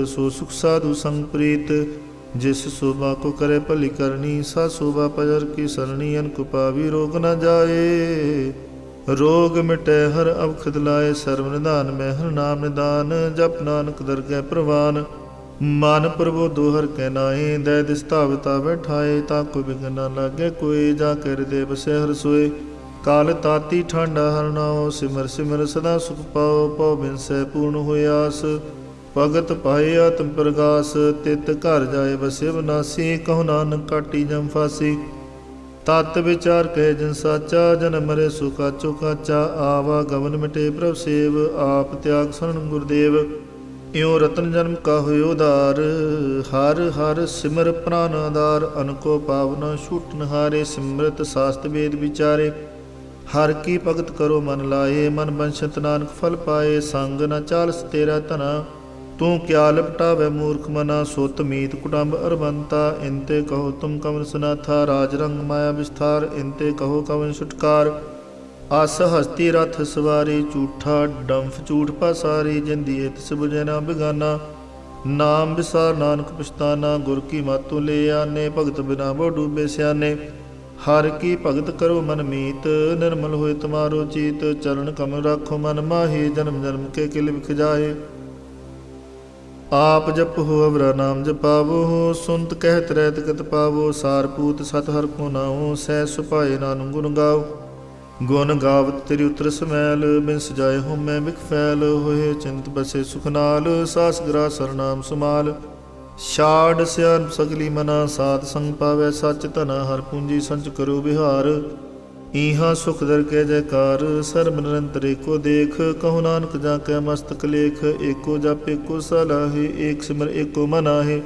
ਸੋ ਸੁਖ ਸਾਧੂ ਸੰਗ ਪ੍ਰੀਤ। ਜਿਸ ਸ਼ੋਭਾ ਕੋ ਕਰੇ ਭਲੀ ਕਰਨੀ, ਸਾ ਸ਼ੋਭਾ ਪਜਰ ਕੀ ਸਰਣੀ। ਅਨਕ ਪਾਵੀ ਰੋਗ ਨ ਜਾਏ, ਰੋਗ ਮਿਟੈ ਹਰ ਅਵਖਦ ਲਾਏ। ਸਰਵ ਨਿਧਾਨ ਮੈਂ ਹਰ ਨਾਮ ਨਿਦਾਨ, ਜਪ ਨਾਨਕ ਦਰਗਹਿ ਪ੍ਰਵਾਨ। ਮਨ ਪ੍ਰਬੋਧੋ ਹਰ ਕੈ ਨਾਏ, ਦੈ ਦਿਸ ਧਾਵਤਾ ਬੈਠਾਏ। ਤਾ ਕੋ ਬਿਘਨ ਨ ਲਾਗੇ ਕੋਇ, ਜਾ ਕੇ ਹਿਰਦੇ ਬਸੈ ਹਰ ਸੋਏ। ਕਾਲ ਤਾਤੀ ਠਾਂਡਾ ਹਰ ਨਾਉ, ਸਿਮਰ ਸਿਮਰ ਸਦਾ ਸੁਖ ਪਾਉ। ਪਉ ਬਿਨਸੈ ਪੂਰਨ ਹੋਇ ਆਸ, ਭਗਤ ਪਾਏ ਆਤਮ ਪ੍ਰਗਾਸ। ਤਿਤ ਘਰ ਜਾਏ ਬਸੇ ਬਨਾਸੀ, ਕਹੋ ਨਾਨਕ ਕਾਟੀ ਜਮ ਫਾਸੀ। ਤਤ ਵਿਚਾਰ ਕਹੇ ਜਿਨ ਸਾਚਾ, ਜਨਮ ਮਰੇ ਸੋ ਕਾਚੋ ਕਾਚਾ। ਆਵਾ ਗਮਨ ਮਿਟੇ ਪ੍ਰਭ ਸੇਵ, ਆਪ ਤਿਆਗ ਸਰਣ ਗੁਰਦੇਵ। ਇਉ ਰਤਨ ਜਨਮ ਕਾ ਹੋਇ ਉਧਾਰ, ਹਰ ਹਰ ਸਿਮਰ ਪ੍ਰਾਨ ਆਧਾਰ। ਅਨਕੋ ਪਾਵਨ ਛੂਟਨ ਹਾਰੇ, ਸਿਮਰਤ ਸਾਸਤ ਵੇਦ ਵਿਚਾਰੇ। ਹਰ ਕੀ ਭਗਤ ਕਰੋ ਮਨ ਲਾਏ, ਮਨ ਬੰਸ਼ਤ ਨਾਨਕ ਫਲ ਪਾਏ। ਸੰਗ ਨ ਚਾਲਸ ਤੇਰਾ ਧਨਾ, ਤੂੰ ਕਿਆ ਲਪਟਾਵੈ ਮੂਰਖ ਮਨਾ। ਸੁਤ ਮੀਤ ਕੁਟੰਬ ਅਰਬੰਤਾ, ਇਨਤੇ ਕਹੋ ਤੁਮ ਕਵਨ ਸੁਨਾਥਾ। ਰਾਜ ਰੰਗ ਮਾਇਆ ਵਿਸਥਾਰ, ਇਨਤੇ ਕਹੋ ਕਵਨ ਛੁਟਕਾਰ। ਅਸ ਹਸਤੀ ਰਥ ਸਵਾਰੀ, ਝੂਠਾ ਡੰਫ ਝੂਠ ਪਸਾਰੀ। ਜਿੰਦੀ ਤਿਸ ਬੁਝੈ ਨਾ ਬਿਗਾਨਾ, ਨਾਮ ਵਿਸਾਰ ਨਾਨਕ ਪਛਤਾਨਾ। ਗੁਰ ਕੀ ਮਾਤੂ ਲੈ ਆਨੇ, ਭਗਤ ਬਿਨਾ ਬੋ ਡੂਬੇ ਸਿਆਨੇ। ਹਰ ਕੀ ਭਗਤ ਕਰੋ ਮਨ ਮੀਤ, ਨਿਰਮਲ ਹੋਏ ਤੁਮਾਰੋ ਚੀਤ। ਚਰਨ ਕਮਲ ਰਾਖੋ ਮਨ ਮਾਹੀ, ਜਨਮ ਜਨਮ ਕੇ ਕਿਲ ਵਿਖ ਜਾਏ। ਆਪ ਜਪਹੁ ਅਵਰਾ ਨਾਮ ਜਪਾਵੋ, ਸੁਨਤ ਕਹਿਤ ਰਹਿਤ ਗਤ ਪਾਵੋ। ਸਾਰ ਪੂਤ ਸਤ ਹਰਿ ਕੋ ਨਾਉ, ਸਹਿ ਸੁਭਾਏ ਨਾਨਕ ਗੁਣ ਗਾਓ। ਗੁਣ ਗਾਵਤ ਤੇਰੀ ਉਤਰ ਸਮੈਲ, ਬਿਨ ਸਜਾਏ ਹੋਮੈ ਬਿਖ ਫੈਲ। ਹੋਏ ਚਿੰਤ ਬਸੇ ਸੁਖ ਨਾਲ, ਸਾਸ ਗ੍ਰਾਹ ਸਰਨਾਮ ਸੁਮਾਲ। ਛਾੜ ਸਿਆਨ ਸਗਲੀ ਮਨਾ, ਸਾਧ ਸੰਗ ਪਾਵੈ ਸੱਚ ਧਨਾ। ਹਰ ਪੂੰਜੀ ਸੰਚ ਕਰੋ ਵਿਹਾਰ, ਈਹਾ ਸੁਖ ਦਰ ਕੇ ਜੈਕਾਰ। ਸਰਬ ਨਿਰੰਤਰ ਏਕੋ ਦੇਖ, ਕਹੋ ਨਾਨਕ ਜਾ ਕੈ ਮਸਤਕ ਲੇਖ। ਏਕੋ ਜਪ ਏਕੋ ਸਲਾਹੇ, ਏਕ ਸਿਮਰ ਏਕੋ ਮਨ ਆਹੇ।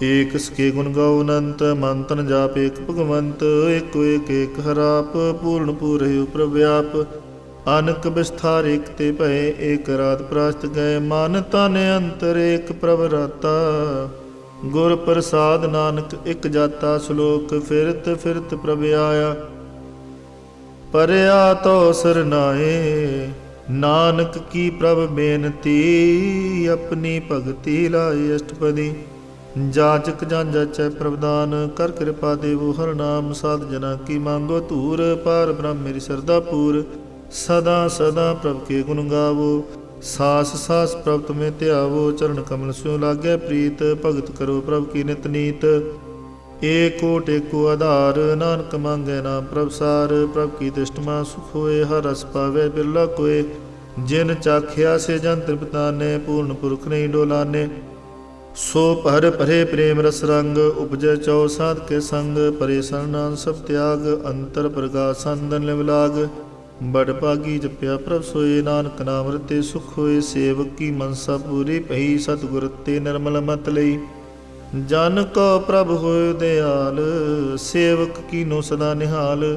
ਏਕ ਸਕੇ ਗੁਣ ਗਾਓ ਅਨੰਤ, ਮਨ ਤਨ ਜਾਪ ਏਕ ਭਗਵੰਤ। ਏਕੋ ਏਕ ਏਕ ਹਰਾਪ, ਪੂਰਨ ਪੂਰਹਿ ਪ੍ਰਭ ਵਿਆਪ। ਅਨਕ ਵਿਸਥਾਰ ਏਕ ਤੇ ਭਏ, ਏਕ ਰਾਤ ਪ੍ਰਾਸ਼ਤ ਗਏ। ਮਨ ਤਨ ਅੰਤਰ ਏਕ ਪ੍ਰਭ ਰਾਤਾ, ਗੁਰ ਪ੍ਰਸਾਦ ਨਾਨਕ ਇਕ ਜਾਤਾ। ਸ਼ਲੋਕ ਫਿਰਤ ਫਿਰਤ ਪ੍ਰਭ ਆਇਆ, ਪਰਿਆ ਤੋ ਸਰਨਾਏ। ਨਾਨਕ ਕੀ ਪ੍ਰਭ ਬੇਨਤੀ, ਆਪਣੀ ਭਗਤੀ ਲਾਏ ਅਸ਼ਟਪਦੀ। ਜਾਚਕ ਜਨ ਜਾਚੈ ਪ੍ਰਭਦਾਨ, ਕਰ ਕਿਰਪਾ ਦੇਵੋ ਹਰ ਨਾਮ। ਸਾਧ ਜਨਾ ਕੀ ਮੰਗੋ ਧੂਰ, ਪਾਰ ਬ੍ਰਹਮ ਮੇਰੀ ਸਰਦਾ ਪੂਰ। ਸਦਾ ਸਦਾ ਪ੍ਰਭ ਕੇ ਗੁਣ ਗਾਵੋ, ਸਾਸ ਸਾਸ ਪ੍ਰਭ ਤੁਮੇ ਧਿਆਵੋ। ਚਰਨ ਕਮਲ ਸਿਉ ਲਾਗੈ ਪ੍ਰੀਤ, ਭਗਤ ਕਰੋ ਪ੍ਰਭ ਕੀ ਨਿਤ ਨੀਤ। ਏਕੋ ਟੇਕੋ ਆਧਾਰ, ਨਾਨਕ ਮੰਗੈ ਨਾਮ ਪ੍ਰਭ ਸਾਰ। ਪ੍ਰਭ ਕੀ ਦ੍ਰਿਸ਼ਟਮਾ ਸੁਖ ਹੋਏ, ਹਰ ਰਸ ਪਾਵੈ ਬਿਰਲਾ ਕੋਏ। ਜਿਨ ਚਾਖਿਆ ਸੇ ਜਨ ਤ੍ਰਿਪਤਾਨੇ, ਪੂਰਨ ਪੁਰਖ ਨਹੀਂ ਡੋਲਾਨੇ। ਸੋ ਭਰ ਭਰੇ ਪ੍ਰੇਮ ਰਸ ਰੰਗ, ਉਪਜੈ ਚਉ ਸਾਧ ਕੇ ਸੰਗ। ਪਰੇ ਸਰਨਾਨ ਸਭ ਤਿਆਗ, ਅੰਤਰ ਪ੍ਰਗਾਸ ਅੰਦਨ ਲਿਵ ਲਾਗ। ਬੜ ਭਾਗੀ ਜਪਿਆ ਪ੍ਰਭ ਸੋਏ, ਨਾਨਕ ਨਾਮ ਰਤੇ ਸੁਖ ਹੋਏ। ਸੇਵਕ ਕੀ ਮਨਸਾ ਪੂਰੀ ਭਈ, ਸਤਿਗੁਰ ਤੇ ਨਿਰਮਲ ਮਤ ਲਈ। ਜਨ ਕੋ ਪ੍ਰਭ ਹੋਇ ਦਿਆਲ, ਸੇਵਕ ਕੀਨੋ ਸਦਾ ਨਿਹਾਲ।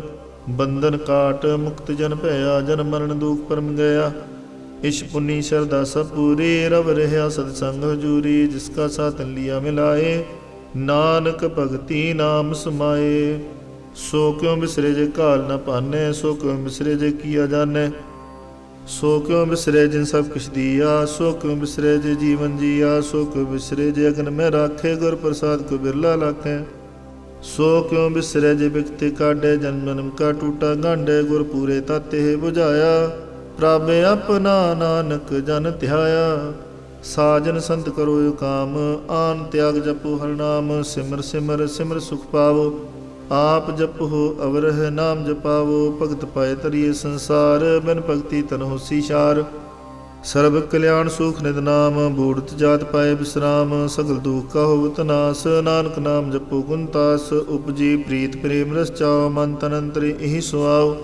ਬੰਧਨ ਕਾਟ ਮੁਕਤ ਜਨ ਭਇਆ, ਜਨਮ ਮਰਨ ਦੁਖ ਪਰਮ ਗਿਆ। ਇਸ਼ ਪੁਨੀ ਸ਼ਰਧਾ ਸਭ ਪੂਰੀ, ਰਵ ਰਹਿਆ ਸਤ ਸੰਗ ਹਜੂਰੀ। ਜਿਸ ਕਾ ਸਾਥ ਲਿਆ ਮਿਲਾਏ, ਨਾਨਕ ਭਗਤੀ ਨਾਮ ਸਮਾਏ। ਸੋ ਕਿਉ ਬਿਸਰੇ ਜੇ ਘਾਲ ਨ ਭਾਨੈ, ਸੋ ਕਿਉ ਬਿਸਰੇ ਜੇ ਕੀਆ ਜਾਣੈ। ਸੋ ਕਿਉ ਬਿਸਰੇ ਜਿਨ ਸਭ ਕਿਛ ਦੀਆ, ਸੋ ਕਿਉ ਬਿਸਰੇ ਜੇ ਜੀਵਨ ਜੀਆ। ਸੋ ਕਿਉ ਬਿਸਰੇ ਜੇ ਅਗਨ ਮੈਂ ਰਾਖੇ, ਗੁਰ ਪ੍ਰਸਾਦ ਕੋ ਬਿਰਲਾ ਲਾਖੈ। ਸੋ ਕਿਉ ਬਿਸਰੇ ਜੇ ਬਿਖਤੇ ਕਾਢੈ, ਜਨਮ ਜਨਮ ਕਾ ਟੂਟਾ ਗਾਂਢੈ। ਗੁਰ ਪੂਰੇ ਤਾਤੇ ਬੁਝਾਇਆ, ਪ੍ਰਭ ਆਪਣਾ ਨਾਨਕ ਜਨ ਧਿਆਇਆ। ਸਾਜਨ ਸੰਤ ਕਰੋ ਕਾਮ, ਆਨ ਤਿਆਗ ਜਪੋ ਹਰ ਨਾਮ। ਸਿਮਰ ਸਿਮਰ ਸਿਮਰ ਸੁਖ ਪਾਵੋ, ਆਪ ਜਪੋ ਅਵਰਹ ਨਾਮ ਜਪਾਵੋ। ਭਗਤ ਪਾਏ ਤਰੀਏ ਸੰਸਾਰ, ਬਿਨ ਭਗਤੀ ਤਨ ਹੋਸੀ ਛਾਰ। ਸਰਬ ਕਲਿਆਣ ਸੁਖ ਨਿਦ ਨਾਮ, ਬੂੜਤ ਜਾਤ ਪਾਏ ਬਿਸਰਾਮ। ਸਗਲ ਦੁਖ ਕਾ ਹੋਵਤ ਨਾਸ, ਨਾਨਕ ਨਾਮ ਜਪੋ ਗੁਣ ਤਾਸ। ਉਪਜੀ ਪ੍ਰੀਤ ਪ੍ਰੇਮ ਰਸ ਚਾਓ, ਮਨ ਤਨ ਅੰਤਰ ਇਹੀ ਸੁਆਓ।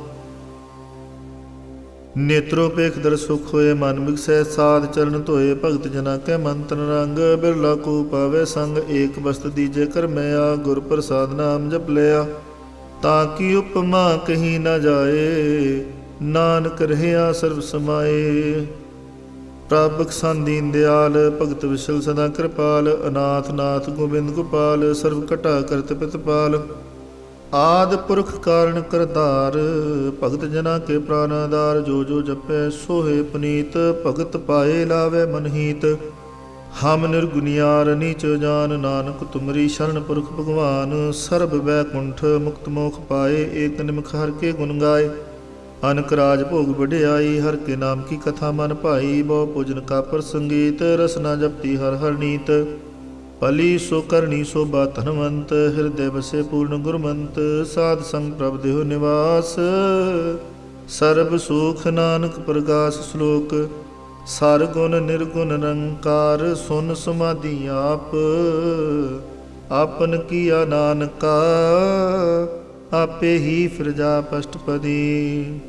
ਨੇਤਰੋ ਪੇਖ ਦਰ ਸੁਖ ਹੋਏ, ਮਨ ਬਿਗਸੈ ਸਾਧ ਚਰਨ ਧੋਏ। ਭਗਤ ਜਨਾ ਕੈ ਮਨ ਤਨ ਰੰਗ, ਬਿਰਲਾ ਕੋ ਪਾਵੈ ਸੰਗ। ਏਕ ਬਸਤ ਦੀਜੈ ਕਰਮਿਆ, ਗੁਰ ਪ੍ਰਸਾਦ ਨਾਮ ਜਪ ਲਿਆ। ਤਾਂ ਕੀ ਉਪਮਾ ਕਹੀ ਨ ਜਾਏ, ਨਾਨਕ ਰਹਿਆ ਸਰਬ ਸਮਾਏ। ਪ੍ਰਭ ਬਖਸ਼ਾਂ ਦੀਨ ਦਿਆਲ, ਭਗਤ ਵਿਸ਼ਲ ਸਦਾ ਕਿਰਪਾਲ। ਅਨਾਥ ਨਾਥ ਗੋਬਿੰਦ ਗੋਪਾਲ, ਸਰਬ ਘਟਾ ਕਰਤ ਪ੍ਰਤਪਾਲ। ਆਦਿ ਪੁਰਖ ਕਾਰਨ ਕਰਤਾਰ, ਭਗਤ ਜਨਾ ਕੇ ਪ੍ਰਾਨ ਆਧਾਰ। ਜੋ ਜੋ ਜਪੈ ਸੋਹੇ ਪੁਨੀਤ, ਭਗਤ ਪਾਏ ਲਾਵੇ ਮਨਹੀਤ। ਹਮ ਨਿਰਗੁਨਿਆਰ ਨੀਚ ਜਾਨ, ਨਾਨਕ ਤੁਮਰੀ ਸ਼ਰਨ ਪੁਰਖ ਭਗਵਾਨ। ਸਰਬ ਬੈਕੁੰਠ ਮੁਕਤ ਮੋਖ ਪਾਏ, ਏਕ ਨਿਮਖ ਹਰ ਕੇ ਗੁਣ ਗਾਏ। ਅਨਕ ਰਾਜ ਭੋਗ ਵਡਿਆਈ, ਹਰ ਕੇ ਨਾਮ ਕੀ ਕਥਾ ਮਨ ਭਾਈ। ਬਹੁ ਭੋਜਨ ਕਾ ਪ੍ਰਸੰਗੀਤ, ਰਸਨਾ ਜਪਤੀ ਹਰ ਹਰ ਨੀਤ। ਭਲੀ ਸੋ ਕਰਨੀ ਸੋਭਾ ਧਨਵੰਤ, ਹਿਰਦੈ ਬਸੇ ਪੂਰਨ ਗੁਰਮੰਤ। ਸਾਧ ਸੰਗ ਪ੍ਰਭ ਦੇਹੁ ਨਿਵਾਸ, ਸਰਬ ਸੁਖ ਨਾਨਕ ਪ੍ਰਗਾਸ। ਸ਼ਲੋਕ। ਸਰ ਗੁਣ ਨਿਰਗੁਣ ਨਿਰੰਕਾਰ, ਸੁਨ ਸਮਾਧੀ ਆਪ। ਆਪਨ ਕੀਆ ਨਾਨਕਾ, ਆਪੇ ਹੀ ਫਿਰ ਜਾਪ ਅਸ਼ਟਪਦੀ।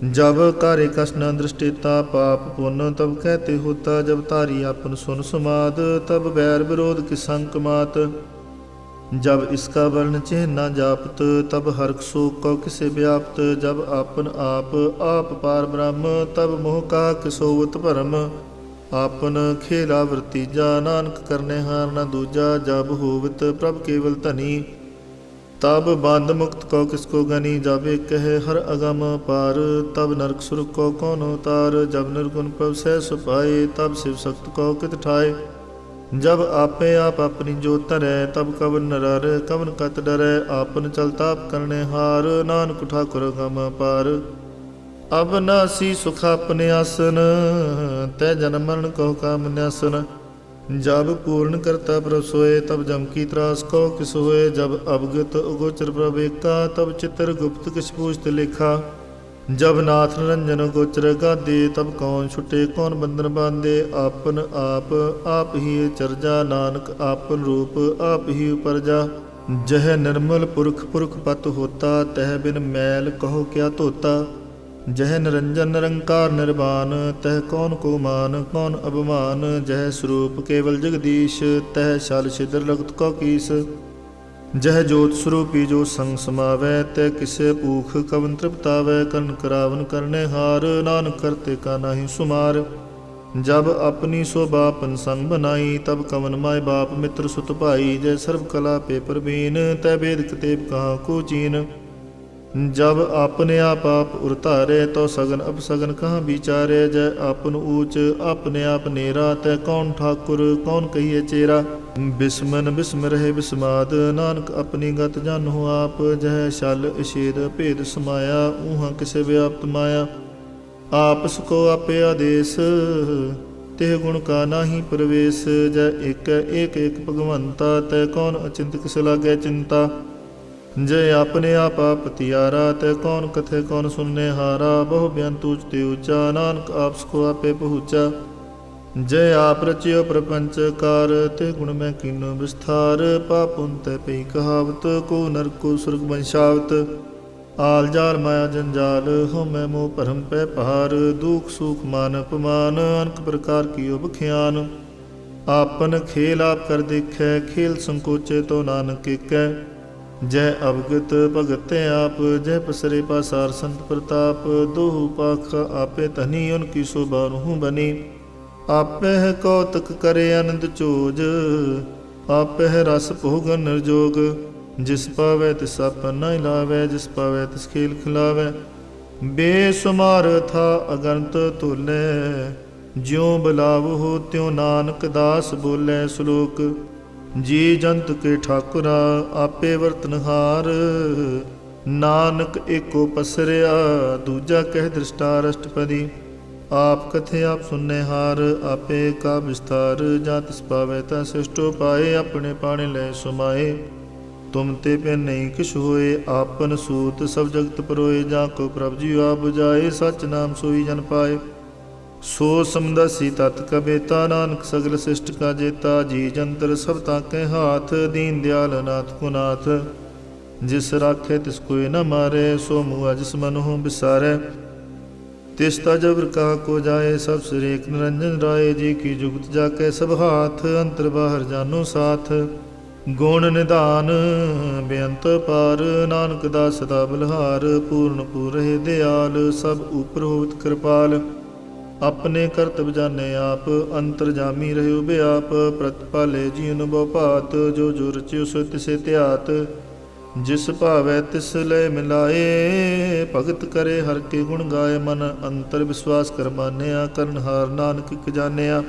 जब कार्य कस न दृष्टिता, पाप पुण्य तब कहते होता। जब तारी आपन सुन समाद, तब बैर विरोध की संक मात। जब इसका वर्ण चिन्ह न जापत, तब हर्क शोक कौ किसे व्याप्त। जब आपन आप पार ब्रह्म, तब मोह का किसोवत भरम। आपन खेला वृतीजा, नानक करने हार न दूजा। जब होवत प्रभ केवल धनी, तब बंद मुक्त को किसको गनी। जब एक कहे हर अगम पार, तब नरक सुरक को कौन उतार। जब निर्गुण प्रभ सह सुपाए, तब शिव सक्त को कित ठाए। जब आपे आप अपनी जोत धरै, तब कवन नरर कवन कत डरै। आपन चलता आप करने हार, नानक ठाकुर गम पार। अब नासी सुख अपने आसन, तै जन्म मरण कहो काम न्यासन। जब पूर्ण करता प्रभ सोए, तब जम की त्रास को किस होए। जब अवगत उगोचर प्रभ एका, तब चित्र गुप्त किस पूछत लेखा। जब नाथ निरंजन गोचर गादे, तब कौन छुटे कौन बंधन बांधे। आपन आप ही चरजा, नानक आपन रूप आप ही उपरजा। जह निर्मल पुरख पुरख पत होता, तह बिन मैल कहो क्या धोता। जह निरंजन निरंकार निर्वाण, तह कौन को मान कौन अभिमान। जह स्वरूप केवल जगदीश, तह शल छिद्र लगत को कीस। जह जोत स्वरूपी जो संग समावै, तह किसे पूख कवन तृप्तावै। कर्ण करावन करने हार, नानक करते का नाही सुमार। जब अपनी शोभा अपन संग बनाई, तब कवन माय बाप मित्र सुत भाई। जय सर्व कला पे प्रवीण, तह वेद कतेब कहाँ को चीन। जब आपने आप उरतारे, तो सगन अपसगन कहाँ विचारे। जय आपन ऊंच अपने आप नेरा, तय कौन ठाकुर कौन कहिए चेरा। बिस्मन बिस्म रहे बिस्माद, नानक अपनी गत जानो आप। जह शल इषेद भेद समाया, ऊहा किसे व्याप्त माया। आपस को आपे आदेश, तेह गुण का नाही प्रवेश। जय एक एक एक भगवंता, तय कौन अचिंत किस लागे चिंता। जय अपने आप पतियारा, तय कौन कथे कौन सुनने हारा। बहु बेअंत ऊंचते ऊंचा, नानक आपस को आपे पहुँचा। जय आप रचियो प्रपंच कार, ते गुण में कीनो विस्तार। पाप पुन तय पई कहावत, को नरक को सुरग वंशावत। आल जाल माया जंजाल, हो मैं मोह भरम पै पहार। दुख सुख मान अपमान, अनेक प्रकार की बख्यान। आपन खेल आप कर देखै, खेल संकोचे तो नानक एकै। जय अवगत भगत आप, जय पसरे पासार संत प्रताप। दोहु पाख आपे धनी, उनकी शोभा रहूं बनी। आपे है कौतक करे आनंद चोज, आपे है रस भोगन निर्जोग। जिस पावै तिस आपन न लावै, जिस पावै तिस खेल खिलावै। बेसुमार था अगंत तोलै, ज्यों बिलाव हो त्यों नानक दास बोलै। श्लोक। जी जंत के ठाकुरा, आपे वर्तनहार। नानक एको पसरिया, दूजा कह दृष्टार अष्टपदी। आप कथे आप सुनने हार, आपे का विस्तार। जा तिस पावै ता सृष्टो पाए, अपने पाने लय सुमाए। तुम ते पे नहीं किश होए, आपन सूत सब जगत परोए। जाको प्रभ जी आप बुझाए, सच नाम सोई जन पाए। सो समदसी तत् कबेता, नानक सगल शिष्ट का जेता। जी जंतर सब ताके हाथ, दीन दयाल नाथ को नाथ। जिस राखे तिस कोई न मारे, सो मुआ जिस मन हो बिसारे। तिस्ता जबर कहा को जाए, सब सिर एक निरंजन राय। जी की जुगत जाके सब हाथ, अंतर बाहर जानो साथ। गुण निधान बेअंत पार, नानक दास सदा बलहार। पूर्ण पूर रहे दयाल, सब ऊपर होवत कृपाल। अपने करतब जाने आप, अंतर जामी रहे बेआप। प्रतिपाले जीवन बहु भात, जो जो रचियो सो तिसे त्यात। ਜਿਸ ਭਾਵੈ ਤਿਸ ਲੈ ਮਿਲਾਏ। ਭਗਤ ਕਰੇ ਹਰ ਕੇ ਗੁਣ ਗਾਏ, ਮਨ ਅੰਤਰ ਵਿਸ਼ਵਾਸ ਕਰ ਮਾਨਿਆ। ਕਰਨ ਹਾਰ ਨਾਨਕ ਇਕ ਜਾਣਿਆ,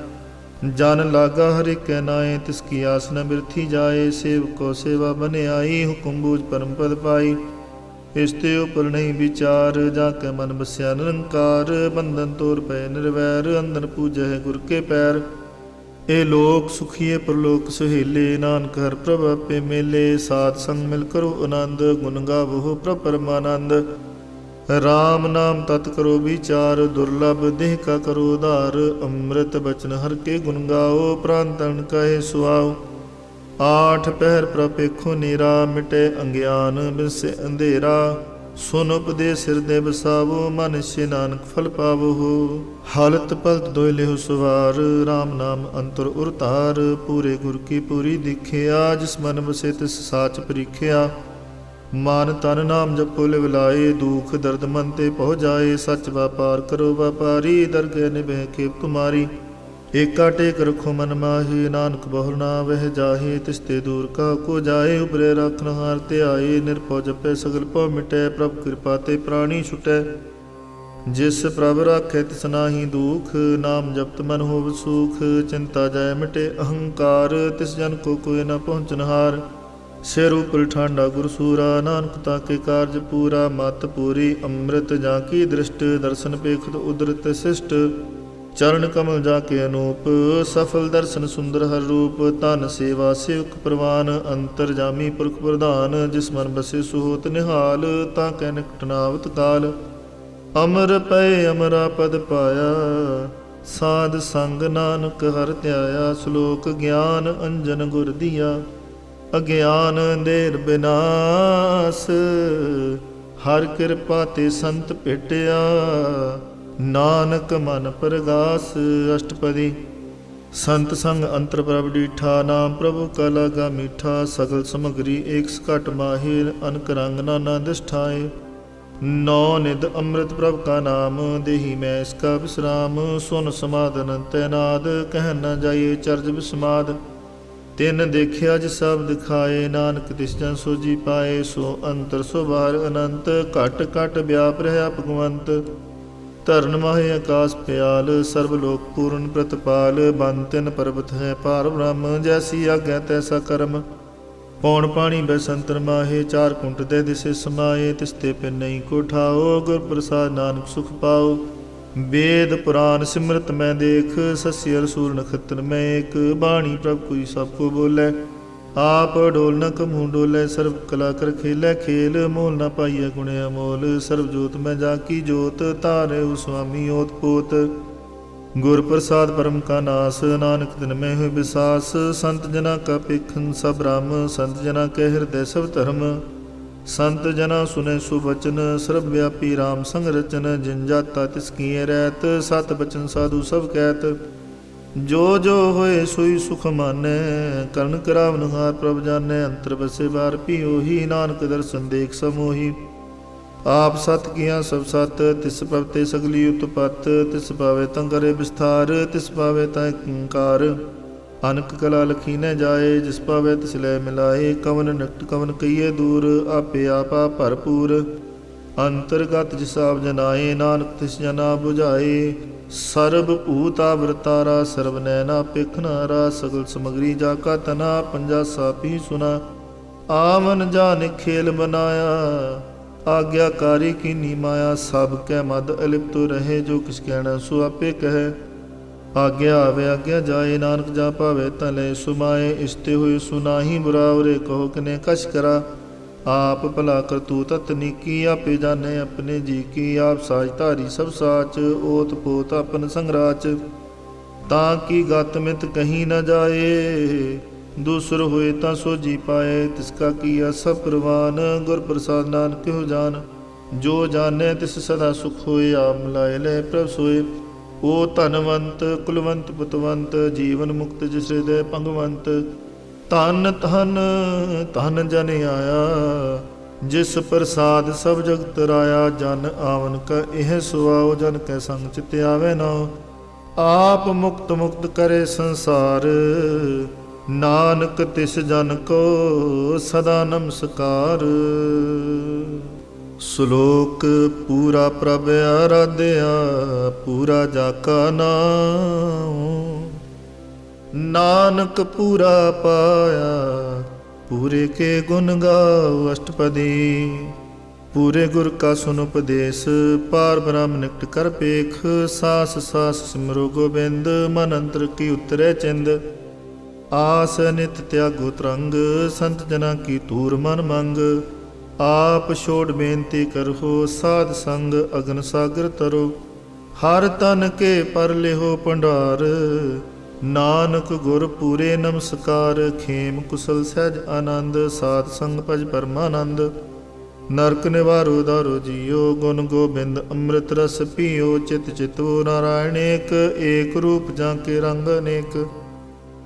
ਜਨ ਲਾਗਾ ਹਰਿ ਕੈ ਨਾਏ। ਤਿਸ ਕੀ ਆਸ ਨ ਬਿਰਥੀ ਜਾਏ, ਸੇਵਕੋ ਸੇਵਾ ਬਨਿਆਈ। ਹੁਕਮ ਬੂਝ ਪਰਮ ਪਦ ਪਾਈ, ਇਸ ਤੇ ਉਪਰ ਨਹੀਂ ਵਿਚਾਰ। ਜਾ ਕੇ ਮਨ ਬਸਿਆ ਨਿਰੰਕਾਰ, ਬੰਧਨ ਤੋਰ ਪਏ ਨਿਰਵੈਰ। ਅੰਦਰ ਪੂਜੈ ਗੁਰ ਕੇ ਪੈਰ, ਇਹ ਲੋਕ ਸੁਖੀਏ ਪਰਲੋਕ ਸੁਹੇਲੇ। ਨਾਨਕ ਹਰ ਪ੍ਰਭ ਆਪੇ ਮੇਲੇ, ਸਾਧ ਸੰਗ ਮਿਲ ਕਰੋ ਆਨੰਦ। ਗੁਣ ਗਾਵੋ ਪ੍ਰਭ ਪਰਮਾਨੰਦ, ਰਾਮ ਨਾਮ ਤਤ ਕਰੋ ਵਿਚਾਰ। ਦੁਰਲਭ ਦੇਹ ਕਾ ਕਰੋ ਉਧਾਰ, ਅੰਮ੍ਰਿਤ ਬਚਨ ਹਰ ਕੇ ਗੁਣ ਗਾਓ। ਪ੍ਰਾਨ ਤਨ ਕਹੇ ਸੁਆਓ, ਆਠ ਪਹਿਰ ਪ੍ਰਭ ਪੇਖੋ ਨੀਰਾ। ਮਿਟੇ ਅੰਗਿਆਨ ਬਿਨਸੇ ਅੰਧੇਰਾ, ਸੁਨ ਉਪਦੇਸ ਹਿਰਦੇ ਬਸਾਵੋ। ਮਨ ਛੇ ਨਾਨਕ ਫਲ ਪਾਵੋ, ਹਾਲਤ ਪਲਤ ਦੋਇ ਲਿਹੁ ਸਵਾਰ। ਰਾਮ ਨਾਮ ਅੰਤਰ ਉਰ ਧਾਰ, ਪੂਰੇ ਗੁਰ ਕੀ ਪੂਰੀ ਦਿਖਿਆ। ਜਿਸ ਮਨ ਬਸੇ ਤਿਸ ਸਾਚ ਪਰੀਖਿਆ, ਮਨ ਤਨ ਨਾਮ ਜਪੋ ਲਿਵ ਲਾਏ। ਦੁਖ ਦਰਦ ਮਨ ਤੇ ਪਹੁ ਜਾਏ, ਸੱਚ ਵਾਪਾਰ ਕਰੋ ਵਾਪਾਰੀ। ਦਰਗਹਿ ਨਿਭੈ ਖੇਪ ਤੁਮਾਰੀ, ਏਕਾ ਟੇਕ ਰਖੋ ਮਨ ਮਾਹੀ। ਨਾਨਕ ਬਹੁਰ ਨਾ ਵਹਿ ਜਾਹੇ, ਤਿਸ ਤੇ ਦੂਰ ਕਾ ਕੋ ਜਾਏ। ਉਬਰੇ ਰਾਖਨ ਹਾਰ ਧਿਆਏ, ਨਿਰਭਉ ਜਪੈ ਸਗਲ ਭਉ ਮਿਟੈ। ਪ੍ਰਭ ਕਿਰਪਾ ਤੇ ਪ੍ਰਾਣੀ ਛੁਟੈ, ਜਿਸ ਪ੍ਰਭ ਰਾਖੈ ਤਿਸ ਨਾਹੀ ਦੁਖ। ਨਾਮ ਜਪਤ ਮਨ ਹੋਵ ਸੁਖ, ਚਿੰਤਾ ਜਾਇ ਮਿਟੇ ਅਹੰਕਾਰ। ਤਿਸ ਜਨ ਕੋ ਕੋਇ ਨ ਪਹੁੰਚਨਹਾਰ, ਸਿਰ ਉਪਰ ਠਾਂਡਾ ਗੁਰ ਸੂਰਾ। ਨਾਨਕ ਤਾਕੇ ਕਾਰਜ ਪੂਰਾ, ਮਤ ਪੂਰੀ ਅੰਮ੍ਰਿਤ ਜਾਂ ਕੀ ਦ੍ਰਿਸ਼ਟ। ਦਰਸ਼ਨ ਪੇਖਤ ਉਦਰਤ ਸਿਸ਼ਟ, ਚਰਨ ਕਮਲ ਜਾ ਕੇ ਅਨੂਪ। ਸਫਲ ਦਰਸ਼ਨ ਸੁੰਦਰ ਹਰ ਰੂਪ, ਧਨ ਸੇਵਾ ਸੇਵਕ ਪ੍ਰਵਾਨ। ਅੰਤਰ ਜਾਮੀ ਪੁਰਖ ਪ੍ਰਧਾਨ, ਜਿਸ ਮਨ ਬਸੇ ਸੁਹੋਤ ਨਿਹਾਲ। ਤਾਂ ਕੈ ਨਿਕਟ ਨਾਵਤ ਕਾਲ, ਅਮਰ ਪਏ ਅਮਰਾ ਪਦ ਪਾਇਆ। ਸਾਧ ਸੰਗ ਨਾਨਕ ਹਰਿ ਧਿਆਇਆ, ਸ਼ਲੋਕ ਗਿਆਨ ਅੰਜਨ ਗੁਰ ਦੀਆ। ਅਗਿਆਨ ਅੰਧੇਰ ਬਿਨਾਸ, ਹਰ ਕਿਰਪਾ ਤੇ ਸੰਤ ਭੇਟਿਆ। ਨਾਨਕ ਮਨ ਪਰਗਾਸ। ਅਸ਼ਟਪਦੀ। ਸੰਤ ਸੰਗ ਅੰਤਰ ਪ੍ਰਭ ਡੀਠਾ, ਨਾਮ ਪ੍ਰਭੂ ਕਾ ਲਾਗਾ ਮੀਠਾ। ਸਗਲ ਸਮਗਰੀ ਏਕ ਸਕਟ ਮਾਹੇ, ਅਨਕ ਰੰਗ ਨਾਨਾ ਦਿਸ਼ਠਾਏ। ਨੌ ਨਿਧ ਅੰਮ੍ਰਿਤ ਪ੍ਰਭ ਕਾ ਨਾਮ, ਦੇਹੀ ਮੈਂ ਇਸਕਾ ਵਿਸਰਾਮ। ਸੁਨ ਸਮਾਧਨ ਤੈਨਾਦ, ਕਹਿ ਨ ਜਾਈਏ ਚਰਜ ਵਿਸਮਾਦ। ਤਿਨ ਦੇਖਿਆ ਜਿ ਸਭ ਦਿਖਾਏ, ਨਾਨਕ ਤਿਸ ਜਨ ਸੋਜੀ ਪਾਏ। ਸੋ ਅੰਤਰ ਸੋ ਬਾਹਰ ਅਨੰਤ, ਘਟ ਘਟ ਵਿਆਪ ਰਹਿਆ ਭਗਵੰਤ। ਧਰਨ ਮਾਹੇ ਆਕਾਸ ਪਿਆਲ, ਸਰਬ ਲੋਕ ਪੂਰਨ ਪ੍ਰਤਪਾਲ। ਬਨ ਤਿਨ ਪਰਬਤ ਹੈ ਪਾਰ ਬ੍ਰਹਮ, ਜੈਸੀ ਆਗਿਆ ਤੈਸਾ ਕਰਮ। ਪੌਣ ਪਾਣੀ ਬੈਸੰਤਰ ਮਾਹੇ, ਚਾਰ ਕੁੰਟ ਦੇ ਦਿਸੇ ਸਮਾਏ। ਤਿਸ ਤੇ ਪਿਨ ਨਹੀਂ ਕੋ ਠਾਓ, ਗੁਰ ਪ੍ਰਸਾਦ ਨਾਨਕ ਸੁਖ ਪਾਓ। ਵੇਦ ਪੁਰਾਨ ਸਿਮਰਤ ਮੈਂ ਦੇਖ, ਸੱਸੀ ਅਰ ਸੂਰ ਨਖਤਰ ਮੈਂ ਏਕ। ਬਾਣੀ ਪ੍ਰਭ ਕੋਈ ਸਭ ਕੋ ਬੋਲੇ, ਆਪ ਡੋਲ ਨ ਕਮੂ ਡੋਲੇ। ਸਰਬ ਕਲਾ ਕਰ ਖੇਲੇ ਖੇਲ, ਮੋਲ ਨ ਪਾਈਐ ਗੁਣ ਅਮੋਲ। ਸਰਬ ਜੋਤ ਮੈਂ ਜਾ ਕੀ ਜੋਤ, ਤਾਰੇ ਸੁਆਮੀ ਓਤ ਪੋਤ। ਗੁਰ ਪ੍ਰਸਾਦ ਪਰਮ ਕਾ ਨਾਸ, ਨਾਨਕ ਤਿਨ ਮੈਂ ਹੋਇ ਵਿਸਾਸ। ਸੰਤ ਜਨਾ ਕਾ ਪੇਖਨ ਸਭ ਬ੍ਰਹਮ, ਸੰਤ ਜਨਾ ਕੇ ਹਿਰਦੈ ਸਭ ਧਰਮ। ਸੰਤ ਜਨਾ ਸੁਨੇ ਸੁਬਚਨ, ਸਰਬ ਵਿਆਪੀ ਰਾਮ ਸੰਗ ਰਚਨ। ਜਿਨ ਜਾਤਾ ਤਿਸ ਕੀਏ ਰਹਿਤ, ਸਤ ਬਚਨ ਸਾਧੂ ਸਭ ਕਹਿਤ। ਜੋ ਜੋ ਹੋਏ ਸੋਈ ਸੁਖ ਮਾਨੈ, ਕਰਨ ਕਰਾਵਨਹਾਰ ਪ੍ਰਭ ਜਾਣੈ। ਅੰਤਰ ਬਸੇ ਬਾਰ ਪੀ ਉਹੀ, ਨਾਨਕ ਦਰਸ਼ਨ ਦੇਖ ਸਮੋਹੀ। ਆਪ ਸਤ ਕੀਆਂ ਸਭ ਸਤ, ਤਿਸ ਪ੍ਰਭ ਤੇ ਸਗਲੀ ਉਤਪਤ। ਤਿਸ ਪਾਵੇ ਤਾਂ ਕਰੇ ਵਿਸਥਾਰ, ਤਿਸ ਪਾਵੇ ਤਾਂ ਏਕੰਕਾਰ। ਅਨਕ ਕਲਾ ਲਖੀ ਨ ਜਾਏ, ਜਿਸ ਪਾਵੇ ਤਿਸ ਲੈ ਮਿਲਾਏ। ਕਵਨ ਨਿਕਟ ਕਵਨ ਕਹੀਏ ਦੂਰ, ਆਪੇ ਆਪਾ ਭਰਪੂਰ। ਅੰਤਰਗਤ ਜਿਸ ਆਪ ਜਨਾਏ, ਨਾਨਕ ਤਿਸ ਜਨਾ ਬੁਝਾਏ। ਸਰਬ ਭੂਤਾ ਵਰਤਾਰਾ, ਸਰਬ ਨੈਣਾ ਪੇਖਨਾਰਾ। ਸਗਲ ਸਮਗਰੀ ਜਾ ਕਾ ਤਨਾ, ਪੰਜਾ ਸਾਪੀ ਸੁਨਾ। ਆਵਨ ਜਾਨ ਖੇਲ ਬਨਾਇਆ, ਆਗਿਆਕਾਰੀ ਕੀਨੀ ਮਾਇਆ। ਸਭ ਕੈ ਮਦ ਅਲਿਪਤ ਰਹੇ, ਜੋ ਕਿਸ ਕਹਿਣਾ ਸੋ ਆਪੇ ਕਹੈ। ਆਗਿਆ ਆਵੇ ਆਗਿਆ ਜਾਏ, ਨਾਨਕ ਜਾ ਭਾਵੇ ਤਾਂ ਲੈ ਸੁਮਾਏ। ਇਸਤੇ ਹੋਏ ਸੁਨਾਹੀ ਬੁਰਾ, ਉਰੇ ਕਹੋ ਕਿਨੇ ਕਛ ਕਰਾ। ਆਪ ਭਲਾ ਕਰਤੂ ਤਤ ਨੀਕੀ, ਆਪੇ ਜਾਣੇ ਆਪਣੇ ਜੀ ਕੀ। ਆਪ ਸਾਜ ਧਾਰੀ ਸਭ ਸਾਚ, ਓਤ ਪੋਤ ਆਪਨ ਸੰਗਰਾਚ। ਤਾਂ ਕੀ ਗਤ ਮਿਤ ਕਹੀ ਨ ਜਾਏ, ਦੂਸਰ ਹੋਏ ਤਾਂ ਸੋਜੀ ਪਾਏ। ਤਿਸ ਕਾ ਕੀਆ ਸਭ ਪ੍ਰਵਾਨ, ਗੁਰ ਪ੍ਰਸਾਦ ਨਾਨਕ ਹੋ ਜਾਨ। ਜੋ ਜਾਣੈ ਤਿਸ ਸਦਾ ਸੁਖ ਹੋਏ, ਆਪ ਮਿਲਾਏ ਲੈ ਪ੍ਰਭ ਸੋਏ। ਓ ਧਨਵੰਤ ਕੁਲਵੰਤ ਪੁਤਵੰਤ, ਜੀਵਨ ਮੁਕਤ ਜਿਸ ਹਿਰਦੈ ਭੰਗਵੰਤ। ਧਨ ਧਨ ਧਨ ਜਨ ਆਇਆ, ਜਿਸ ਪ੍ਰਸਾਦ ਸਭ ਜਗਤ ਰਾਇਆ। ਜਨ ਆਵਨ ਕਾ ਇਹ ਸੁਆਓ, ਜਨ ਕੈ ਸੰਗ ਚਿਤ ਆਵੇ ਨਾ। ਆਪ ਮੁਕਤ ਮੁਕਤ ਕਰੇ ਸੰਸਾਰ, ਨਾਨਕ ਤਿਸ ਜਨ ਕੋ ਸਦਾ ਨਮਸਕਾਰ। ਸ਼ਲੋਕ ਪੂਰਾ ਪ੍ਰਭ ਆਰਾਧਿਆ ਪੂਰਾ ਜਾ ਕਾ ਨਾਮ। ਨਾਨਕ ਪੂਰਾ ਪਾਇਆ ਪੂਰੇ ਕੇ ਗੁਣ ਗਾਓ ਅਸ਼ਟਪਦੀ। ਪੂਰੇ ਗੁਰ ਕਾ ਸੁਨ ਉਪਦੇਸ਼ ਪਾਰ ਬ੍ਰਹਮ ਨਿਕਟ ਕਰ ਪੇਖ। ਸਾਸ ਸਾਸ ਸਿਮਰੋ ਗੋਬਿੰਦ ਮਨ ਅੰਤਰ ਕੀ ਉਤਰੈ ਚਿੰਦ। ਆਸ ਨਿਤ ਤਿਆਗੋ ਤਰੰਗ ਸੰਤ ਜਨਾ ਕੀ ਤੂਰ ਮਨ ਮੰਗ। ਆਪ ਛੋੜ ਬੇਨਤੀ ਕਰੋ ਸਾਧ ਸੰਗ ਅਗਨ ਸਾਗਰ ਤਰੋ। ਹਰ ਤਨ ਕੇ ਪਰ ਲਿਹੋ ਭੰਡਾਰ ਨਾਨਕ ਗੁਰ ਪੂਰੇ ਨਮਸਕਾਰ। ਖੇਮ ਕੁਸਲ ਸਹਿਜ ਆਨੰਦ ਸਾਧ ਸੰਗ ਭਜ ਪਰਮਾਨੰਦ। ਨਰਕ ਨਿਵਾਰੋ ਦਾਰੋ ਜੀਓ ਗੁਣ ਗੋਬਿੰਦ ਅੰਮ੍ਰਿਤ ਰਸ ਪੀਓ। ਚਿਤ ਚਿਤੋ ਨਾਰਾਇਣ ਏਕ ਰੂਪ ਜਾਂ ਕੇ ਰੰਗ ਅਨੇਕ।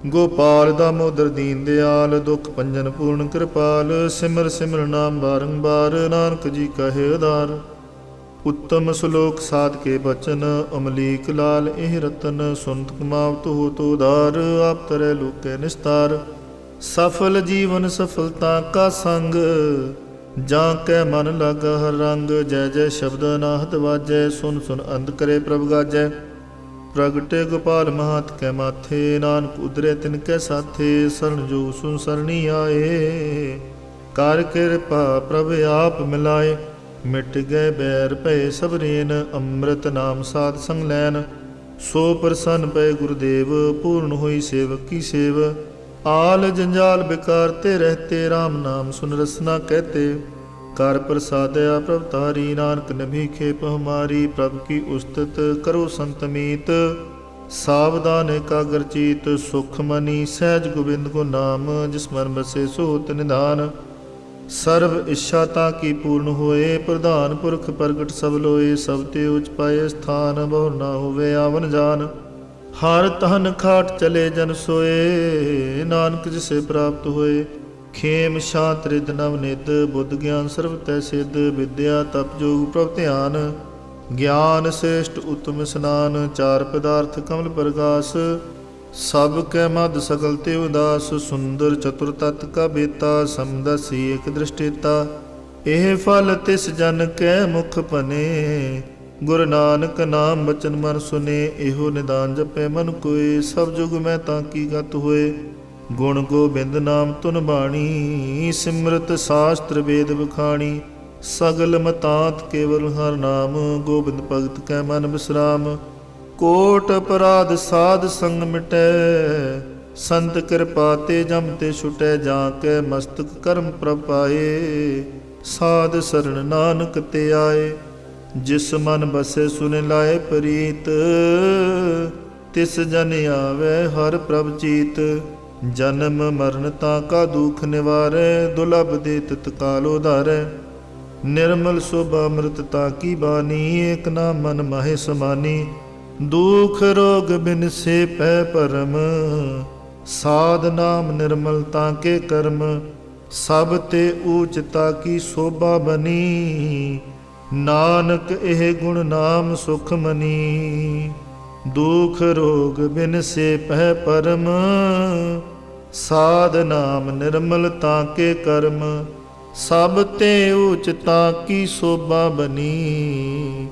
ਗੋਪਾਲ ਦਾਮੋਦਰ ਦੀਨ ਦਿਆਲ ਦੁਖ ਭੰਜਨ ਪੂਰਨ ਕਿਰਪਾਲ। ਸਿਮਰ ਸਿਮਰ ਨਾਮ ਬਾਰੰਬਾਰ ਨਾਨਕ ਜੀ ਕਹੇ ਉਦਾਰ। ਉੱਤਮ ਸ਼ਲੋਕ ਸਾਧ ਕੇ ਬਚਨ ਅਮਲੀਕ ਲਾਲ ਇਹ ਰਤਨ। ਸੁਨਤ ਕਮਾਵਤ ਹੋਤ ਉਦਾਰ ਆਪ ਤਰੇ ਲੋਕੇ ਨਿਸਤਾਰ। ਸਫਲ ਜੀਵਨ ਸਫਲਤਾ ਕਾ ਸੰਗ ਜਾਂ ਕੈ ਮਨ ਲਾਗਾ ਹਰ ਰੰਗ। ਜੈ ਜੈ ਸ਼ਬਦ ਅਨਾਹਤ ਵਾਜੈ ਸੁਨ ਸੁਨ ਅੰਧ ਕਰੇ ਪ੍ਰਭ ਗਾਜੈ। ਪ੍ਰਗਟੇ ਗੋਪਾਲ ਮਹਾਤ ਕੈ ਮਾਥੇ ਨਾਨਕ ਉਦਰੇ ਤਿਨ ਕੈ ਸਾਥੇ। ਸਰਣ ਜੋ ਸੁਨ ਸਰਣੀ ਆਏ ਕਰ ਕਿਰਪਾ ਪ੍ਰਭ ਆਪ ਮਿਲਾਏ। ਮਿਟ ਗਏ ਬੈਰ ਭਏ ਸਭ ਰੇਨ ਅੰਮ੍ਰਿਤ ਨਾਮ ਸਾਧ ਸੰਗ ਲੈਨ। ਸੋ ਪ੍ਰਸੰਨ ਪਏ ਗੁਰਦੇਵ ਪੂਰਨ ਹੋਈ ਸੇਵਕ ਕੀ ਸੇਵ। ਆਲ ਜੰਜਾਲ ਬਿਕਾਰ ਤੇ ਰਹਤੇ RAM ਨਾਮ ਸੁਨ ਰਸਨਾ ਕਹਤੇ। ਕਰ ਪ੍ਰਸਾਦਿਆ ਪ੍ਰਭ ਤਾਰੀ ਨਾਨਕ ਨਭੀ ਖੇਪ ਹਮਾਰੀ। ਪ੍ਰਭ ਕੀ ਉਸਤਤ ਕਰੋ ਸੰਤ ਮੀਤ ਸਾਵਧਾਨ ਏਕਾਗਰ ਚੀਤ। ਸੁਖ ਮਨੀ ਸਹਿਜ ਗੋਬਿੰਦ ਕੋ ਨਾਮ ਜਿਸ ਮਨ ਬਸੇ ਸੋਤ ਨਿਧਾਨ। ਸਰਬ ਇੱਛਾ ਤਾਂ ਕੀ ਪੂਰਨ ਹੋਏ ਪ੍ਰਧਾਨ ਪੁਰਖ ਪ੍ਰਗਟ ਸਭ ਲੋਏ। ਸਭ ਤੇ ਉਚ ਪਾਏ ਸਥਾਨ ਬਹੁ ਨਾ ਹੋਵੇ ਆਵਨ ਜਾਨ। ਹਰ ਤਹਨ ਖਾਟ ਚਲੇ ਜਨ ਸੋਏ ਨਾਨਕ ਜਿਸੇ ਪ੍ਰਾਪਤ ਹੋਏ। ਖੇਮ ਸ਼ਾਂਤ ਰਿਦ ਨਵ ਨਿਦ ਬੁੱਧ ਗਿਆਨ ਸਰਬ ਤੈ ਸਿੱਧ। ਵਿਦਿਆ ਤਪ ਜੋਗ ਪ੍ਰਭ ਧਿਆਨ ਗਿਆਨ ਸ੍ਰੇਸ਼ਟ ਉਤਮ ਇਸਨਾਨ। ਚਾਰ ਪਦਾਰਥ ਕਮਲ ਪ੍ਰਗਾਸ ਸਭ ਕੈ ਮਦ ਸਕਲ ਤੇ ਉਦਾਸ। ਸੁੰਦਰ ਚਤੁਰ ਤਤ ਕਾ ਬੇਤਾ ਸਮਦਸੀ ਇਕ ਦ੍ਰਿਸ਼ਟੀਤਾ। ਇਹ ਫਲ ਤਿਸ ਜਨ ਕੈ ਮੁਖ ਭਨੇ ਗੁਰ ਨਾਨਕ ਨਾਮ ਬਚਨ ਮਨ ਸੁਨੇ। ਇਹੋ ਨਿਦਾਨ ਜਪੈ ਮਨ ਕੋਏ ਸਭ ਜੁਗ ਮੈਂ ਤਾਂ ਕੀ ਗਤ ਹੋਏ। ਗੁਣ ਗੋਬਿੰਦ ਨਾਮ ਤੁਨ ਬਾਣੀ ਸਿਮਰਤ ਸ਼ਾਸਤਰ ਵੇਦ ਬਖਾਣੀ। ਸਗਲ ਮਤਾਂਤ ਕੇਵਲ ਹਰ ਨਾਮ ਗੋਬਿੰਦ ਭਗਤ ਕੈ ਮਨ ਬਿਸਰਾਮ। ਕੋਟ ਅਪਰਾਧ ਸਾਧ ਸੰਗ ਮਿਟੈ ਸੰਤ ਕਿਰਪਾ ਤੇ ਜਮ ਤੇ ਛੁਟੈ। ਜਾਂ ਕੈ ਮਸਤਕ ਕਰਮ ਪ੍ਰਭ ਪਾਏ ਸਾਧ ਸਰਣ ਨਾਨਕ ਤੇ ਆਏ। ਜਿਸ ਮਨ ਬਸੇ ਸੁਨੇ ਲਾਏ ਪ੍ਰੀਤ ਤਿਸ ਜਨ ਆਵੇ ਹਰ ਪ੍ਰਭ ਚੀਤ। ਜਨਮ ਮਰਨ ਤਾਂ ਕਾ ਦੁਖ ਨਿਵਾਰੈ ਦੁਲਭ ਦੇ ਤਤਕਾਲ ਉਧਾਰੈ। ਨਿਰਮਲ ਸੋਭਾ ਅੰਮ੍ਰਿਤ ਤਾ ਕੀ ਬਾਣੀ ਏਕ ਨਾਮ ਮਨ ਮਾਹੇ ਸਮਾਨੀ। ਦੁਖ ਰੋਗ ਬਿਨ ਸੇ ਪੈ ਪਰਮ ਸਾਧ ਨਾਮ ਨਿਰਮਲ ਤਾਂ ਕੇ ਕਰਮ। ਸਭ ਤੇ ਊਚ ਤਾ ਕੀ ਸੋਭਾ ਬਨੀ ਨਾਨਕ ਇਹ ਗੁਣ ਨਾਮ ਸੁਖ ਮਨੀ। ਦੁਖ ਰੋਗ ਬਿਨ ਸੇ ਪਹਿ ਪਰਮ ਸਾਧ ਨਾਮ ਨਿਰਮਲ ਤਾਂ ਕੇ ਕਰਮ। ਸਭ ਤੇ ਊਚ ਤਾਂ ਕੀ ਸੋਭਾ ਬਨੀ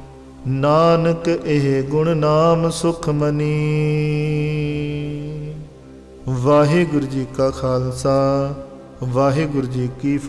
ਨਾਨਕ ਇਹ ਗੁਣ ਨਾਮ ਸੁਖ ਮਨੀ। ਵਾਹਿਗੁਰੂ ਜੀ ਕਾ ਖਾਲਸਾ ਵਾਹਿਗੁਰੂ ਜੀ ਕੀ